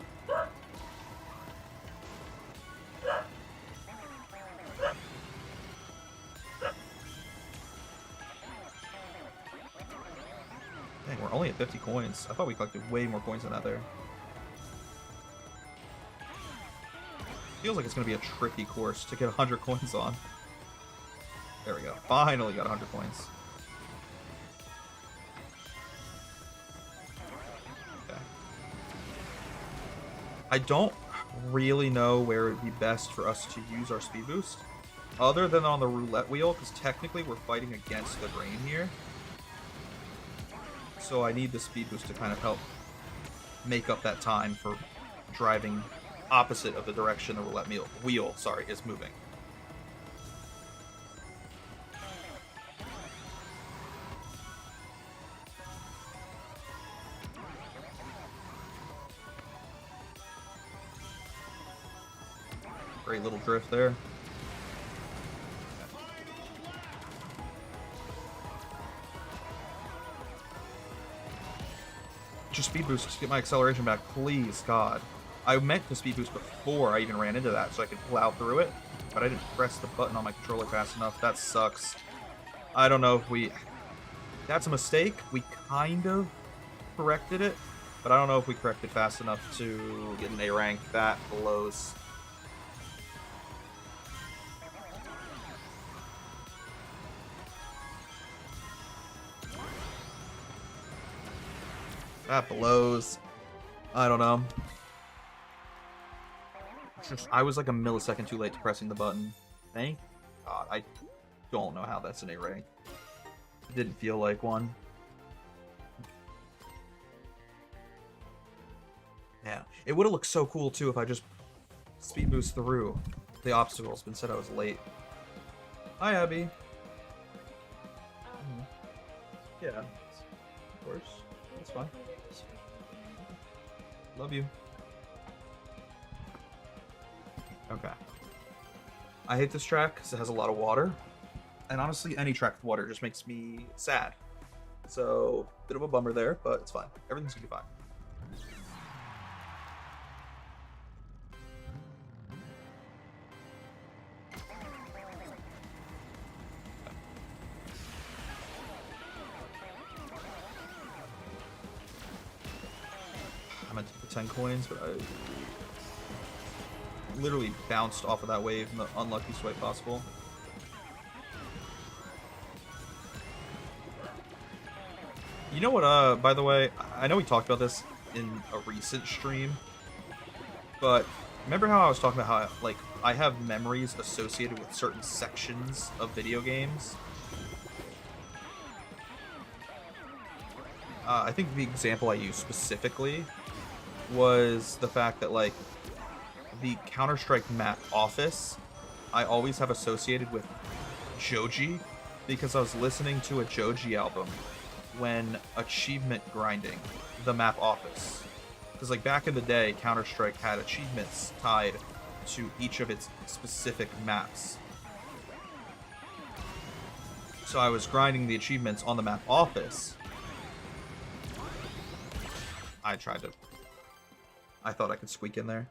Dang, we're only at 50 coins. I thought we collected way more coins than that there. Feels like it's going to be a tricky course to get 100 coins on. There we go. Finally got 100 coins. Okay. I don't really know where it would be best for us to use our speed boost, other than on the roulette wheel, because technically we're fighting against the grain here. So I need the speed boost to kind of help make up that time for driving opposite of the direction the roulette wheel is moving. Great little drift there. Just speed boost to get my acceleration back, please, God. I meant to speed boost before I even ran into that so I could plow through it, but I didn't press the button on my controller fast enough. That sucks. I don't know if we... That's a mistake. We kind of corrected it, but I don't know if we corrected fast enough to get an A rank. That blows. That blows. I don't know. I was like a millisecond too late to pressing the button. Thank God. I don't know how that's an A rank. It didn't feel like one. Yeah. It would have looked so cool too if I just speed boost through the obstacles, but instead I was late. Hi, Abby. Yeah. Of course. That's fine. Love you. Okay. I hate this track because it has a lot of water. And honestly, any track with water just makes me sad. So, bit of a bummer there, but it's fine. Everything's gonna be fine. I meant to put 10 coins, but I literally bounced off of that wave in the unluckiest way possible. You know what, by the way, I know we talked about this in a recent stream, but remember how I was talking about how, like, I have memories associated with certain sections of video games? I think the example I used specifically was the fact that, like, the Counter-Strike map Office, I always have associated with Joji, because I was listening to a Joji album when achievement grinding the map Office. Because, like, back in the day, Counter-Strike had achievements tied to each of its specific maps. So I was grinding the achievements on the map Office. I thought I could squeak in there.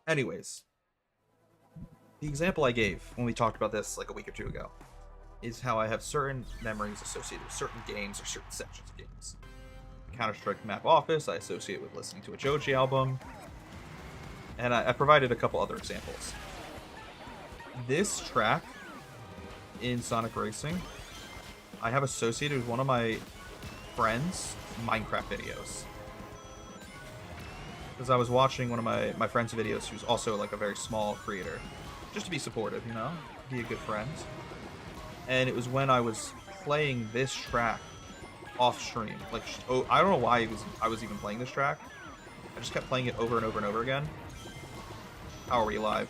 Anyways, the example I gave when we talked about this like a week or two ago is how I have certain memories associated with certain games or certain sections of games. Counter-Strike map Office I associate with listening to a Joji album, and I provided a couple other examples. This track in Sonic Racing I have associated with one of my friends' Minecraft videos. Because I was watching one of my friend's videos, who's also like a very small creator, just to be supportive, you know, be a good friend. And it was when I was playing this track off stream, like, oh, I don't know why I was even playing this track. I just kept playing it over and over and over again. How are we live?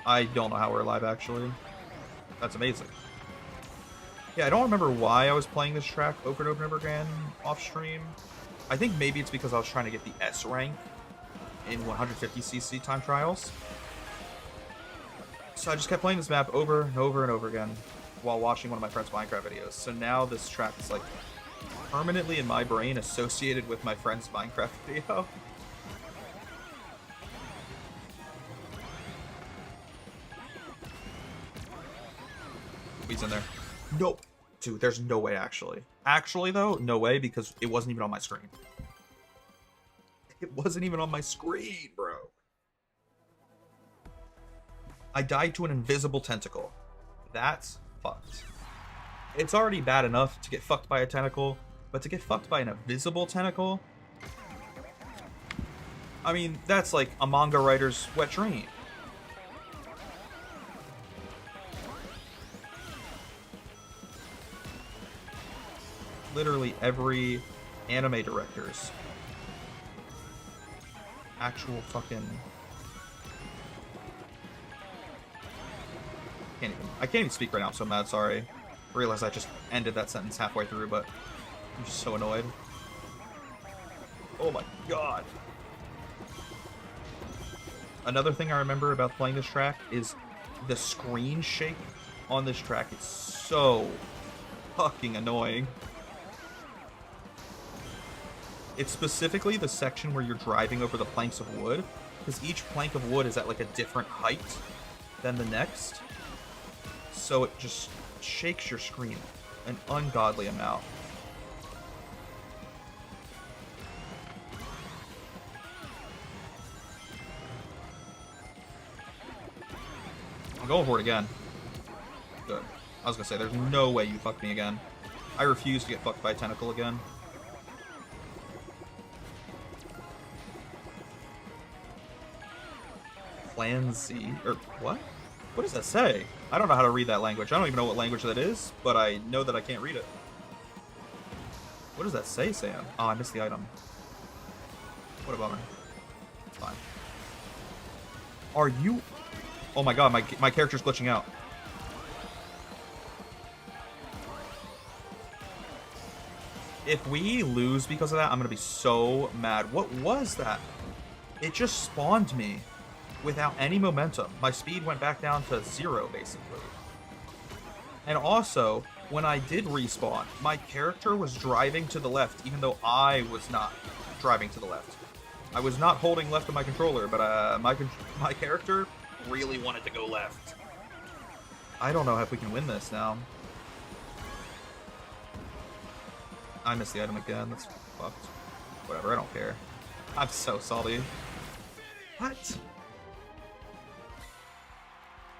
I don't know how we're live, actually. That's amazing. Yeah, I don't remember why I was playing this track over and over and over again off stream. I think maybe it's because I was trying to get the S rank in 150cc time trials. So I just kept playing this map over and over and over again while watching one of my friend's Minecraft videos. So now this track is like permanently in my brain associated with my friend's Minecraft video. He's in there. Nope. Dude, there's no way, actually. Actually, though, no way, because it wasn't even on my screen. It wasn't even on my screen, bro. I died to an invisible tentacle. That's fucked. It's already bad enough to get fucked by a tentacle, but to get fucked by an invisible tentacle? I mean, that's like a manga writer's wet dream. Literally every anime director's actual fucking... I can't even speak right now, I'm so mad, sorry. I realized I just ended that sentence halfway through, but I'm just so annoyed. Oh my god. Another thing I remember about playing this track is the screen shake on this track is so fucking annoying. It's specifically the section where you're driving over the planks of wood, because each plank of wood is at like a different height than the next. So it just shakes your screen an ungodly amount. I'm going for it again. Good. I was gonna say, there's no way you fucked me again. I refuse to get fucked by a tentacle again. Plan Z, or what? What does that say? I don't know how to read that language. I don't even know what language that is, but I know that I can't read it. What does that say, Sam? Oh, I missed the item. What a bummer. It's fine. Are you... Oh my god, my character's glitching out. If we lose because of that, I'm gonna be so mad. What was that? It just spawned me without any momentum. My speed went back down to 0, basically. And also, when I did respawn, my character was driving to the left, even though I was not driving to the left. I was not holding left on my controller, but my character really wanted to go left. I don't know if we can win this now. I missed the item again. That's fucked. Whatever, I don't care. I'm so salty. What?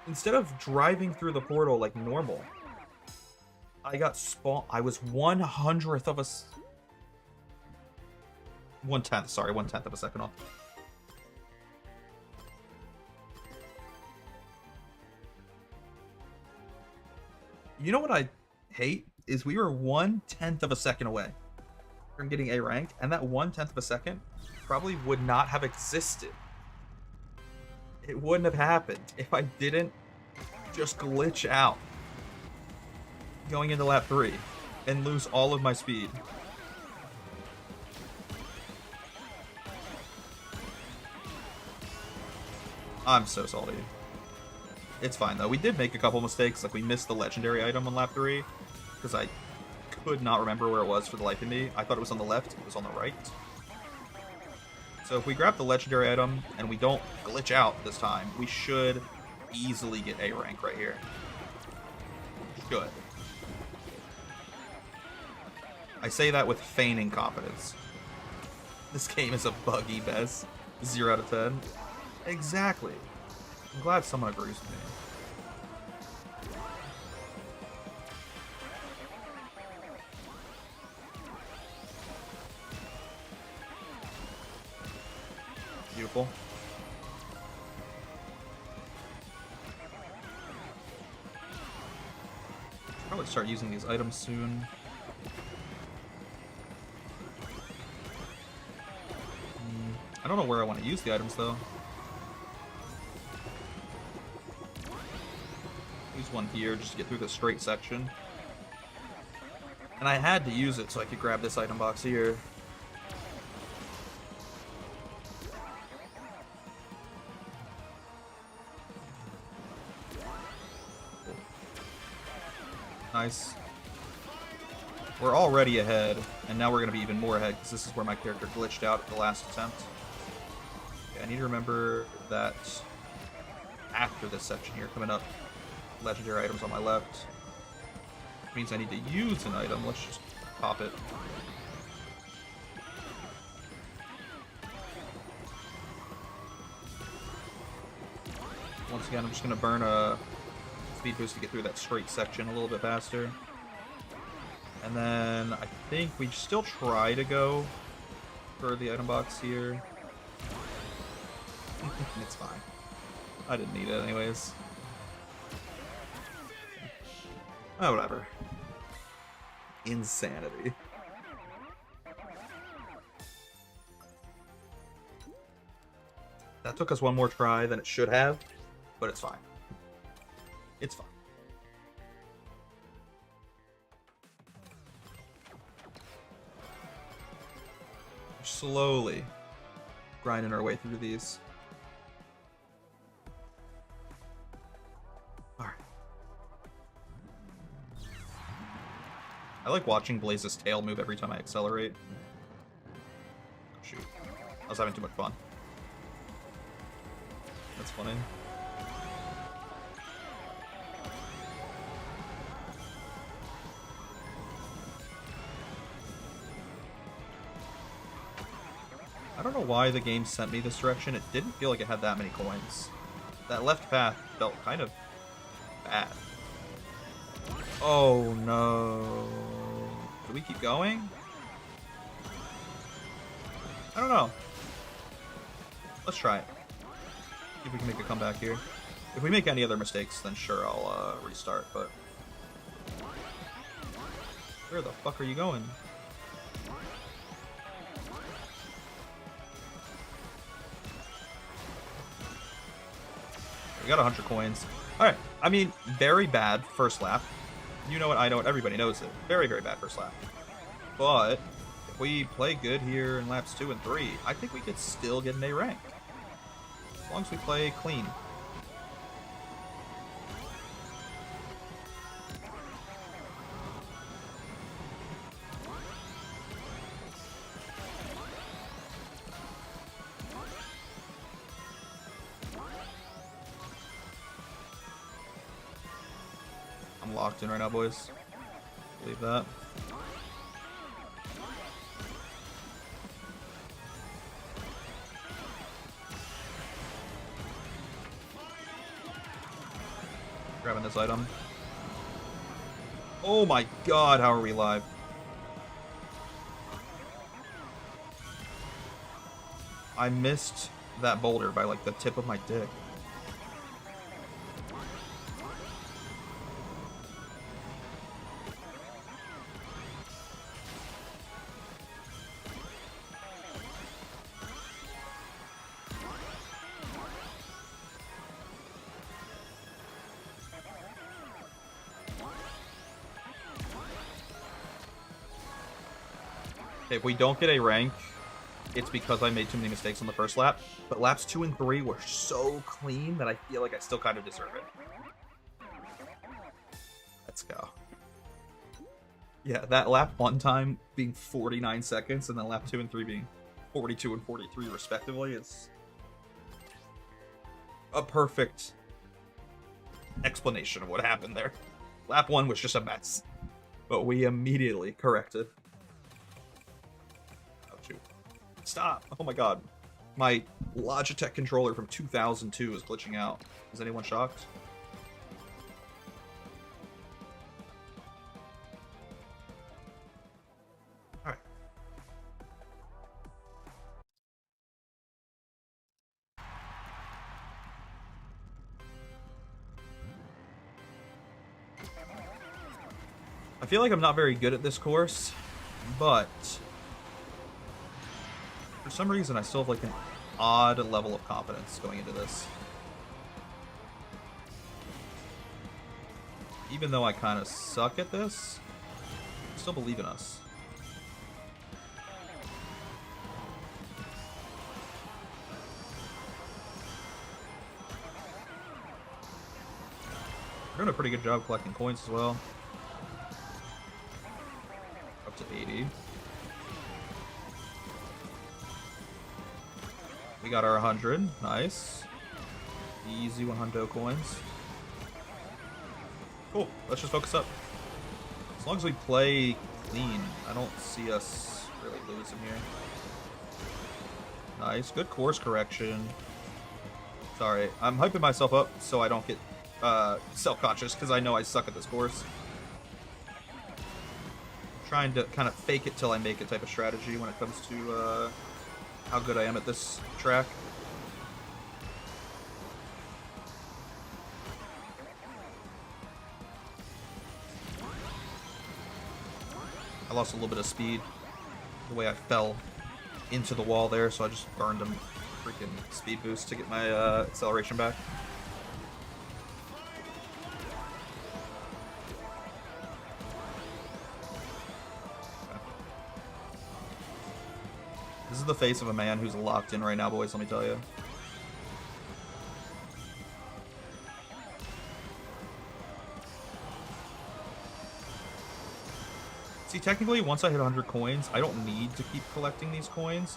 Instead of driving through the portal like normal, I got spawned. I was 1/100th of a... 1/10, sorry, 1/10 of a second off. You know what I hate? Is we were 1/10 of a second away from getting A rank, and that 1/10 of a second probably would not have existed. It wouldn't have happened if I didn't just glitch out going into lap 3 and lose all of my speed. I'm so salty. It's fine though. We did make a couple mistakes, like we missed the legendary item on lap 3 because I could not remember where it was for the life of me. I thought it was on the left, it was on the right. So if we grab the legendary item and we don't glitch out this time, we should easily get A rank right here. Should. I say that with feigning confidence. This game is a buggy Bez. 0 out of 10. Exactly. I'm glad someone agrees with me. Beautiful. Probably start using these items soon. I don't know where I want to use the items though. Use one here just to get through the straight section. And I had to use it so I could grab this item box here. Nice. We're already ahead, and now we're going to be even more ahead because this is where my character glitched out at the last attempt. Okay, I need to remember that after this section here, coming up, legendary items on my left. Which means I need to use an item. Let's just pop it. Once again, I'm just going to burn a speed boost to get through that straight section a little bit faster. And then I think we still try to go for the item box here. It's fine. I didn't need it anyways. Oh, whatever. Insanity. That took us one more try than it should have, but it's fine. It's fine. We're slowly grinding our way through these. Alright. I like watching Blaze's tail move every time I accelerate. Oh, shoot. I was having too much fun. That's funny. I don't know why the game sent me this direction. It didn't feel like it had that many coins. That left path felt kind of bad. Oh no. Do we keep going? I don't know. Let's try it. See if we can make a comeback here. If we make any other mistakes, then sure, I'll restart, but... Where the fuck are you going? We got 100 coins. Alright, I mean, very bad first lap. You know it, I know it, everybody knows it. Very, very bad first lap. But if we play good here in laps 2 and 3, I think we could still get an A rank. As long as we play clean. I'm locked in right now, boys. Believe that. Grabbing this item. Oh my god, how are we live? I missed that boulder by like the tip of my dick. If we don't get a rank, it's because I made too many mistakes on the first lap. But laps 2 and 3 were so clean that I feel like I still kind of deserve it. Let's go. Yeah, that lap 1 time being 49 seconds and then lap 2 and 3 being 42 and 43 respectively is a perfect explanation of what happened there. Lap 1 was just a mess, but we immediately corrected. Stop! Oh my god. My Logitech controller from 2002 is glitching out. Is anyone shocked? Alright. I feel like I'm not very good at this course, but for some reason, I still have like an odd level of confidence going into this. Even though I kind of suck at this, I still believe in us. We're doing a pretty good job collecting coins as well. Up to 80. We got our 100. Nice. Easy 100 coins. Cool. Let's just focus up. As long as we play clean, I don't see us really losing here. Nice. Good course correction. Sorry. I'm hyping myself up so I don't get self-conscious because I know I suck at this course. I'm trying to kind of fake it till I make it type of strategy when it comes to how good I am at this track. I lost a little bit of speed the way I fell into the wall there, so I just burned a freaking speed boost to get my acceleration back. This is the face of a man who's locked in right now, boys, let me tell you. See, technically, once I hit 100 coins, I don't need to keep collecting these coins.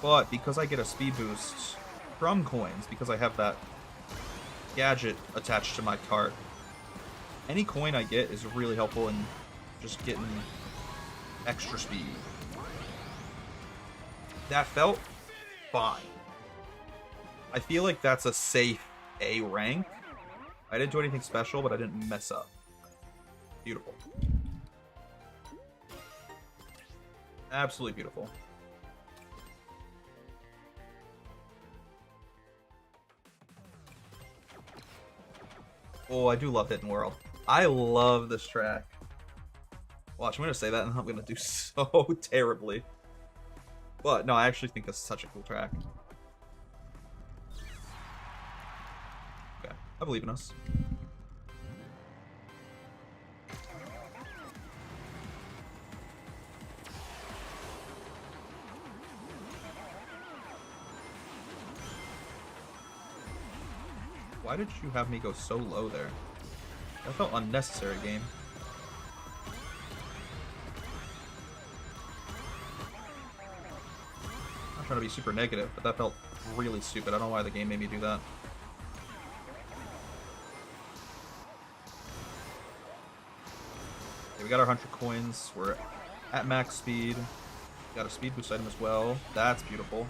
But because I get a speed boost from coins, because I have that gadget attached to my cart, any coin I get is really helpful in just getting extra speed. That felt fine. I feel like that's a safe A rank. I didn't do anything special, but I didn't mess up. Beautiful. Absolutely beautiful. Oh, I do love Hidden World. I love this track. Watch, I'm going to say that and I'm going to do so terribly. But, no, I actually think it's such a cool track. Okay, I believe in us. Why did you have me go so low there? That felt unnecessary, game. I'm not trying to be super negative, but that felt really stupid. I don't know why the game made me do that. Okay, we got our 100 coins. We're at max speed. Got a speed boost item as well. That's beautiful.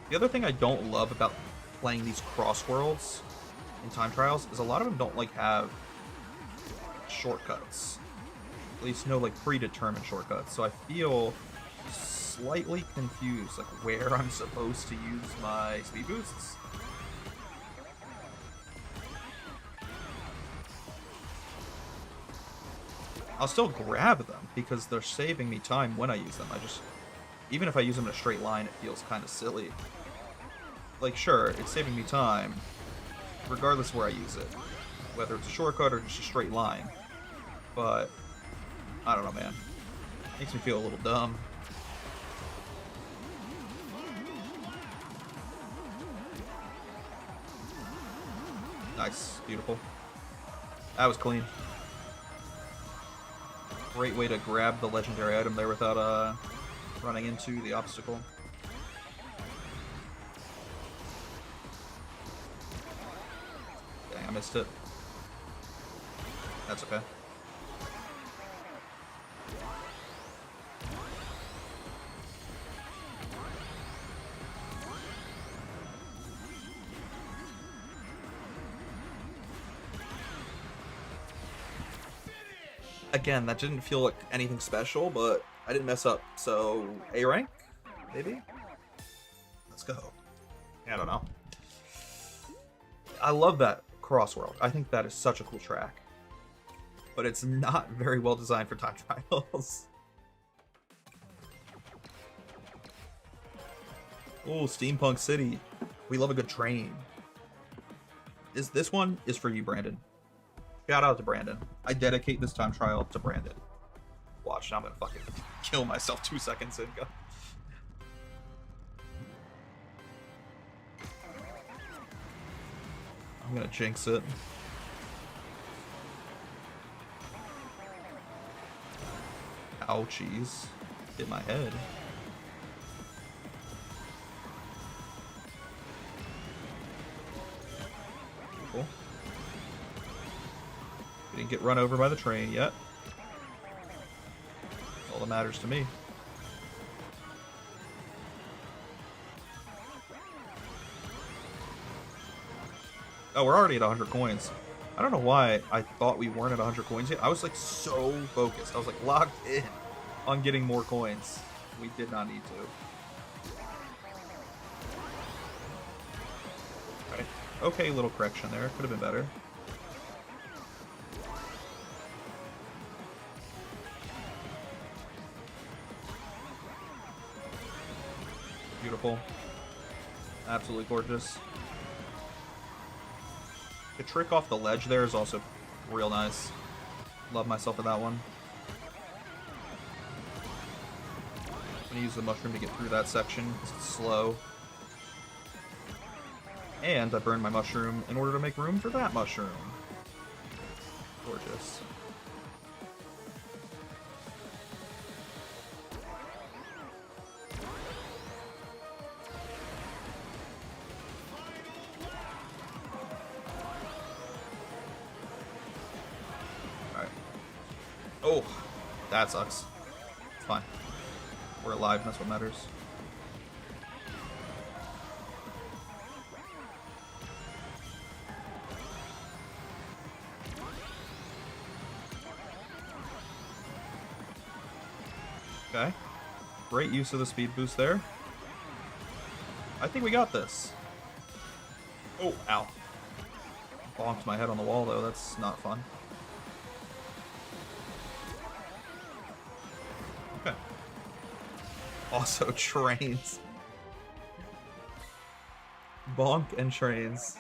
The other thing I don't love about playing these cross worlds in time trials is a lot of them don't like have shortcuts. At least no like predetermined shortcuts. So I feel slightly confused like where I'm supposed to use my speed boosts. I'll still grab them because they're saving me time when I use them. Even if I use them in a straight line, it feels kind of silly. Like, sure, it's saving me time, regardless of where I use it. Whether it's a shortcut or just a straight line. But, I don't know, man. Makes me feel a little dumb. Nice. Beautiful. That was clean. Great way to grab the legendary item there without running into the obstacle. Dang, I missed it. That's okay. Again, that didn't feel like anything special, but I didn't mess up. So, A rank? Maybe? Let's go. I don't know. I love that Crossworld. I think that is such a cool track. But it's not very well designed for time trials. Oh, Steampunk City. We love a good train. This one is for you, Brandon. Shout out to Brandon. I dedicate this time trial to Brandon. Watch, now I'm gonna fucking kill myself 2 seconds in. Go. I'm gonna jinx it. Ouchies. Hit my head. Cool. We didn't get run over by the train yet. That's all that matters to me. Oh, we're already at 100 coins. I don't know why I thought we weren't at 100 coins yet. I was like so focused. I was like locked in on getting more coins. We did not need to. Right. Okay, little correction there. Could have been better. Beautiful. Absolutely gorgeous. The trick off the ledge there is also real nice. Love myself for that one. I'm gonna use the mushroom to get through that section because it's slow. And I burned my mushroom in order to make room for that mushroom. Gorgeous. Oh, that sucks. It's fine. We're alive, and that's what matters. Okay. Great use of the speed boost there. I think we got this. Oh, ow. Bonked my head on the wall, though. That's not fun. Okay. Also, trains. Bonk and trains.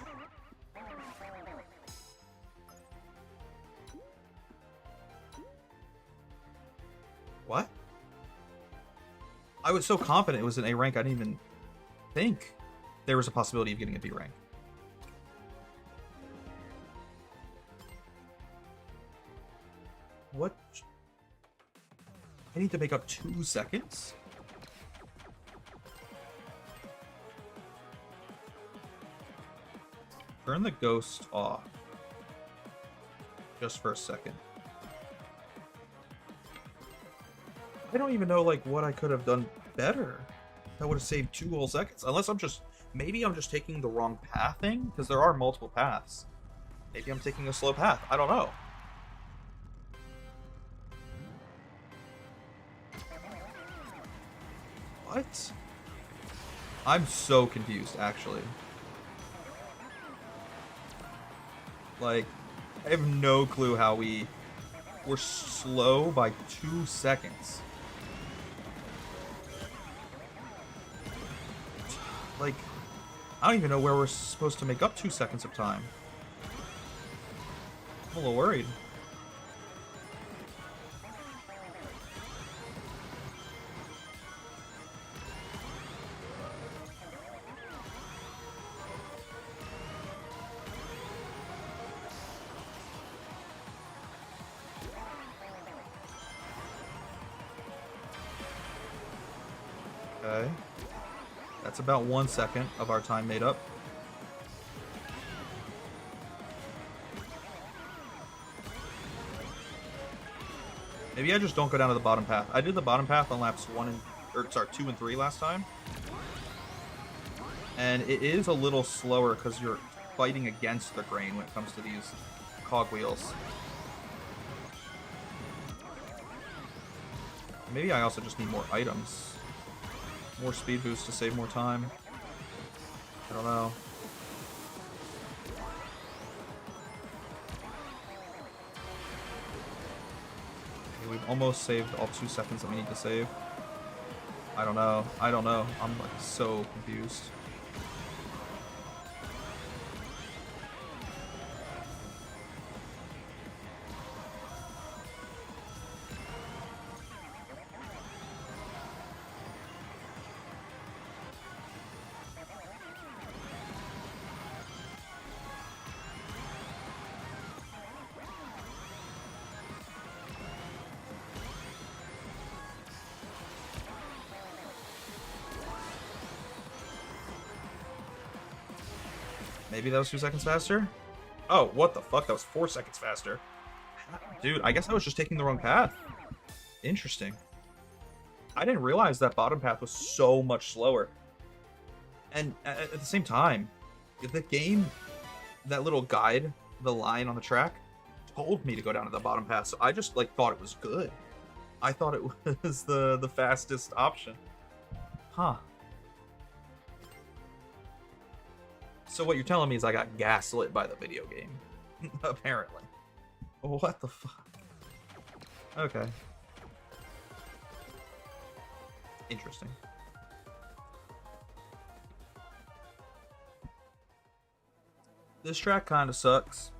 What? I was so confident it was an A rank, I didn't even think there was a possibility of getting a B rank. What? I need to make up 2 seconds? Turn the ghost off. Just for a second. I don't even know, like, what I could have done better. That would have saved 2 whole seconds. Unless I'm just... Maybe I'm just taking the wrong pathing? Because there are multiple paths. Maybe I'm taking a slow path. I don't know. What? I'm so confused, actually. Like, I have no clue how we were slow by 2 seconds. Like, I don't even know where we're supposed to make up 2 seconds of time. I'm a little worried. Okay. That's about 1 second of our time made up. Maybe I just don't go down to the bottom path. I did the bottom path on laps 2 and 3 last time. And it is a little slower because you're fighting against the grain when it comes to these cogwheels. Maybe I also just need more items. More speed boost to save more time. I don't know. Okay, we've almost saved all 2 seconds that we need to save. I don't know. I don't know. I'm like so confused. Maybe that was 2 seconds faster? Oh, what the fuck? That was 4 seconds faster. Dude, I guess I was just taking the wrong path. Interesting. I didn't realize that bottom path was so much slower. And at the same time, the game, that little guide, the line on the track, told me to go down to the bottom path, so I just like thought it was good. I thought it was the fastest option. Huh. So what you're telling me is I got gaslit by the video game. Apparently. What the fuck? Okay. Interesting. This track kind of sucks.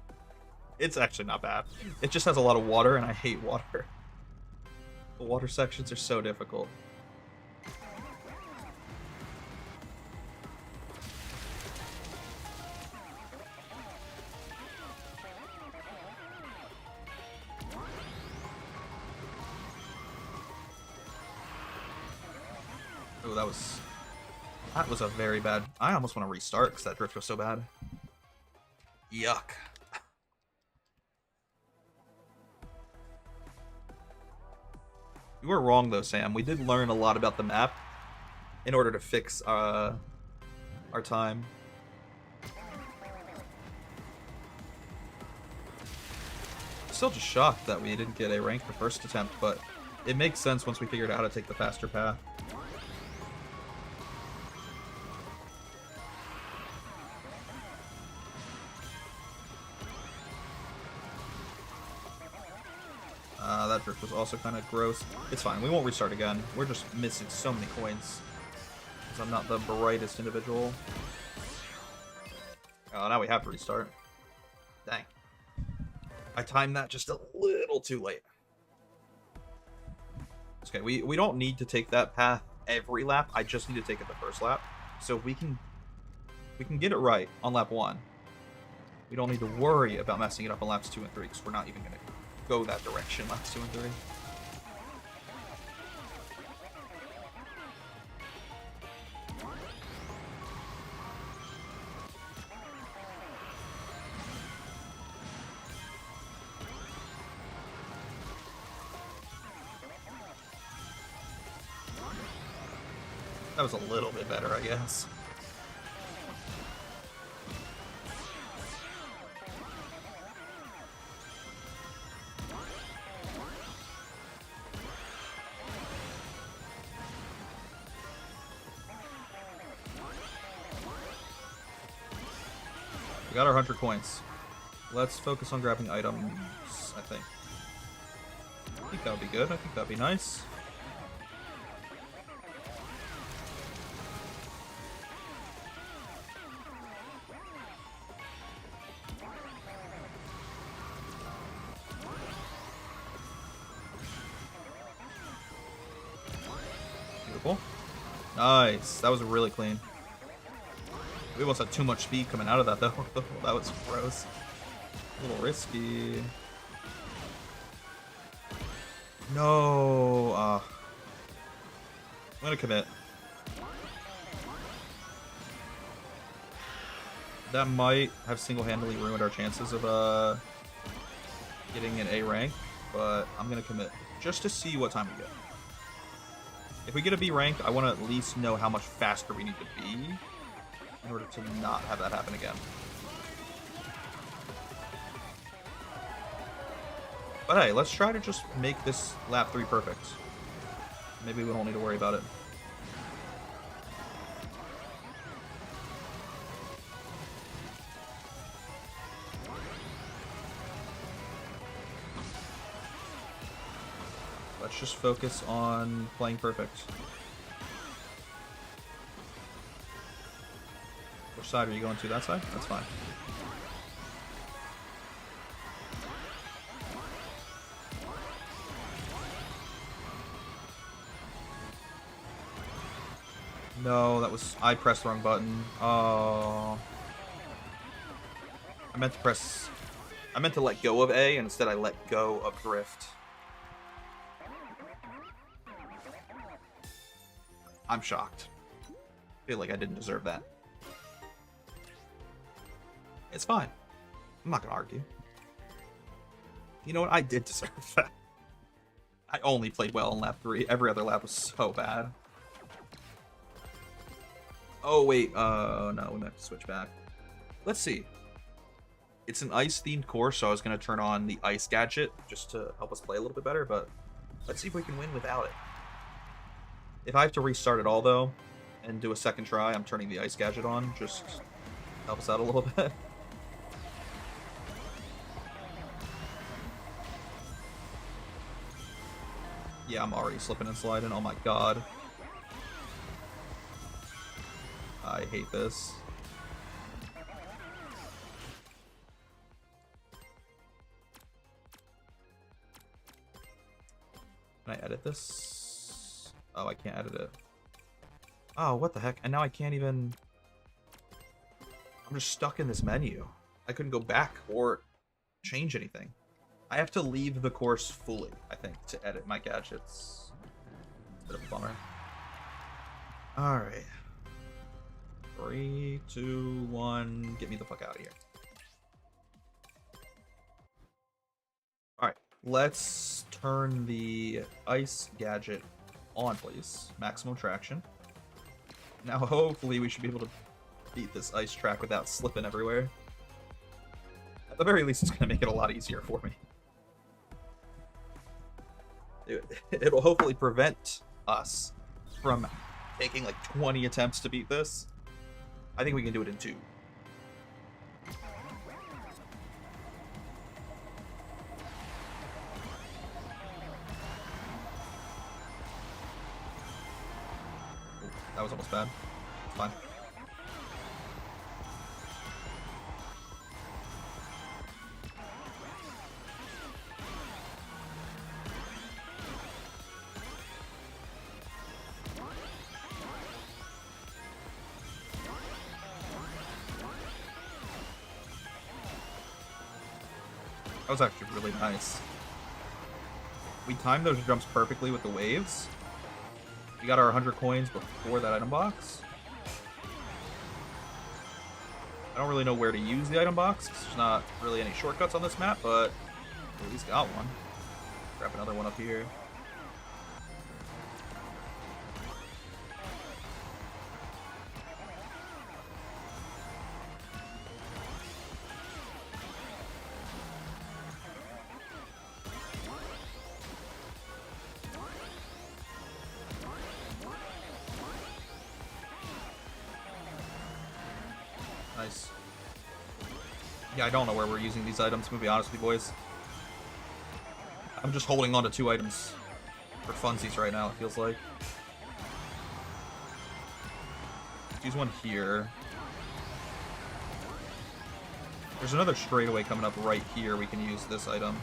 It's actually not bad. It just has a lot of water, and I hate water. The water sections are so difficult. Oh, that was a very bad. I almost want to restart because that drift was so bad. Yuck. You were wrong though, Sam. We did learn a lot about the map in order to fix our time. Still just shocked that we didn't get a rank the first attempt, but it makes sense once we figured out how to take the faster path. That drift was also kind of gross. It's fine. We won't restart again. We're just missing so many coins. Because I'm not the brightest individual. Oh, now we have to restart. Dang. I timed that just a little too late. Okay, we don't need to take that path every lap. I just need to take it the first lap. So if we can get it right on lap 1, we don't need to worry about messing it up on laps 2 and 3, because we're not even going to go that direction laps 2 and 3. That was a little bit better, I guess. We got our 100 coins. Let's focus on grabbing items, I think. I think that would be good. I think that would be nice. Beautiful. Nice. That was really clean. We almost had too much speed coming out of that, though. That was gross. A little risky. No. I'm gonna commit. That might have single-handedly ruined our chances of getting an A rank, but I'm gonna commit just to see what time we get. If we get a B rank, I want to at least know how much faster we need to be in order to not have that happen again. But hey, let's try to just make this lap 3 perfect. Maybe we don't need to worry about it. Let's just focus on playing perfect. Which side are you going to? That side? That's fine. No, that was... I pressed the wrong button. Oh. I meant to let go of A, and instead I let go of drift. I'm shocked. I feel like I didn't deserve that. It's fine. I'm not gonna argue. You know what? I did deserve that. I only played well in lap 3. Every other lap was so bad. Oh, wait. No, we might have to switch back. Let's see. It's an ice-themed course, so I was going to turn on the ice gadget just to help us play a little bit better, but let's see if we can win without it. If I have to restart it all, though, and do a second try, I'm turning the ice gadget on. Just help us out a little bit. Yeah, I'm already slipping and sliding. Oh my god. I hate this. Can I edit this? Oh, I can't edit it. Oh, what the heck? And now I can't even... I'm just stuck in this menu. I couldn't go back or change anything. I have to leave the course fully, I think, to edit my gadgets. Bit of a bummer. Alright. 3, 2, 1, get me the fuck out of here. Alright, let's turn the ice gadget on, please. Maximum traction. Now, hopefully, we should be able to beat this ice track without slipping everywhere. At the very least, it's going to make it a lot easier for me. It'll hopefully prevent us from taking like 20 attempts to beat this. I think we can do it in 2. That was almost bad. It's fine. That was actually really nice. We timed those jumps perfectly with the waves. We got our 100 coins before that item box. I don't really know where to use the item box, 'cause there's not really any shortcuts on this map, but we at least got one. Grab another one up here. Nice. Yeah, I don't know where we're using these items, to be honest with you boys. I'm just holding on to 2 items for funsies right now, it feels like. Let's use one here. There's another straightaway coming up right here. We can use this item.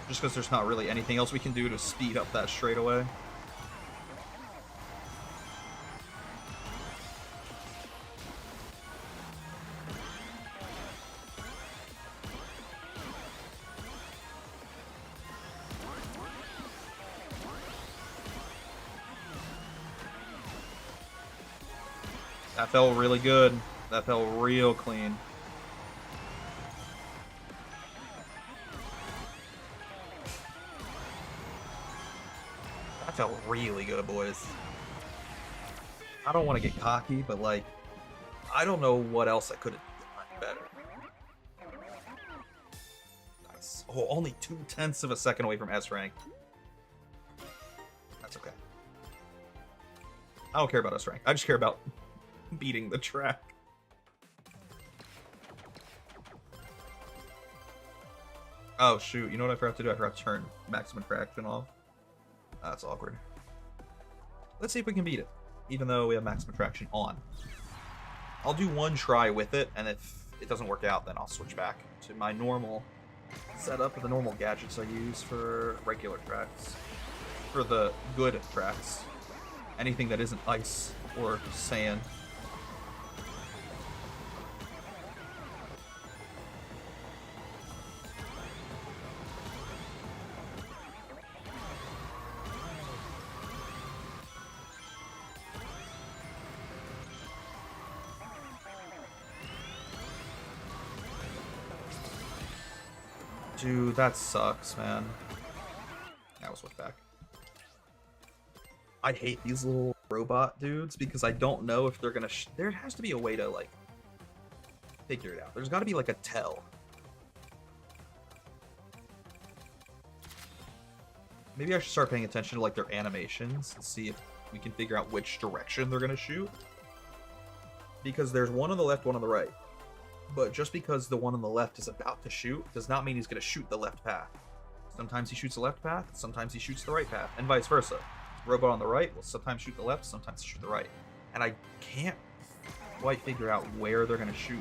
Just because there's not really anything else we can do to speed up that straightaway. That felt really good. That felt real clean. That felt really good, boys. I don't want to get cocky, but like, I don't know what else I could have done better. Nice. Oh, only 0.2 of a second away from S rank. That's okay. I don't care about S rank. I just care about beating the track. Oh shoot, you know what I forgot to do? I forgot to turn maximum traction off. That's awkward. Let's see if we can beat it, even though we have maximum traction on. I'll do one try with it, and if it doesn't work out, then I'll switch back to my normal setup of the normal gadgets I use for regular tracks. For the good tracks. Anything that isn't ice or sand. Dude, that sucks, man. That was what's back. I hate these little robot dudes because I don't know if they're gonna. There has to be a way to like figure it out. There's got to be like a tell. Maybe I should start paying attention to like their animations and see if we can figure out which direction they're gonna shoot. Because there's one on the left, one on the right. But just because the one on the left is about to shoot does not mean he's going to shoot the left path. Sometimes he shoots the left path, sometimes he shoots the right path, and vice versa. The robot on the right will sometimes shoot the left, sometimes shoot the right. And I can't quite figure out where they're going to shoot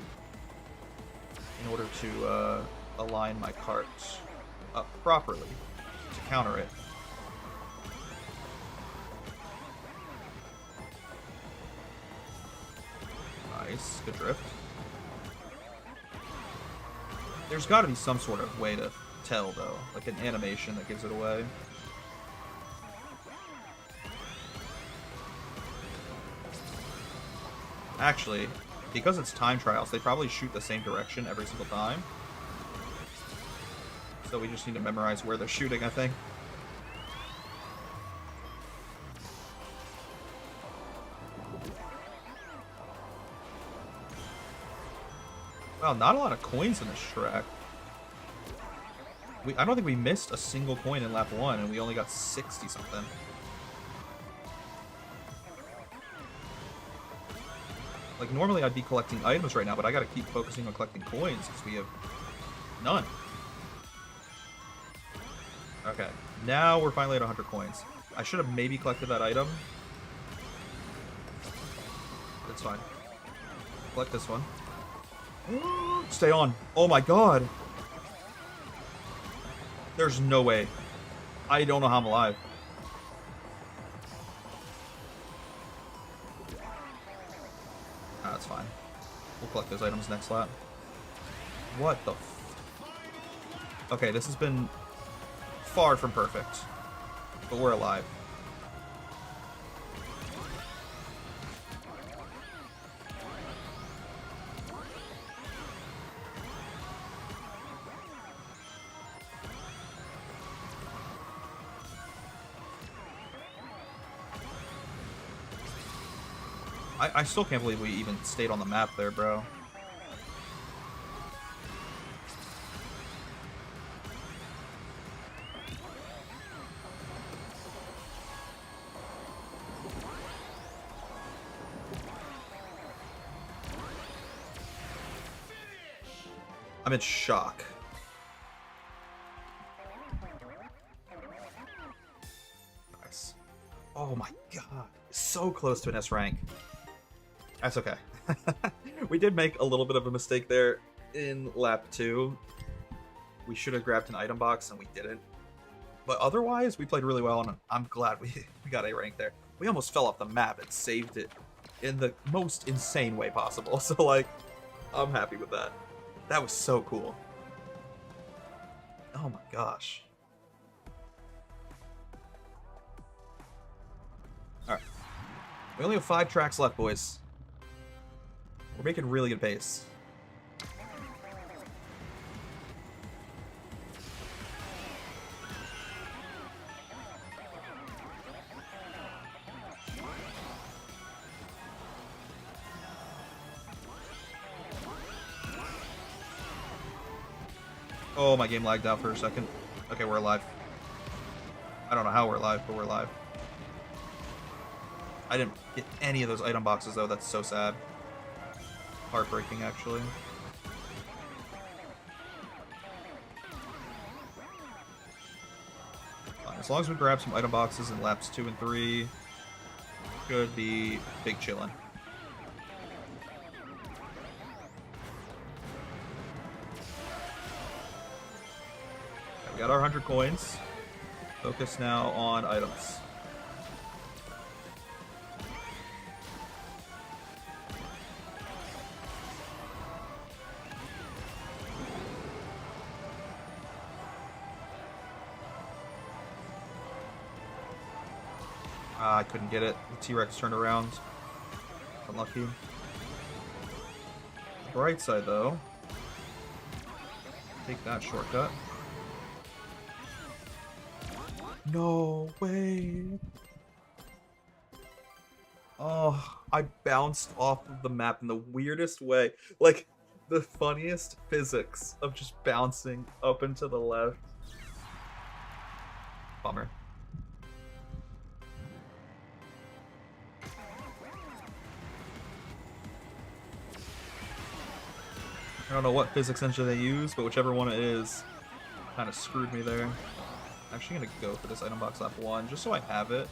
in order to align my cart up properly to counter it. Nice, good drift. There's got to be some sort of way to tell, though. Like an animation that gives it away. Actually, because it's time trials, they probably shoot the same direction every single time. So we just need to memorize where they're shooting, I think. Wow, not a lot of coins in this track. I don't think we missed a single coin in lap 1, and we only got 60 something. Like, normally I'd be collecting items right now, but I gotta keep focusing on collecting coins, because we have none. Okay, now we're finally at 100 coins. I should have maybe collected that item. That's fine. Collect this one. Stay on. Oh my god. There's no way. I don't know how I'm alive. That's fine. We'll collect those items next lap. What the f... Okay, this has been far from perfect, but we're alive. I still can't believe we even stayed on the map there, bro. I'm in shock. Nice. Oh my god. So close to an S rank. That's okay. We did make a little bit of a mistake there in lap 2. We should have grabbed an item box and we didn't. But otherwise, we played really well, and I'm glad we got A rank there. We almost fell off the map and saved it in the most insane way possible. So, like, I'm happy with that. That was so cool. Oh my gosh. Alright. We only have 5 tracks left, boys. We're making really good pace. Oh, my game lagged out for a second. Okay, we're alive. I don't know how we're alive, but we're alive. I didn't get any of those item boxes, though. That's so sad. Heartbreaking, actually. Fine. As long as we grab some item boxes in laps 2 and 3, should be big chillin'. We got our 100 coins. Focus now on items. I couldn't get it. The T-Rex turned around. Unlucky. Bright side, though. Take that shortcut. No way. Oh, I bounced off of the map in the weirdest way. Like, the funniest physics of just bouncing up and to the left. Bummer. I don't know what physics engine they use, but whichever one it is, kind of screwed me there. I'm actually going to go for this item box lap 1, just so I have it,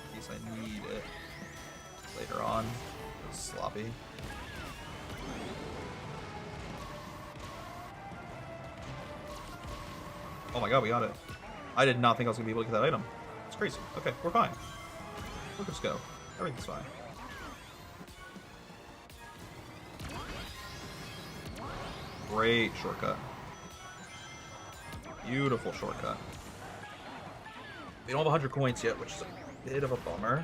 in case I need it later on. It's sloppy. Oh my god, we got it. I did not think I was going to be able to get that item. It's crazy. Okay, we're fine. We'll just go. Everything's fine. Great shortcut. Beautiful shortcut. We don't have 100 coins yet, which is a bit of a bummer.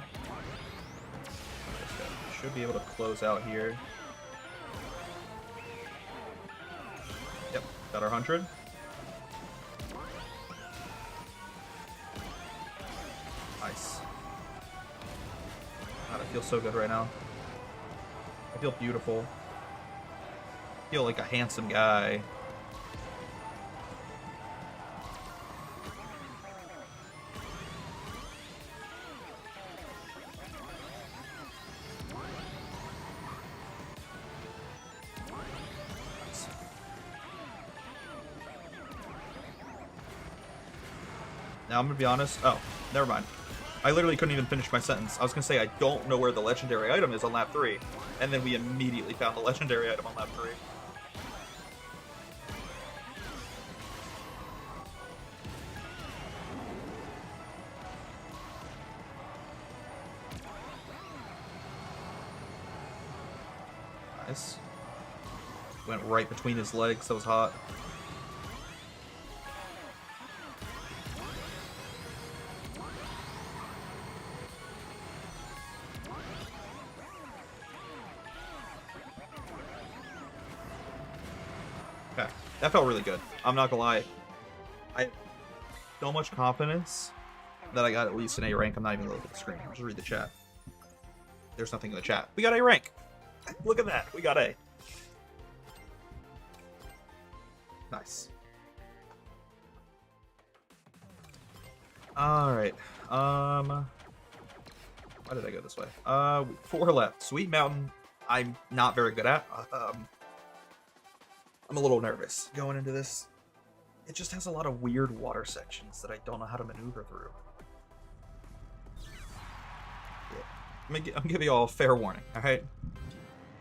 We should be able to close out here. Yep, got our 100. Nice. God, I feel so good right now. I feel beautiful. I feel like a handsome guy. Now I'm gonna be honest. Oh, never mind. I literally couldn't even finish my sentence. I was gonna say I don't know where the legendary item is on lap 3, and then we immediately found the legendary item on lap 3. Nice. Went right between his legs. That was hot. That felt really good. I'm not gonna lie. I have so much confidence that I got at least an A rank. I'm not even gonna look at the screen. I'll just read the chat. There's nothing in the chat. We got A rank. Look at that. We got A. Nice. Alright. Why did I go this way? 4 left. Sweet Mountain, I'm not very good at. I'm a little nervous going into this. It just has a lot of weird water sections that I don't know how to maneuver through. Yeah. I'm giving you all a fair warning, alright?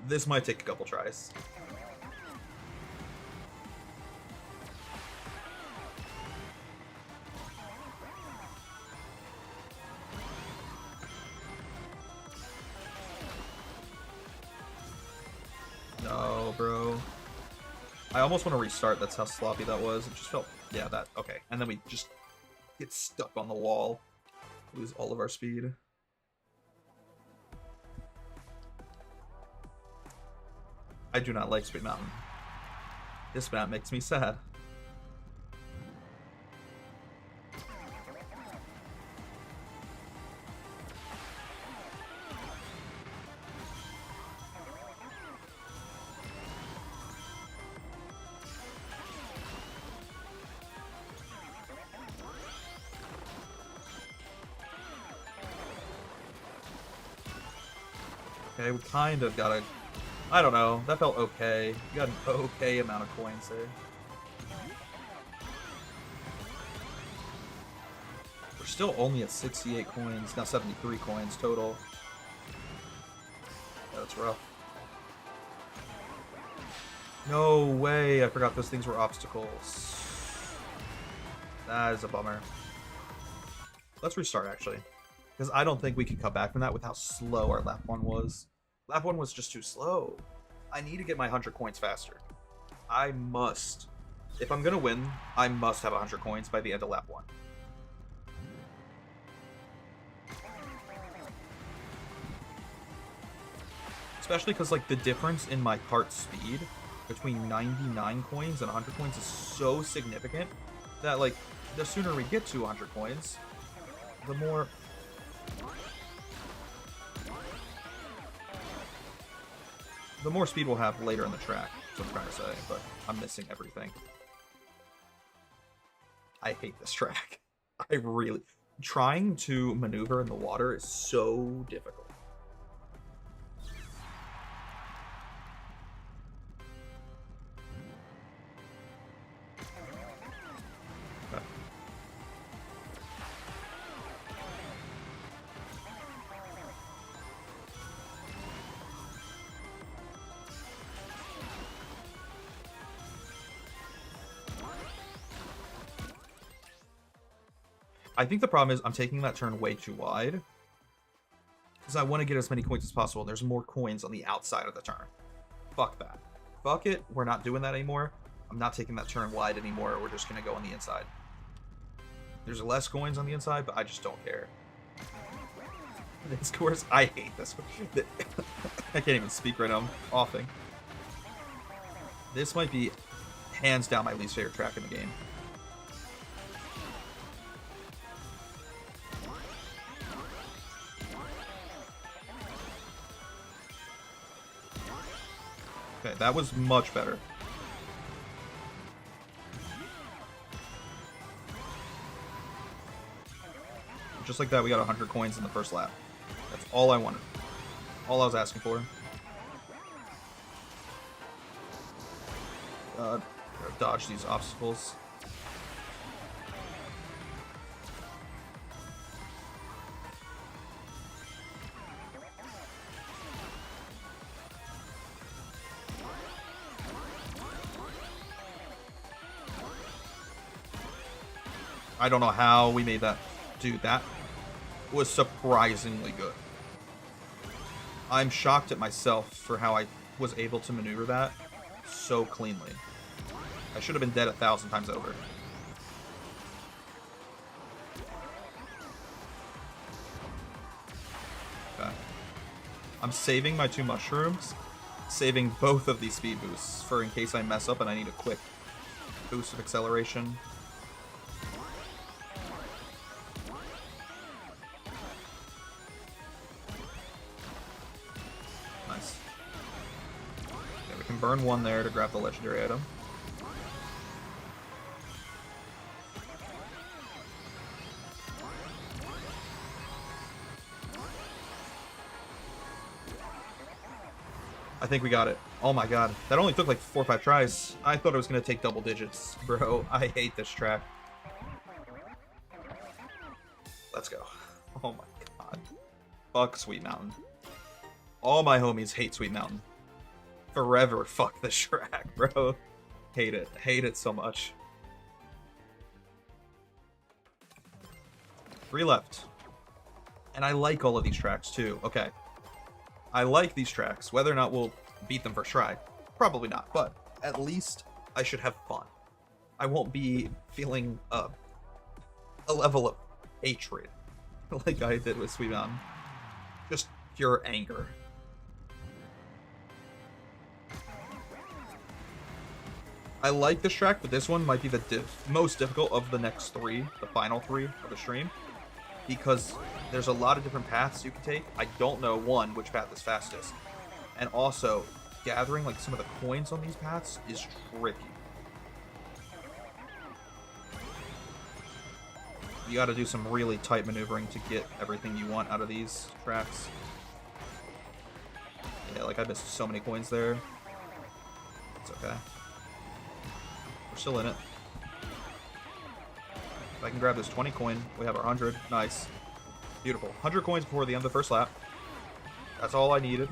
This might take a couple tries. No, bro. I almost want to restart. That's how sloppy that was. It just felt... Yeah, that... Okay. And then we just get stuck on the wall. Lose all of our speed. I do not like Sweet Mountain. This map makes me sad. Okay, we kind of got a... I don't know. That felt okay. We got an okay amount of coins there. We're still only at 68 coins. Now 73 coins total. Yeah, that's rough. No way. I forgot those things were obstacles. That is a bummer. Let's restart, actually. Because I don't think we can come back from that with how slow our lap 1 was. Lap 1 was just too slow. I need to get my 100 coins faster. I must. If I'm going to win, I must have 100 coins by the end of lap 1. Especially because, like, the difference in my cart speed between 99 coins and 100 coins is so significant that, like, the sooner we get to 100 coins, the more... The more speed we'll have later in the track, is what I'm trying to say, but I'm missing everything. I hate this track. I really... Trying to maneuver in the water is so difficult. I think the problem is I'm taking that turn way too wide. Because I want to get as many coins as possible. There's more coins on the outside of the turn. Fuck that. Fuck it. We're not doing that anymore. I'm not taking that turn wide anymore. We're just going to go on the inside. There's less coins on the inside, but I just don't care. This course, I hate this one. I can't even speak right now. I'm offing. This might be hands down my least favorite track in the game. Okay, that was much better. Just like that, we got 100 coins in the first lap. That's all I wanted. All I was asking for. Dodge these obstacles. I don't know how we made that. Dude, that was surprisingly good. I'm shocked at myself for how I was able to maneuver that so cleanly. I should have been dead 1,000 times over. Okay. I'm saving my 2 mushrooms, saving both of these speed boosts for in case I mess up and I need a quick boost of acceleration. Nice. Okay, we can burn one there to grab the legendary item. I think we got it. Oh my god. That only took like 4 or 5 tries. I thought it was going to take double digits. Bro, I hate this track. Let's go. Oh my god. Fuck Sweet Mountain. All my homies hate Sweet Mountain. Forever fuck this track, bro. Hate it. Hate it so much. 3 left. And I like all of these tracks too. Okay. I like these tracks. Whether or not we'll beat them first try, probably not. But at least I should have fun. I won't be feeling a level of hatred like I did with Sweet Mountain. Just pure anger. I like this track, but this one might be the most difficult of the next 3, the final 3 of the stream. Because there's a lot of different paths you can take. I don't know, one, which path is fastest. And also, gathering like some of the coins on these paths is tricky. You gotta do some really tight maneuvering to get everything you want out of these tracks. Yeah, like I missed so many coins there. It's okay. We're still in it. If I can grab this 20 coin, we have our 100. Nice. Beautiful. 100 coins before the end of the first lap. That's all I needed.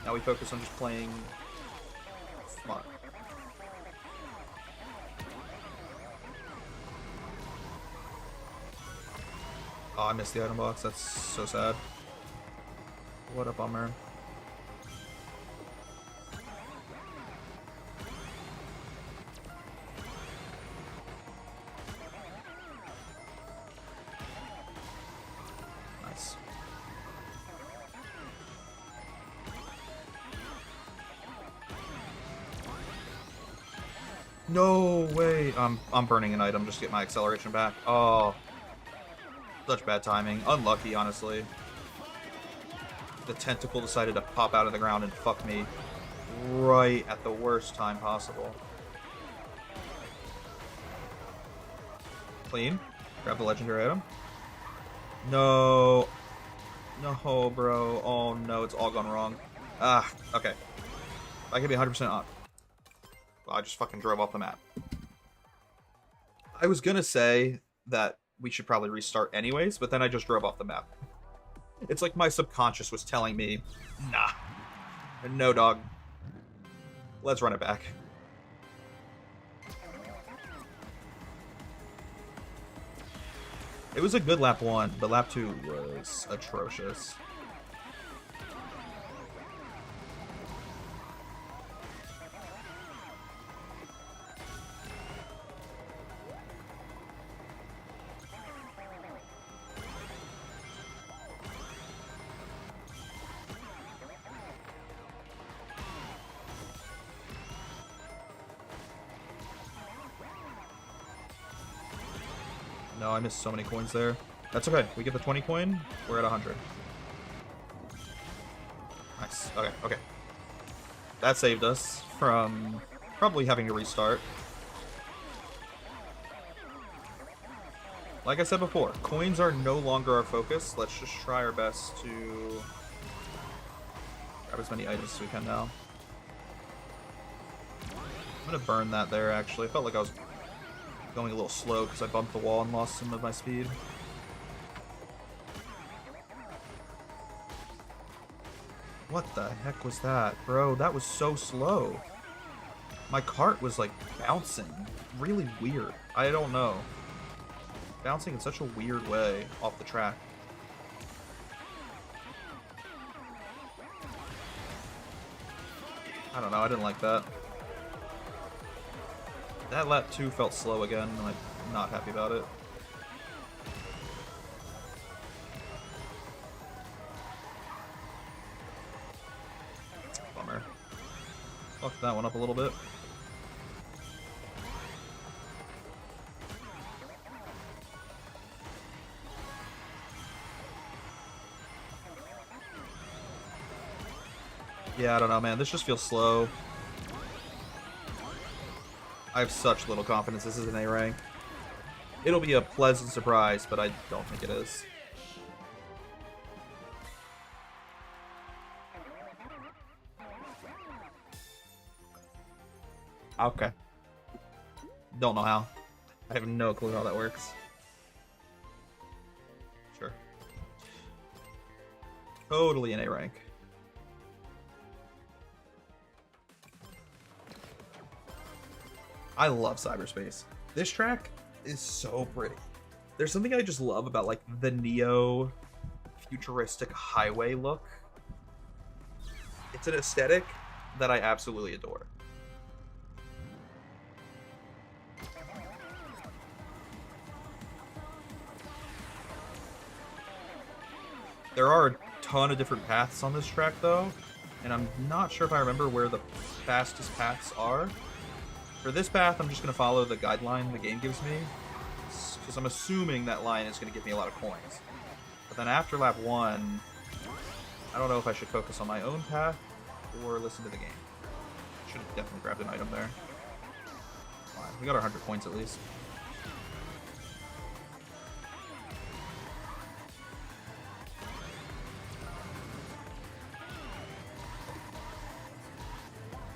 Now we focus on just playing smart. Oh, I missed the item box. That's so sad. What a bummer. Nice. No way. I'm burning an item just to get my acceleration back. Oh. Such bad timing. Unlucky, honestly. The tentacle decided to pop out of the ground and fuck me right at the worst time possible. Clean. Grab the legendary item. No. No, bro. Oh, no. It's all gone wrong. Ah, okay. I can be 100% up. Well, I just fucking drove off the map. I was gonna say that we should probably restart anyways, but then I just drove off the map. It's like my subconscious was telling me, nah. No, dog. Let's run it back. It was a good lap 1, but lap 2 was atrocious. No, I missed so many coins there. That's okay. We get the 20 coin. We're at 100. Nice. Okay, okay. That saved us from probably having to restart. Like I said before, coins are no longer our focus. Let's just try our best to grab as many items as we can now. I'm gonna burn that there, actually. I felt like I was going a little slow because I bumped the wall and lost some of my speed. What the heck was that? Bro, that was so slow. My cart was like bouncing. Really weird. I don't know. Bouncing in such a weird way off the track. I don't know, I didn't like that. That lap 2 felt slow again, and I'm not happy about it. Bummer. Fucked that one up a little bit. Yeah, I don't know, man. This just feels slow. I have such little confidence this is an A rank. It'll be a pleasant surprise, but I don't think it is. Okay. Don't know how. I have no clue how that works. Sure. Totally an A rank. I love cyberspace. This track is so pretty. There's something I just love about like the Neo futuristic highway look. It's an aesthetic that I absolutely adore. There are a ton of different paths on this track though, and I'm not sure if I remember where the fastest paths are. For this path, I'm just going to follow the guideline the game gives me, because I'm assuming that line is going to give me a lot of coins. But then after lap 1, I don't know if I should focus on my own path or listen to the game. Should have definitely grabbed an item there. Fine, we got our 100 points at least.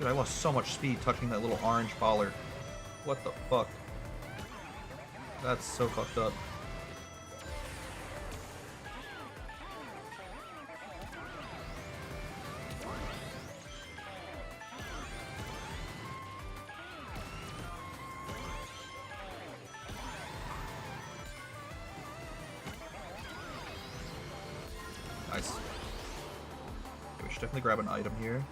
Dude, I lost so much speed touching that little orange bollard. What the fuck? That's so fucked up. Nice. Okay, we should definitely grab an item here.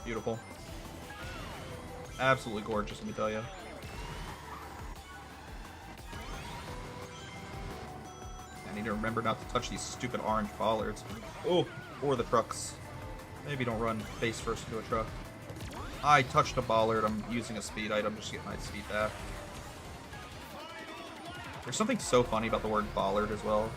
Beautiful. Absolutely gorgeous, let me tell you. I need to remember not to touch these stupid orange bollards. Oh, or the trucks. Maybe don't run face first into a truck. I touched a bollard. I'm using a speed item just to get my speed back. There's something so funny about the word bollard as well.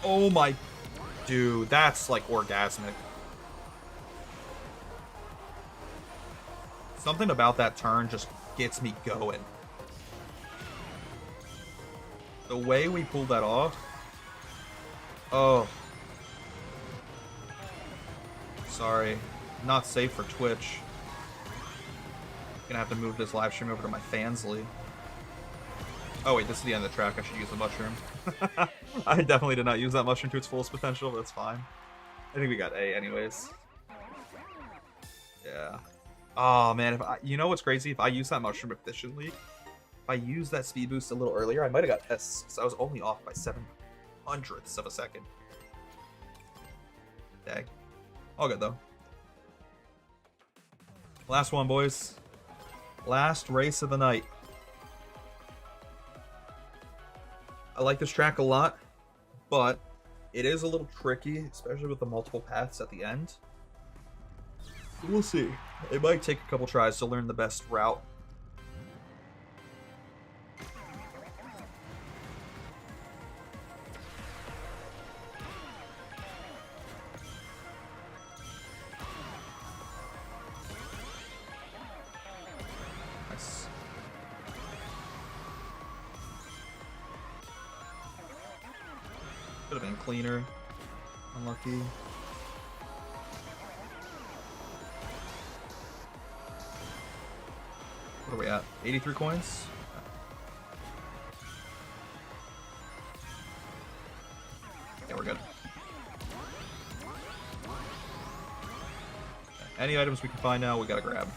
Oh my... Dude, that's like orgasmic. Something about that turn just gets me going. The way we pulled that off... Oh. Sorry. Not safe for Twitch. Gonna have to move this live stream over to my Fansly. Oh wait, this is the end of the track. I should use the mushroom. I definitely did not use that mushroom to its fullest potential, but that's fine. I think we got A anyways. Yeah. Oh man, if you know what's crazy? If I use that mushroom efficiently, if I use that speed boost a little earlier, I might have got S, because I was only off by 7/100ths of a second. Dang. All good though. Last one, boys. Last race of the night. I like this track a lot, but it is a little tricky, especially with the multiple paths at the end. We'll see. It might take a couple tries to learn the best route. Nice. Could have been cleaner. Unlucky. What are we at? 83 coins? Yeah, we're good. Any items we can find now, we gotta grab.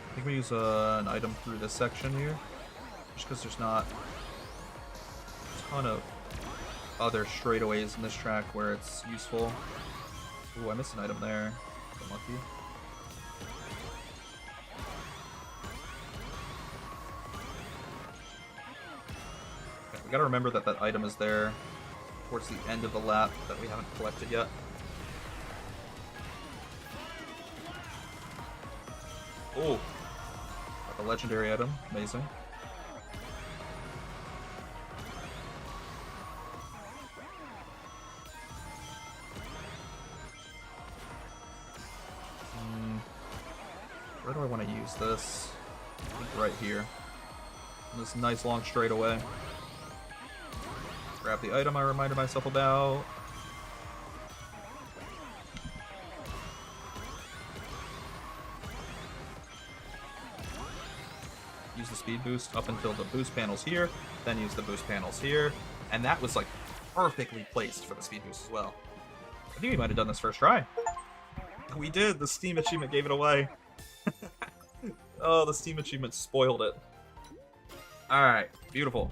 I think we use an item through this section here, just because there's not a ton of... other straightaways in this track where it's useful. Ooh, I missed an item there. Unlucky. Okay, we gotta remember that that item is there towards the end of the lap that we haven't collected yet. Oh, got the legendary item. Amazing. Where do I want to use this? I think right here. This nice long straightaway. Grab the item I reminded myself about. Use the speed boost up until the boost panel's here, then use the boost panels here, and that was like perfectly placed for the speed boost as well. I think we might have done this first try. We did! The Steam achievement gave it away. Oh, the Steam achievement spoiled it. Alright, beautiful.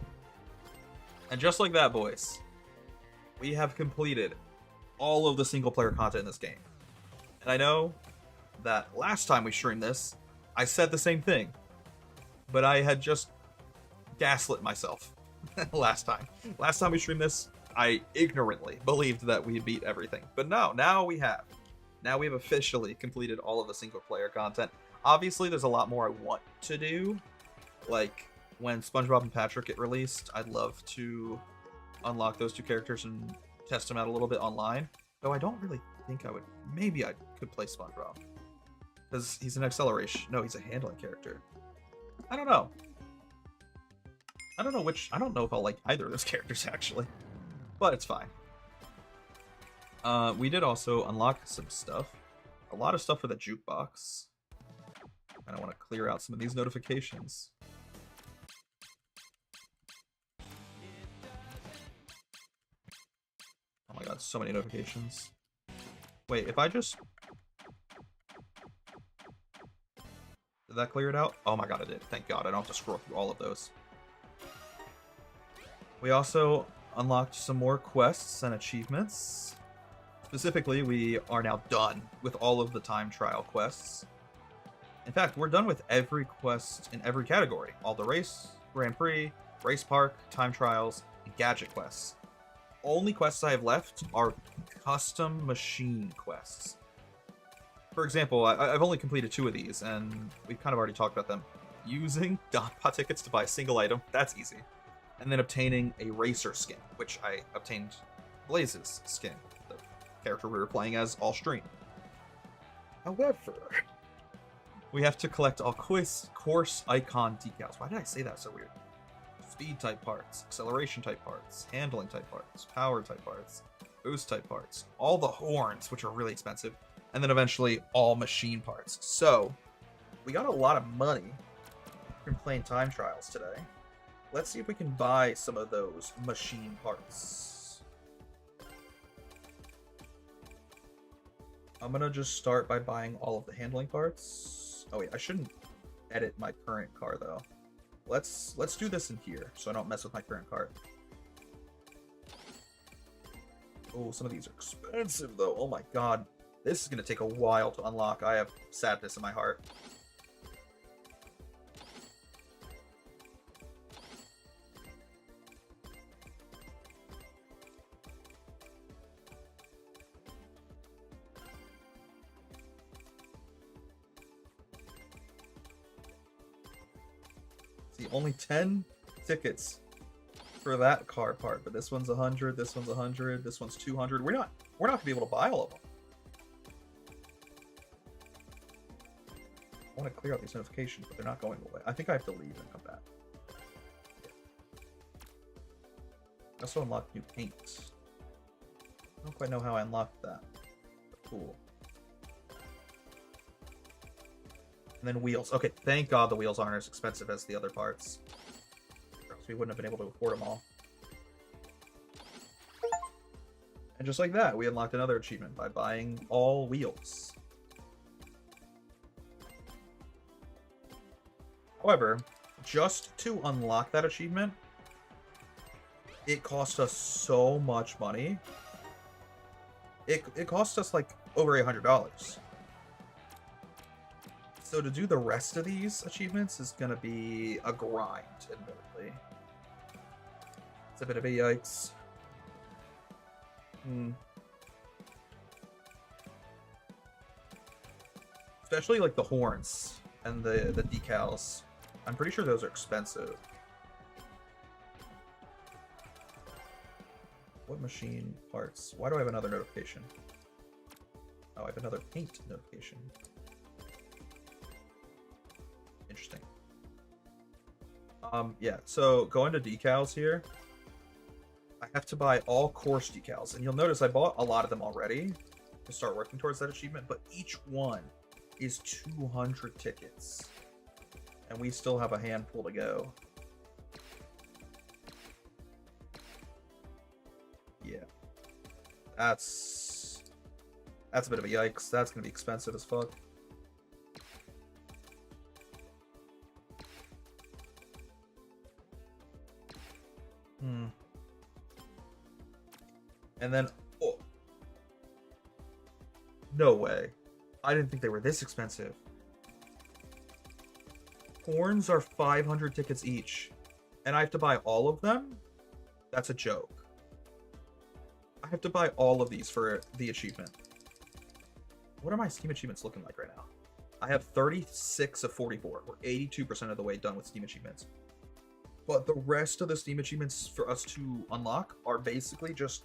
And just like that, boys, we have completed all of the single-player content in this game. And I know that last time we streamed this, I said the same thing. But I had just gaslit myself last time. Last time we streamed this, I ignorantly believed that we beat everything. But no, now we have. Now we've officially completed all of the single-player content. Obviously, there's a lot more I want to do. Like, when SpongeBob and Patrick get released, I'd love to unlock those two characters and test them out a little bit online. Though I don't really think I would. Maybe I could play SpongeBob. Because he's an acceleration. No, he's a handling character. I don't know. I don't know which. I don't know if I'll like either of those characters, actually. But it's fine. We did also unlock some stuff. A lot of stuff for the jukebox. And I want to clear out some of these notifications. Oh my god, so many notifications. Wait, if I just... Did that clear it out? Oh my god, it did. Thank god, I don't have to scroll through all of those. We also unlocked some more quests and achievements. Specifically, we are now done with all of the time trial quests. In fact, we're done with every quest in every category. All the race, Grand Prix, race park, time trials, and gadget quests. Only quests I have left are custom machine quests. For example, I've only completed 2 of these, and we've kind of already talked about them. Using Dotpot tickets to buy a single item, that's easy. And then obtaining a racer skin, which I obtained Blaze's skin, the character we were playing as all stream. However, we have to collect all course icon decals. Why did I say that so weird? Speed type parts, acceleration type parts, handling type parts, power type parts, boost type parts, all the horns, which are really expensive, and then eventually all machine parts. So, we got a lot of money from playing time trials today. Let's see if we can buy some of those machine parts. I'm gonna just start by buying all of the handling parts. Oh wait, I shouldn't edit my current car though. Let's do this in here so I don't mess with my current car. Oh, some of these are expensive though. Oh my god. This is gonna take a while to unlock. I have sadness in my heart. Only 10 tickets for that car part, but this one's 100, this one's 100, this one's 200. We're not gonna be able to buy all of them. I want to clear out these notifications, but they're not going away. I think I have to leave and come back. I also unlocked new paint. I don't quite know how I unlocked that. But cool. And then wheels. Okay, thank god the wheels aren't as expensive as the other parts. Or else we wouldn't have been able to afford them all. And just like that, we unlocked another achievement by buying all wheels. However, just to unlock that achievement, it cost us so much money. It cost us like over $800. So to do the rest of these achievements is gonna be a grind, admittedly. It's a bit of a yikes. Especially like the horns and the decals. I'm pretty sure those are expensive. What machine parts? Why do I have another notification? Oh, I have another paint notification. Interesting. Yeah, so going to decals here. I have to buy all course decals, and you'll notice I bought a lot of them already to start working towards that achievement, but each one is 200 tickets, and we still have a handful to go. Yeah, that's a bit of a yikes. That's gonna be expensive as fuck. And then, oh, no way. I didn't think they were this expensive. Horns are 500 tickets each, and I have to buy all of them? That's a joke. I have to buy all of these for the achievement. What are my Steam achievements looking like right now? I have 36 of 44. We're 82% of the way done with Steam achievements. But the rest of the Steam achievements for us to unlock are basically just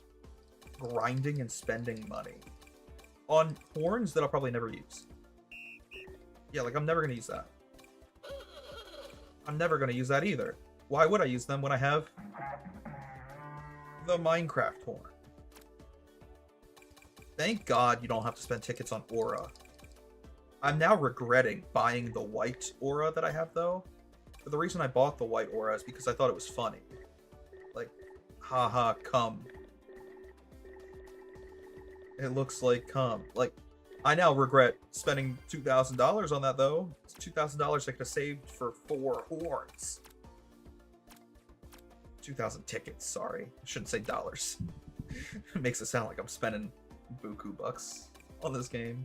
grinding and spending money on horns that I'll probably never use. Yeah, like I'm never gonna use that. I'm never gonna use that either. Why would I use them when I have the Minecraft horn? Thank God you don't have to spend tickets on Aura. I'm now regretting buying the white Aura that I have though. But the reason I bought the white Aura is because I thought it was funny. Like, haha, cum. It looks like cum. Like, I now regret spending $2,000 on that, though. It's $2,000 I could have saved for 4 horns. 2,000 tickets, sorry. I shouldn't say dollars. It makes it sound like I'm spending buku bucks on this game.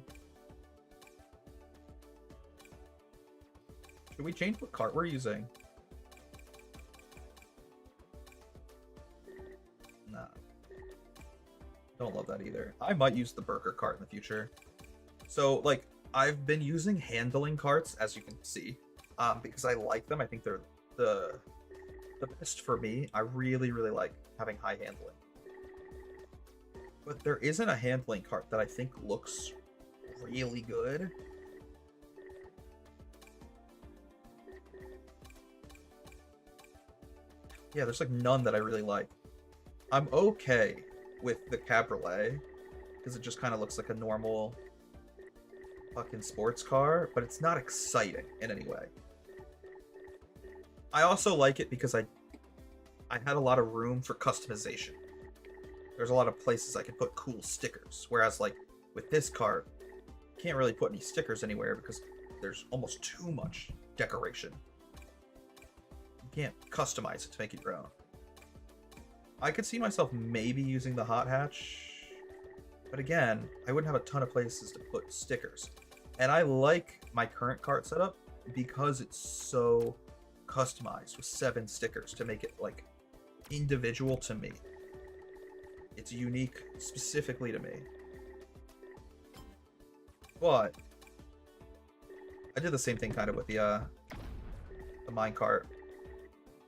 Should we change what cart we're using? Nah. Don't love that either. I might use the burger cart in the future. So, like, I've been using handling carts, as you can see, because I like them. I think they're the best for me. I really, really like having high handling. But there isn't a handling cart that I think looks really good. Yeah, there's like none that I really like. I'm okay with the Cabriolet because it just kind of looks like a normal fucking sports car, but it's not exciting in any way. I also like it because I had a lot of room for customization. There's a lot of places I could put cool stickers, whereas like with this car, can't really put any stickers anywhere because there's almost too much decoration. You can't customize it to make it your own. I could see myself maybe using the hot hatch, but again, I wouldn't have a ton of places to put stickers. And I like my current cart setup because it's so customized with 7 stickers to make it like individual to me. It's unique specifically to me. But I did the same thing kind of with the minecart,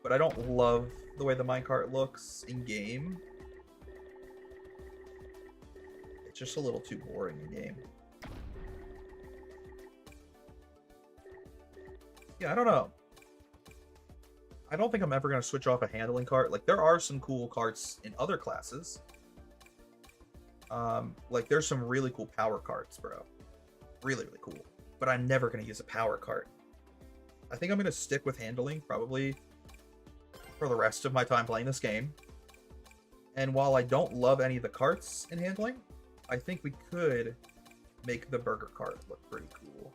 but I don't love the way the minecart looks in game. It's just a little too boring in game. Yeah, I don't know. I don't think I'm ever going to switch off a handling cart. Like, there are some cool carts in other classes. Like, there's some really cool power carts, bro. Really, really cool. But I'm never going to use a power cart. I think I'm going to stick with handling, probably for the rest of my time playing this game. And while I don't love any of the carts in handling, I think we could make the burger cart look pretty cool.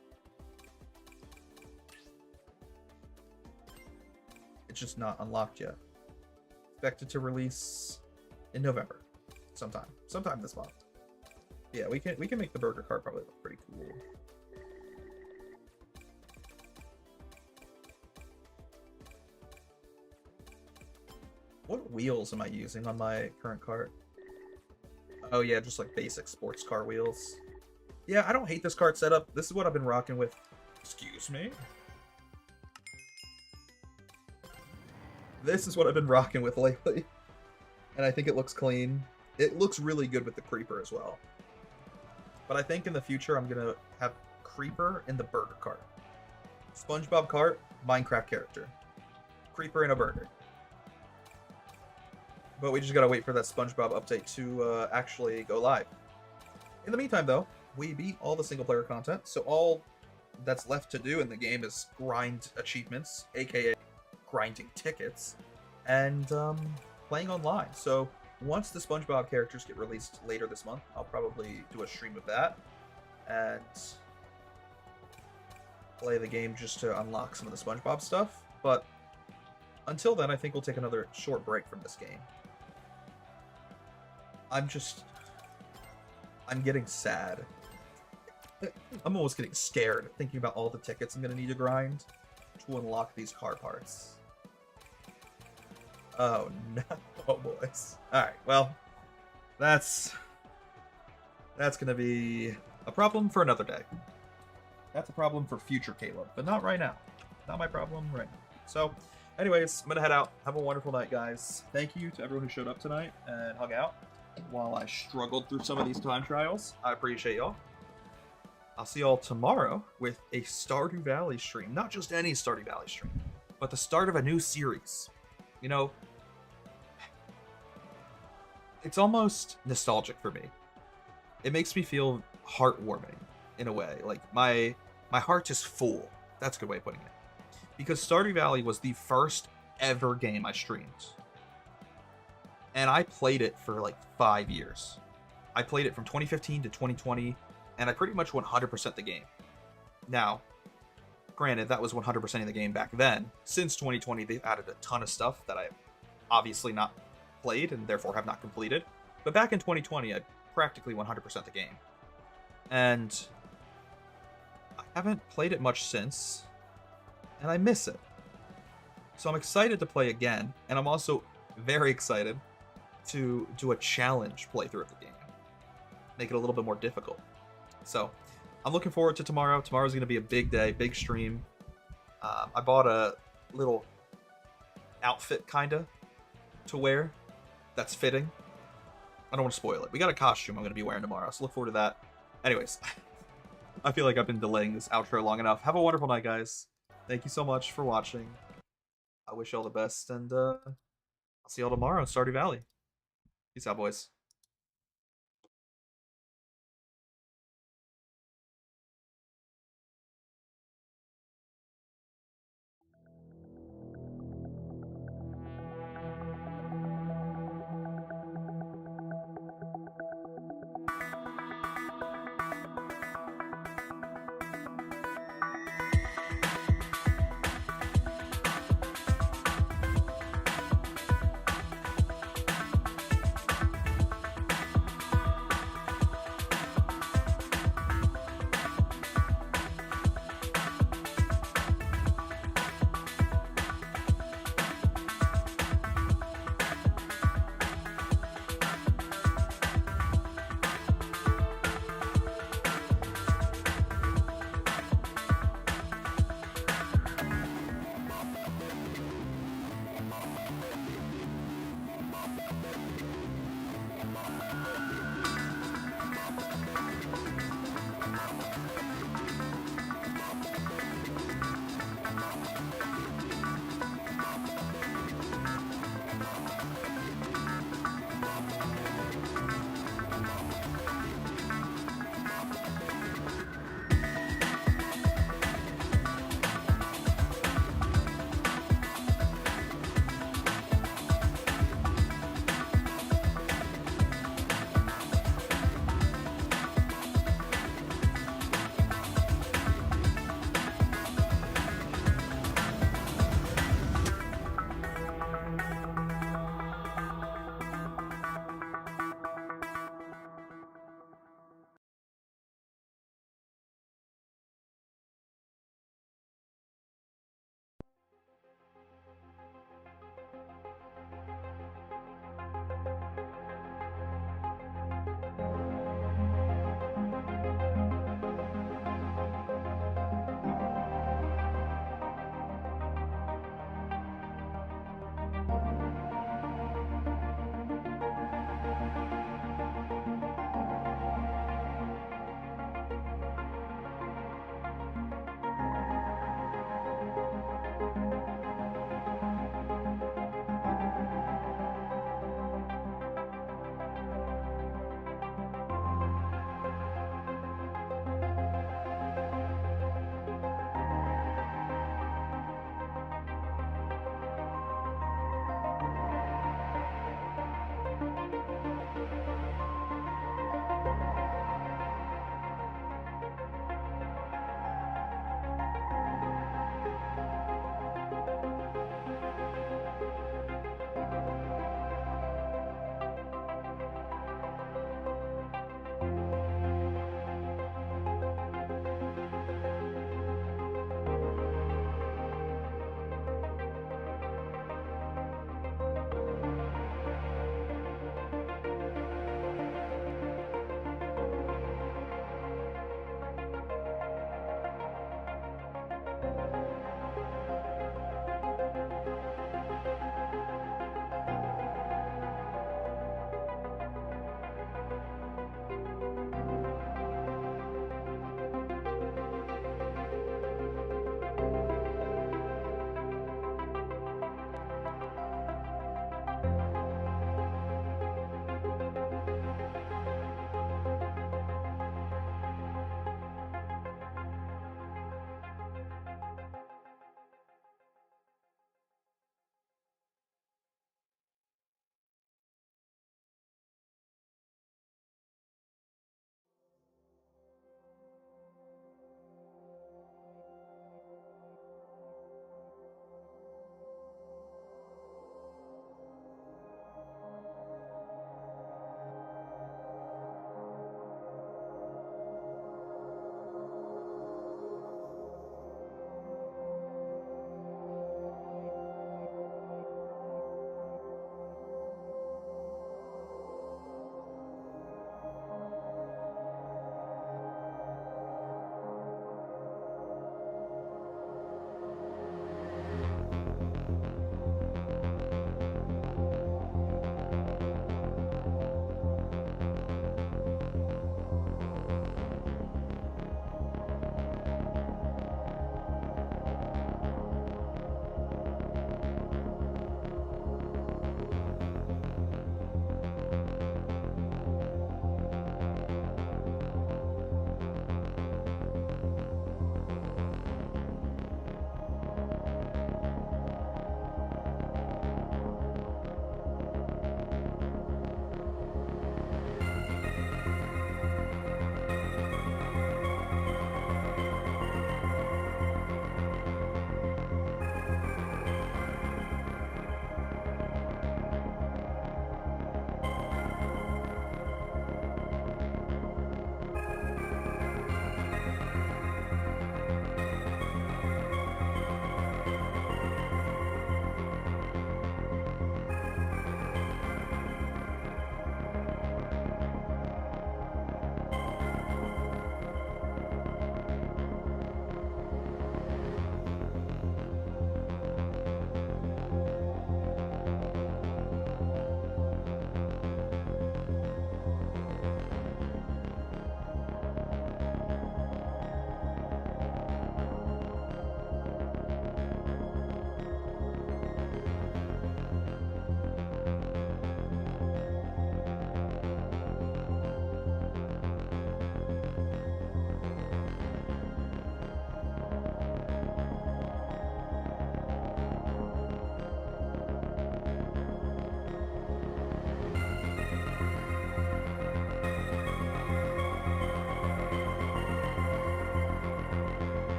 It's just not unlocked yet. Expected to release in November, sometime this month. Yeah, we can make the burger cart probably look pretty cool. What wheels am I using on my current cart? Oh yeah, just like basic sports car wheels. Yeah, I don't hate this cart setup. This is what I've been rocking with. Excuse me. This is what I've been rocking with lately. And I think it looks clean. It looks really good with the Creeper as well. But I think in the future I'm going to have Creeper in the burger cart. SpongeBob cart, Minecraft character. Creeper in a burger. But we just gotta wait for that SpongeBob update to actually go live. In the meantime, though, we beat all the single-player content, so all that's left to do in the game is grind achievements, aka grinding tickets, and playing online. So once the SpongeBob characters get released later this month, I'll probably do a stream of that, and play the game just to unlock some of the SpongeBob stuff. But until then, I think we'll take another short break from this game. I'm getting sad. I'm almost getting scared thinking about all the tickets I'm gonna need to grind to unlock these car parts. Oh no, oh boys. Alright, well, that's gonna be a problem for another day. That's a problem for future Caleb, but not right now. Not my problem right now. So, anyways, I'm gonna head out. Have a wonderful night, guys. Thank you to everyone who showed up tonight and hung out while I struggled through some of these time trials. I appreciate y'all. I'll see y'all tomorrow with a Stardew Valley stream. Not just any Stardew Valley stream, but the start of a new series. You know, it's almost nostalgic for me. It makes me feel heartwarming in a way. Like my heart is full. That's a good way of putting it. Because Stardew Valley was the first ever game I streamed. And I played it for like 5 years. I played it from 2015 to 2020, and I pretty much 100% the game. Now, granted, that was 100% of the game back then. Since 2020, they've added a ton of stuff that I've obviously not played and therefore have not completed. But back in 2020, I practically 100% the game. And I haven't played it much since, and I miss it. So I'm excited to play again, and I'm also very excited to do a challenge playthrough of the game. Make it a little bit more difficult. So, I'm looking forward to tomorrow. Tomorrow's going to be a big day, big stream. I bought a little outfit, kinda, to wear that's fitting. I don't want to spoil it. We got a costume I'm going to be wearing tomorrow, so look forward to that. Anyways, I feel like I've been delaying this outro long enough. Have a wonderful night, guys. Thank you so much for watching. I wish you all the best, and I'll see y'all tomorrow in Stardew Valley. Peace out, boys.